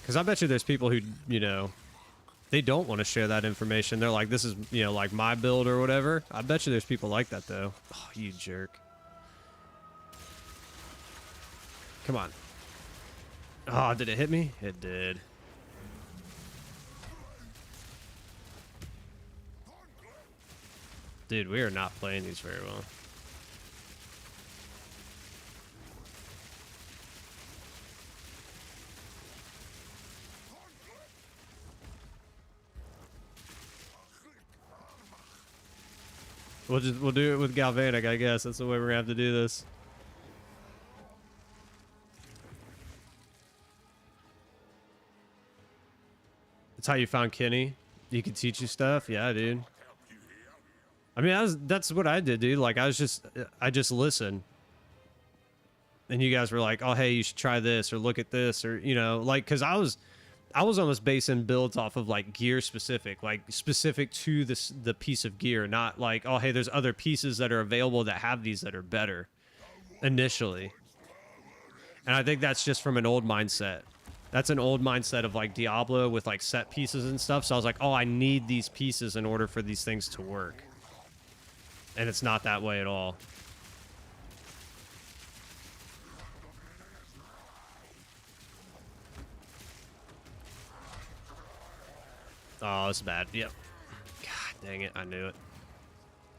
Because I bet you there's people who, you know, they don't want to share that information. They're like, this is, you know, like my build or whatever. I bet you there's people like that, though. Oh, you jerk. Come on. Oh, did it hit me? It did. Dude, we are not playing these very well. We'll do it with Galvanic, I guess. That's the way we're gonna have to do this. how you found Kenny. He could teach you stuff. Yeah, dude. I mean, that's what I did, dude. Like, I just listened. And you guys were like, oh, hey, you should try this or look at this or, you know, like, because I was almost basing builds off of like gear specific, like specific to the piece of gear, not like, oh, hey, there's other pieces that are available that have these that are better initially. And I think that's just from an old mindset. That's an old mindset of like Diablo with like set pieces and stuff. So I was like, oh, I need these pieces in order for these things to work. And it's not that way at all. Oh, it's bad. Yep. God dang it. I knew it.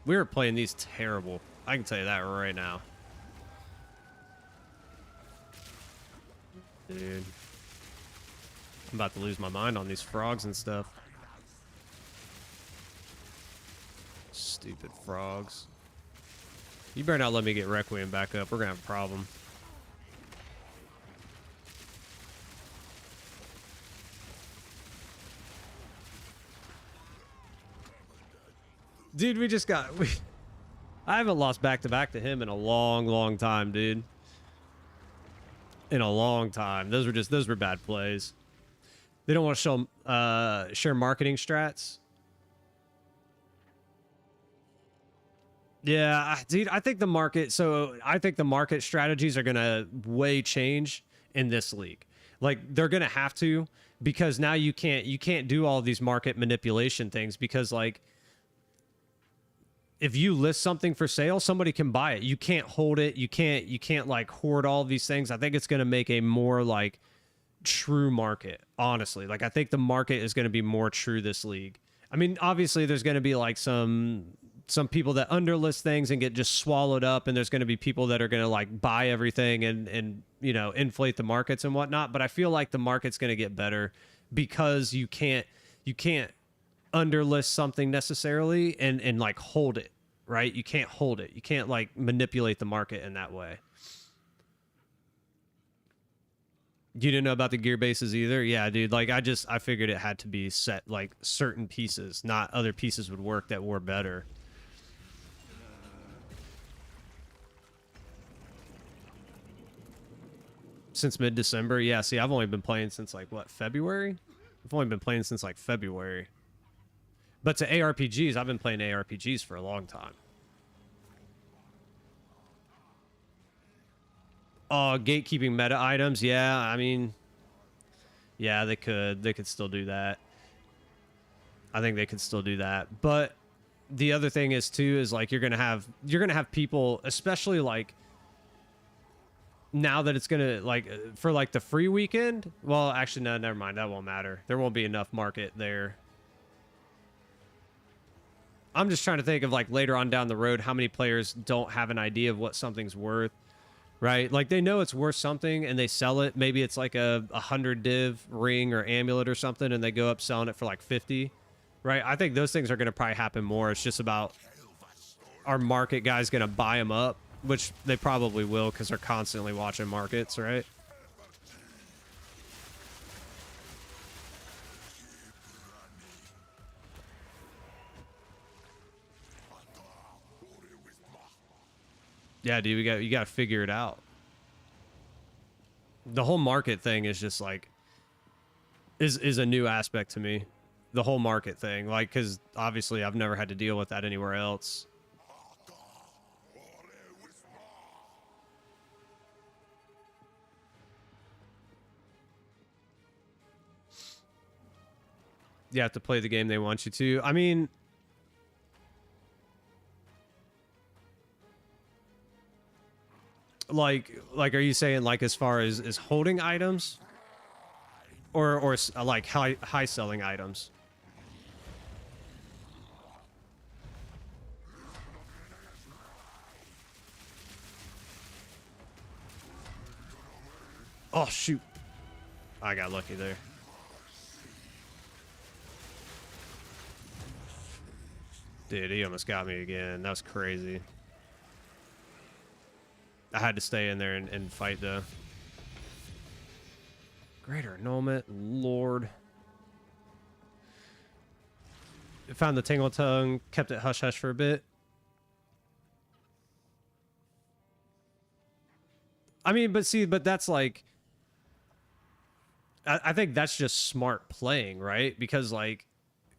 We were playing these terrible. I can tell you that right now. Dude. I'm about to lose my mind on these frogs and stuff. Stupid frogs. You better not let me get Requiem back up. We're gonna have a problem. Dude, I haven't lost back-to-back to him in a long, long time, dude. In a long time. Those were bad plays. They don't want to share marketing strats. Yeah, dude, I think the market strategies are gonna way change in this league. Like, they're gonna have to, because now you can't do all these market manipulation things, because like, if you list something for sale, somebody can buy it. You can't hold it. You can't like hoard all these things. I think it's going to make a more like true market, honestly. Like, I think the market is going to be more true this league. I mean, obviously there's going to be like some people that underlist things and get just swallowed up, and there's going to be people that are going to like buy everything and you know, inflate the markets and whatnot. But I feel like the market's going to get better, because you can't underlist something necessarily and like hold it, right? You can't hold it. You can't like manipulate the market in that way. You didn't know about the gear bases either? Yeah, dude. Like, I figured it had to be set like certain pieces, not other pieces would work that were better. Since mid-December? Yeah, see, I've only been playing since like what, February? I've only been playing since like February. But to ARPGs, I've been playing ARPGs for a long time. Oh, gatekeeping meta items. Yeah, I mean, yeah, they could still do that. I think they could still do that. But the other thing is too, is like, you're gonna have people, especially like now that it's gonna like for like the free weekend. Well, actually, no, never mind. That won't matter. There won't be enough market there. I'm just trying to think of like later on down the road, how many players don't have an idea of what something's worth, right? Like, they know it's worth something and they sell it. Maybe it's like a 100 div ring or amulet or something, and they go up selling it for like 50, right? I think those things are going to probably happen more. It's just about, our market guys going to buy them up, which they probably will, because they're constantly watching markets, right? Yeah, dude, you got to figure it out. The whole market thing is just like, is a new aspect to me. The whole market thing, like, because obviously I've never had to deal with that anywhere else. You have to play the game they want you to. I mean, like are you saying like as far as holding items, or like high selling items? Oh shoot, I got lucky there. Dude, he almost got me again. That was crazy. I had to stay in there and fight, though. Greater annulment, Lord. found the tingle tongue, kept it hush hush for a bit. I mean, but that's like, I think that's just smart playing, right? Because like,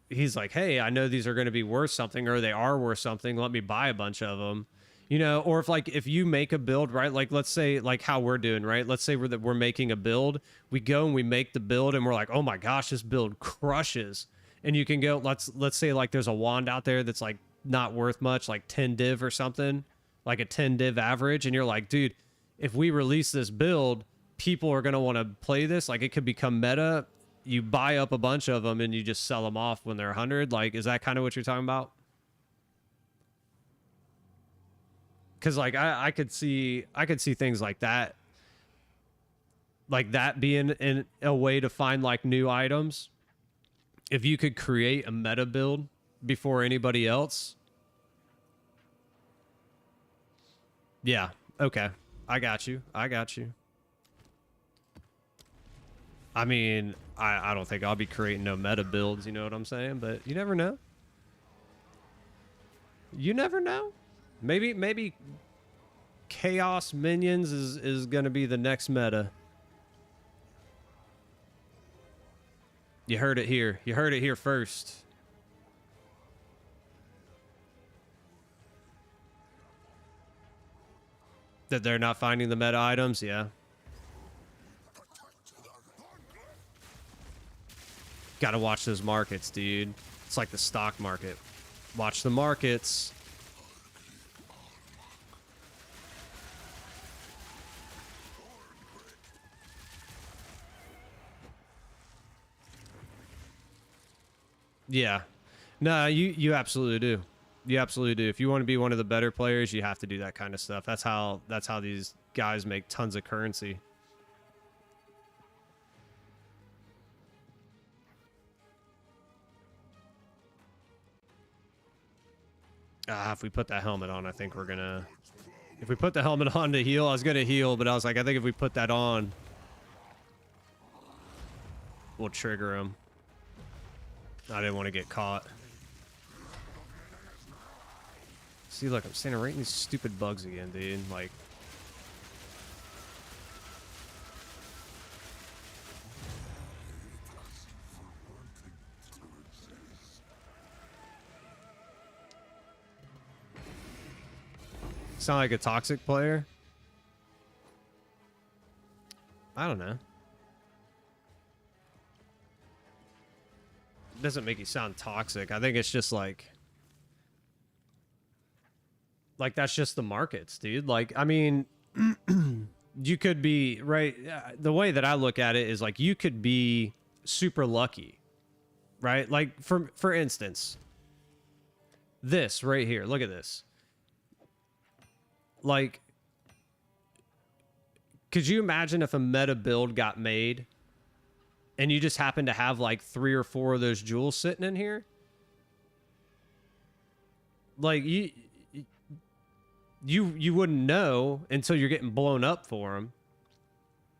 he's like, hey, I know these are going to be worth something, or they are worth something. Let me buy a bunch of them, you know. Or if you make a build, right? Like, let's say like how we're doing, right? Let's say we're making a build. We go and we make the build, and we're like, oh my gosh, this build crushes. And you can go, let's say like there's a wand out there that's like not worth much, like 10 div or something, like a 10 div average, and you're like, dude, if we release this build, people are going to want to play this. Like, it could become meta. You buy up a bunch of them and you just sell them off when they're 100. Like, is that kind of what you're talking about? Because like I could see things like that being in a way to find like new items. If you could create a meta build before anybody else. Yeah. Okay. I got you. I mean, I don't think I'll be creating no meta builds, you know what I'm saying? But you never know. You never know. Maybe Chaos Minions is going to be the next meta. You heard it here. You heard it here first. That they're not finding the meta items? Yeah. Gotta watch those markets, dude. It's like the stock market. Watch the markets. Yeah. No, you absolutely do. You absolutely do. If you want to be one of the better players, you have to do that kind of stuff. That's how these guys make tons of currency. If we put that helmet on, I think we're gonna... If we put the helmet on to heal, I was gonna heal, but I was like, I think if we put that on, we'll trigger him. I didn't want to get caught. See, look, I'm standing right in these stupid bugs again, dude. Like... Sound like a toxic player? I don't know. It doesn't make you sound toxic. I think it's just like that's just the markets, dude. Like, I mean, you could be right. The way that I look at it is like you could be super lucky, right? Like for instance, this right here. Look at this. Like, could you imagine if a meta build got made and you just happen to have like 3 or 4 of those jewels sitting in here? Like, you wouldn't know until you're getting blown up for them.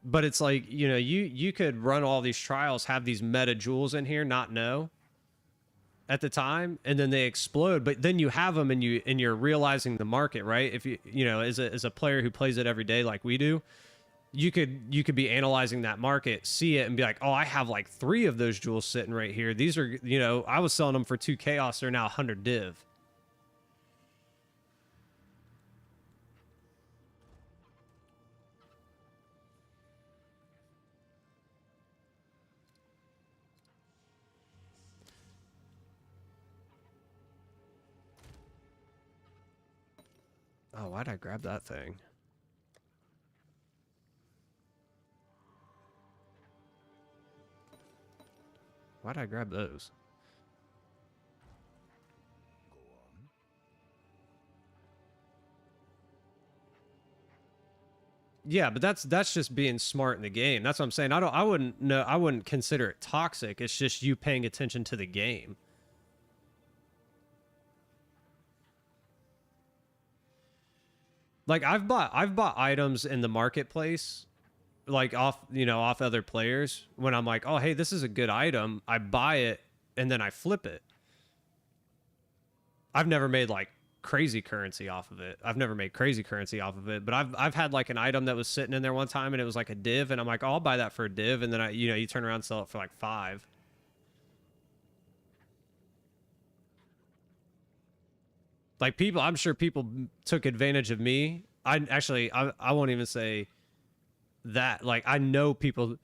But it's like, you know, you could run all these trials, have these meta jewels in here, not know at the time, and then they explode. But then you have them and you're realizing the market, right? If you know, as a player who plays it every day like we do, you could be analyzing that market, see it, and be like, oh, I have like 3 of those jewels sitting right here. These are, you know, I was selling them for 2 chaos. They're now 100 div. Oh, why'd I grab that thing? Why'd I grab those? Yeah, but that's just being smart in the game. That's what I'm saying. I wouldn't consider it toxic. It's just you paying attention to the game. Like I've bought items in the marketplace, like off other players, when I'm like, oh hey, this is a good item. I buy it and then I flip it. I've never made like crazy currency off of it. I've never made crazy currency off of it, but I've had like an item that was sitting in there one time and it was like a div, and I'm like, oh, I'll buy that for a div, and then you turn around and sell it for like 5. Like people, I'm sure people took advantage of me. I won't even say that. Like I know people.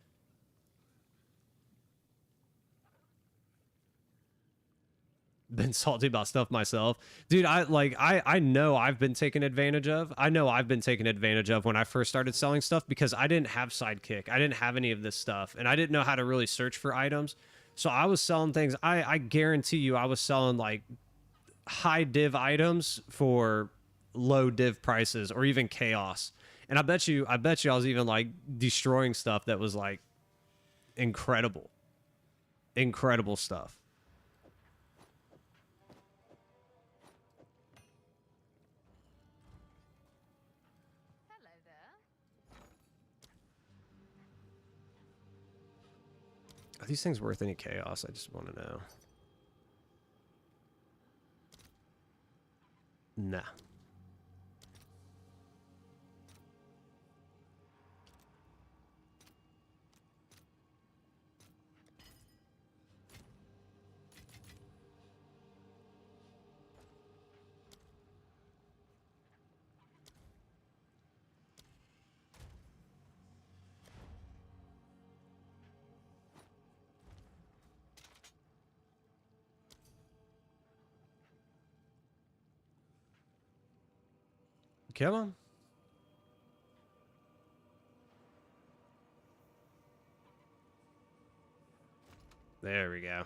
Been salty about stuff myself, dude. I know I've been taken advantage of. I know I've been taken advantage of when I first started selling stuff, because I didn't have Sidekick, I didn't have any of this stuff, and I didn't know how to really search for items. So I was selling things. I guarantee you I was selling like high div items for low div prices, or even chaos. And I bet you I was even like destroying stuff that was like incredible stuff. Hello there. Are these things worth any chaos? I just want to know. Nah. Come on. There we go.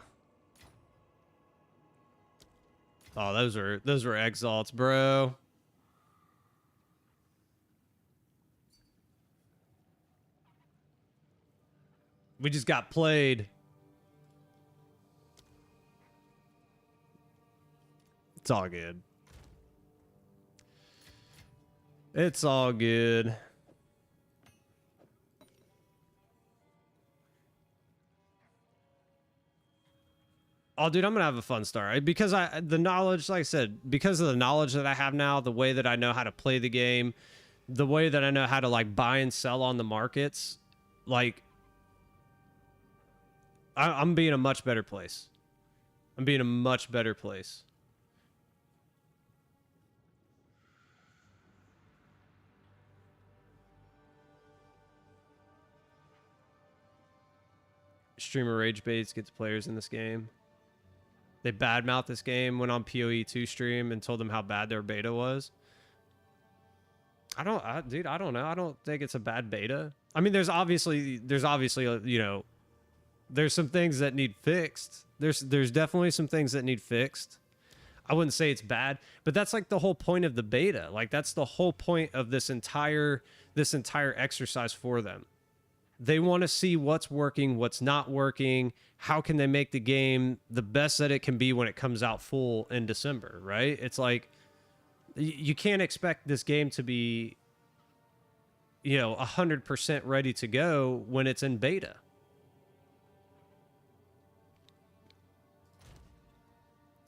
Oh, those were exalts, bro. We just got played. It's all good. It's all good. Oh, dude, I'm gonna have a fun start because the knowledge, like I said, because of the knowledge that I have now, the way that I know how to play the game, the way that I know how to like buy and sell on the markets, like I'm being a much better place. I'm being a much better place. Streamer rage baits gets players in this game. They badmouthed this game, went on PoE2 stream and told them how bad their beta was. Dude, I don't know. I don't think it's a bad beta. I mean, there's obviously, you know, there's some things that need fixed. There's definitely some things that need fixed. I wouldn't say it's bad, but that's like the whole point of the beta. Like that's the whole point of this entire exercise for them. They want to see what's working, what's not working. How can they make the game the best that it can be when it comes out full in December, right? It's like you can't expect this game to be, you know, 100% ready to go when it's in beta.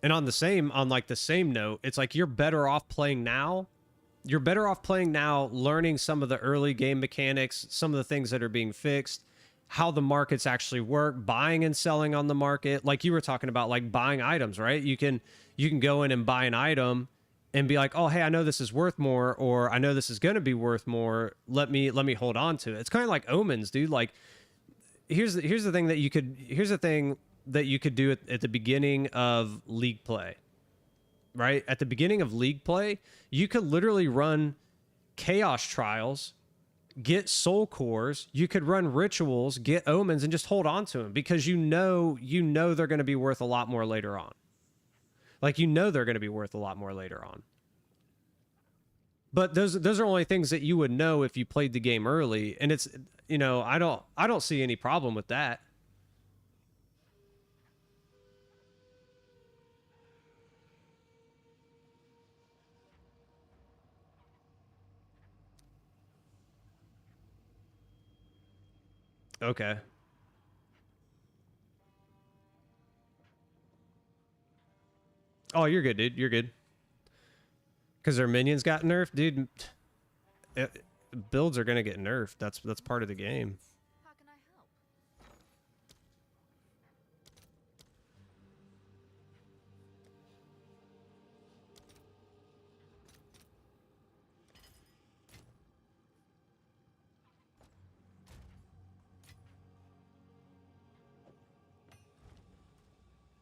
And on the same note, it's like you're better off playing now. You're better off playing now, learning some of the early game mechanics, some of the things that are being fixed, how the markets actually work, buying and selling on the market. Like you were talking about, like buying items, right? You can go in and buy an item and be like, oh, hey, I know this is worth more, or I know this is going to be worth more. Let me hold on to it. It's kind of like omens, dude. Like here's the thing that you could do at the beginning of League play. Right? At the beginning of League play, you could literally run chaos trials, get soul cores, you could run rituals, get omens, and just hold on to them because you know they're going to be worth a lot more later on. Like they're going to be worth a lot more later on. But those are only things that you would know if you played the game early, and it's, you know, I don't see any problem with that. Okay. Oh, you're good, dude. You're good. Because their minions got nerfed, dude. Builds are gonna get nerfed. That's part of the game. How can I help?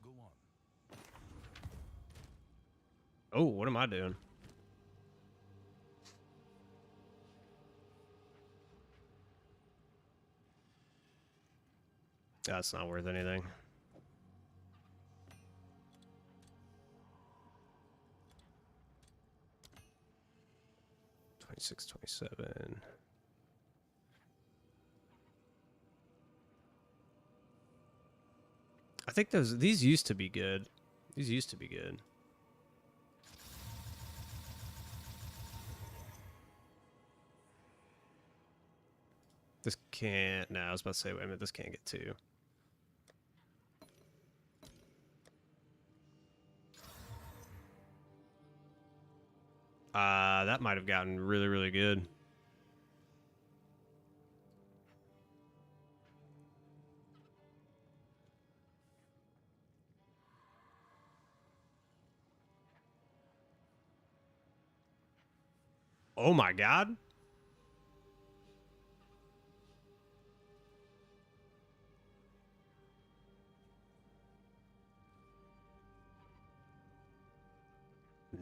Go on. Oh, what am I doing? That's not worth anything. $26, $27. I think these used to be good. These used to be good. This can't. No, I was about to say, wait a minute, this can't get two. That might have gotten really, really good. Oh my God.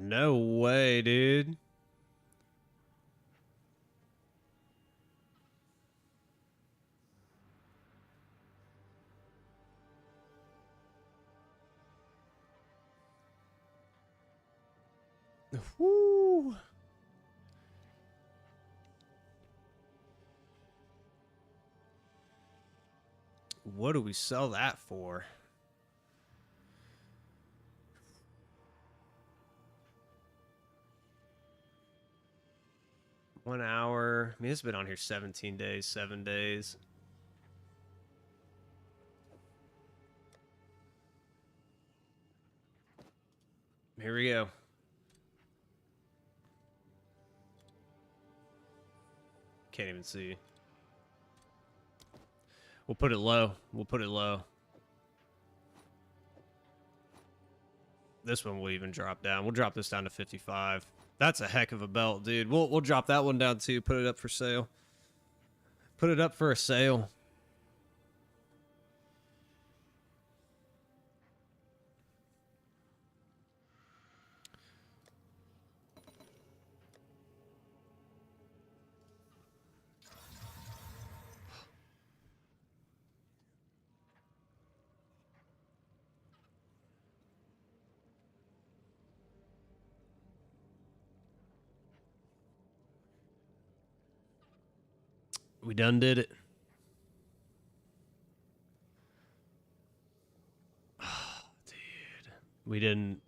No way, dude. Woo. What do we sell that for? One hour. I mean, it's been on here 17 days, 7 days. Here we go. Can't even see. We'll put it low. We'll put it low. This one will even drop down. We'll drop this down to 55. That's a heck of a belt, dude. We'll drop that one down too. Put it up for sale. Put it up for a sale. We done did it. Oh, dude. We didn't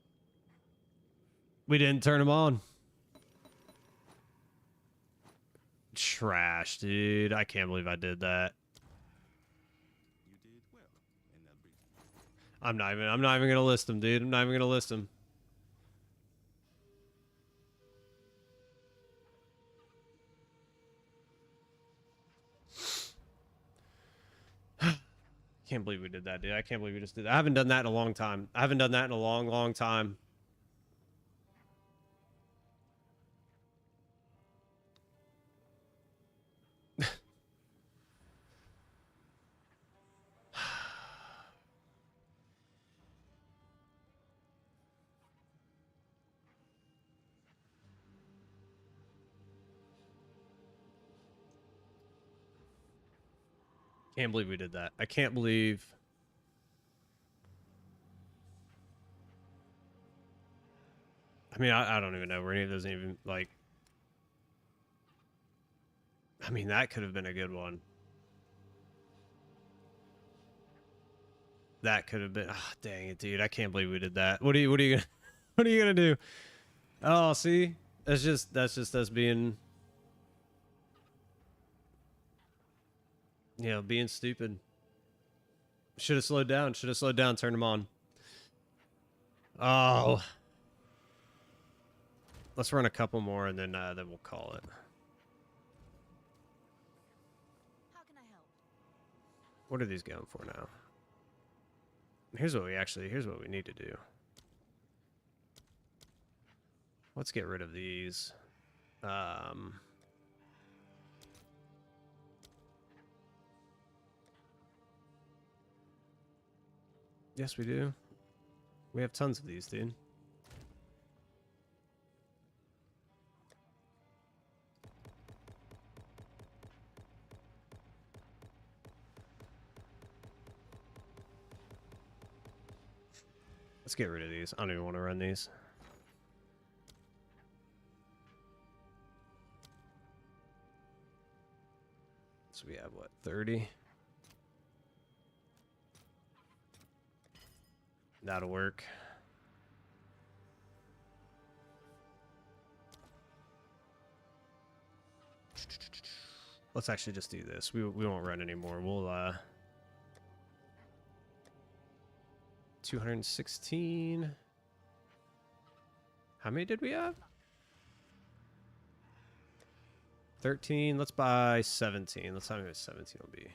turn them on. Trash, dude. I can't believe I did that. You did well in that briefing. I'm not even gonna list them, dude. I'm not even gonna list them. Can't believe we did that, dude. I can't believe we just did that. I haven't done that in a long time. I haven't done that in a long, long time. Can't believe we did that. I can't believe. I mean, I don't even know where any of those even, like. I mean, that could have been a good one. That could have been. Oh, dang it, dude. I can't believe we did that. What are you gonna, what are you gonna do? Oh, see? That's just us being, you know, being stupid. Should have slowed down. Should have slowed down. Turned them on. Oh. Let's run a couple more and then we'll call it. How can I help? What are these going for now? Here's what we need to do. Let's get rid of these. Yes, we do. We have tons of these, dude. Let's get rid of these. I don't even want to run these. So we have what, 30? That'll work. Let's actually just do this. We won't run anymore. We'll 216. How many did we have? 13. Let's buy 17. Let's see how many 17 will be.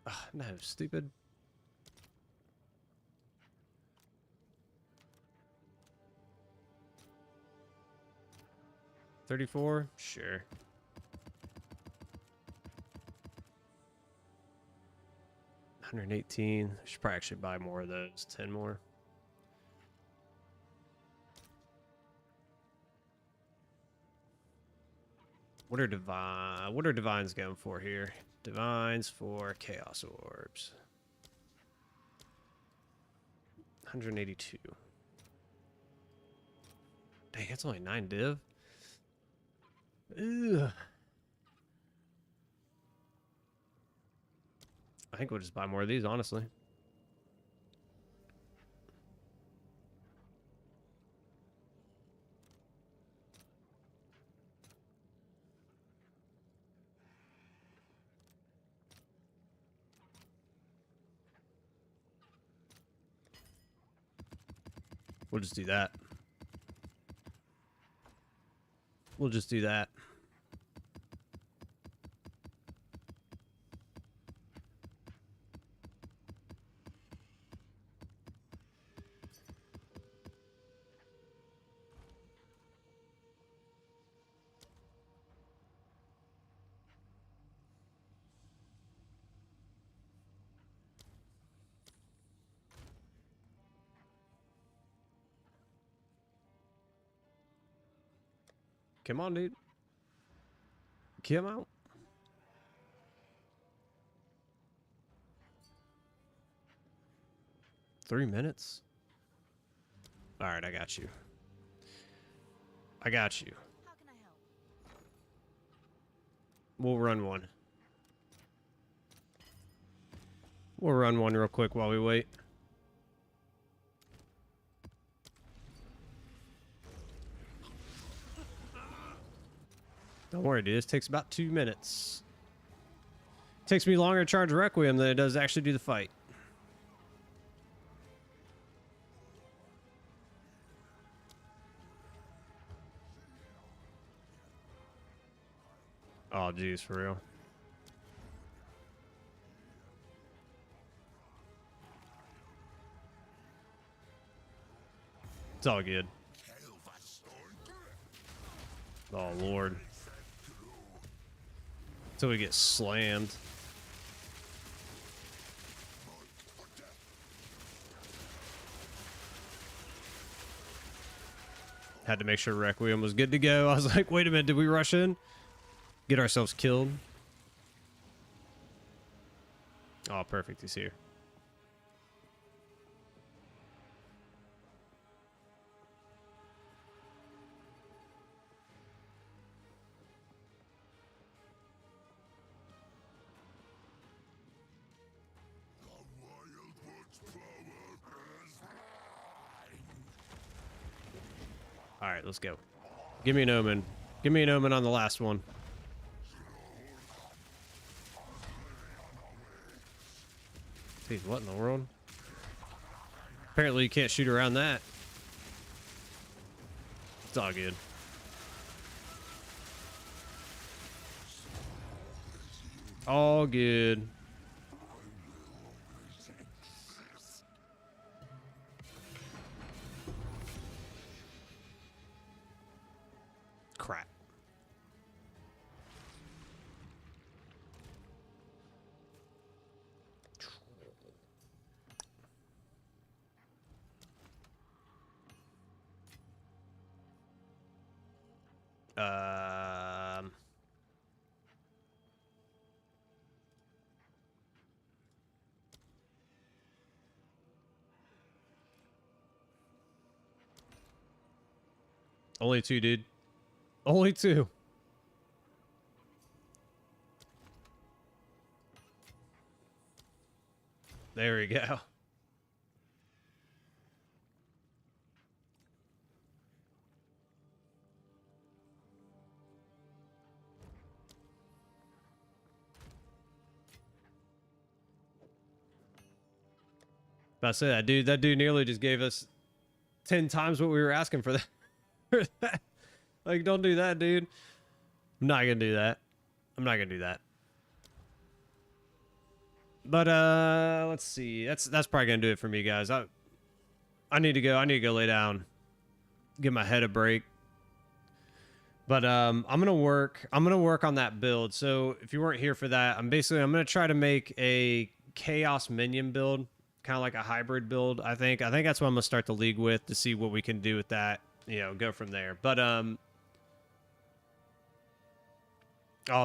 Ah, no, stupid. $34? Sure. $118. I should probably actually buy more of those. 10 more. What are divines going for here? Divines for chaos orbs. 182. Dang, it's only 9 div. Ugh. I think we'll just buy more of these, honestly. We'll just do that. We'll just do that. Come on, dude. Come out. Three minutes? Alright, I got you. I got you. How can I help? We'll run one. We'll run one real quick while we wait. Don't worry, dude. This takes about 2 minutes. Takes me longer to charge Requiem than it does to actually do the fight. Oh, geez, for real. It's all good. Oh, Lord. Until we get slammed. Had to make sure Requiem was good to go. I was like, wait a minute, did we rush in? Get ourselves killed. Oh, perfect. He's here. All right, let's go. Give me an omen. Give me an omen on the last one. Dude, what in the world? Apparently you can't shoot around that. It's all good. All good. Crap. Um, Only two, dude. Only two. There we go. That's it. That dude nearly just gave us 10 times what we were asking for that. For that. Like, don't do that, dude. I'm not gonna do that. I'm not gonna do that. But let's see. That's probably gonna do it for me, guys. I need to go. I need to go lay down, give my head a break. But I'm gonna work on that build. So if you weren't here for that, I'm gonna try to make a chaos minion build, kind of like a hybrid build. I think that's what I'm gonna start the league with, to see what we can do with that. You know, go from there. But oh,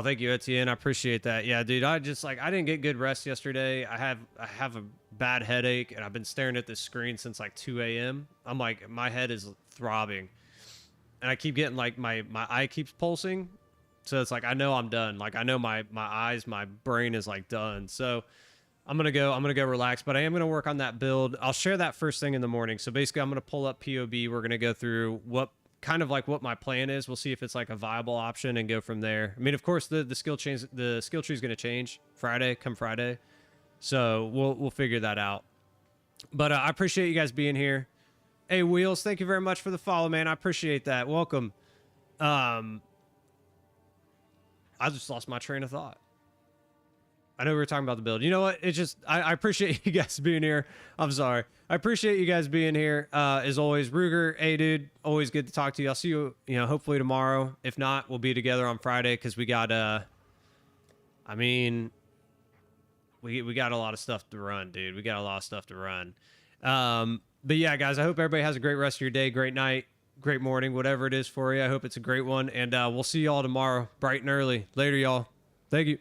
thank you, Etienne. I appreciate that. Yeah, dude, I didn't get good rest yesterday. I have a bad headache, and I've been staring at this screen since like 2 a.m. I'm like, my head is throbbing, and I keep getting like my eye keeps pulsing. So it's like, I know I'm done. Like, I know my eyes, my brain is like done. So I'm gonna go relax, but I am gonna work on that build. I'll share that first thing in the morning. So basically, I'm gonna pull up POB. We're gonna go through what my plan is. We'll see if it's like a viable option and go from there. I mean, of course, the skill tree is gonna change come Friday, so we'll figure that out. But I appreciate you guys being here. Hey, Wheels, thank you very much for the follow, man. I appreciate that. Welcome. I just lost my train of thought. I know we were talking about the build. You know what? It's just, I appreciate you guys being here. I'm sorry. I appreciate you guys being here. As always, Ruger, hey, dude, always good to talk to you. I'll see you, hopefully tomorrow. If not, we'll be together on Friday, because we got, I mean, we got a lot of stuff to run, dude. We got a lot of stuff to run. But yeah, guys, I hope everybody has a great rest of your day, great night, great morning, whatever it is for you. I hope it's a great one. And we'll see y'all tomorrow, bright and early. Later, y'all. Thank you.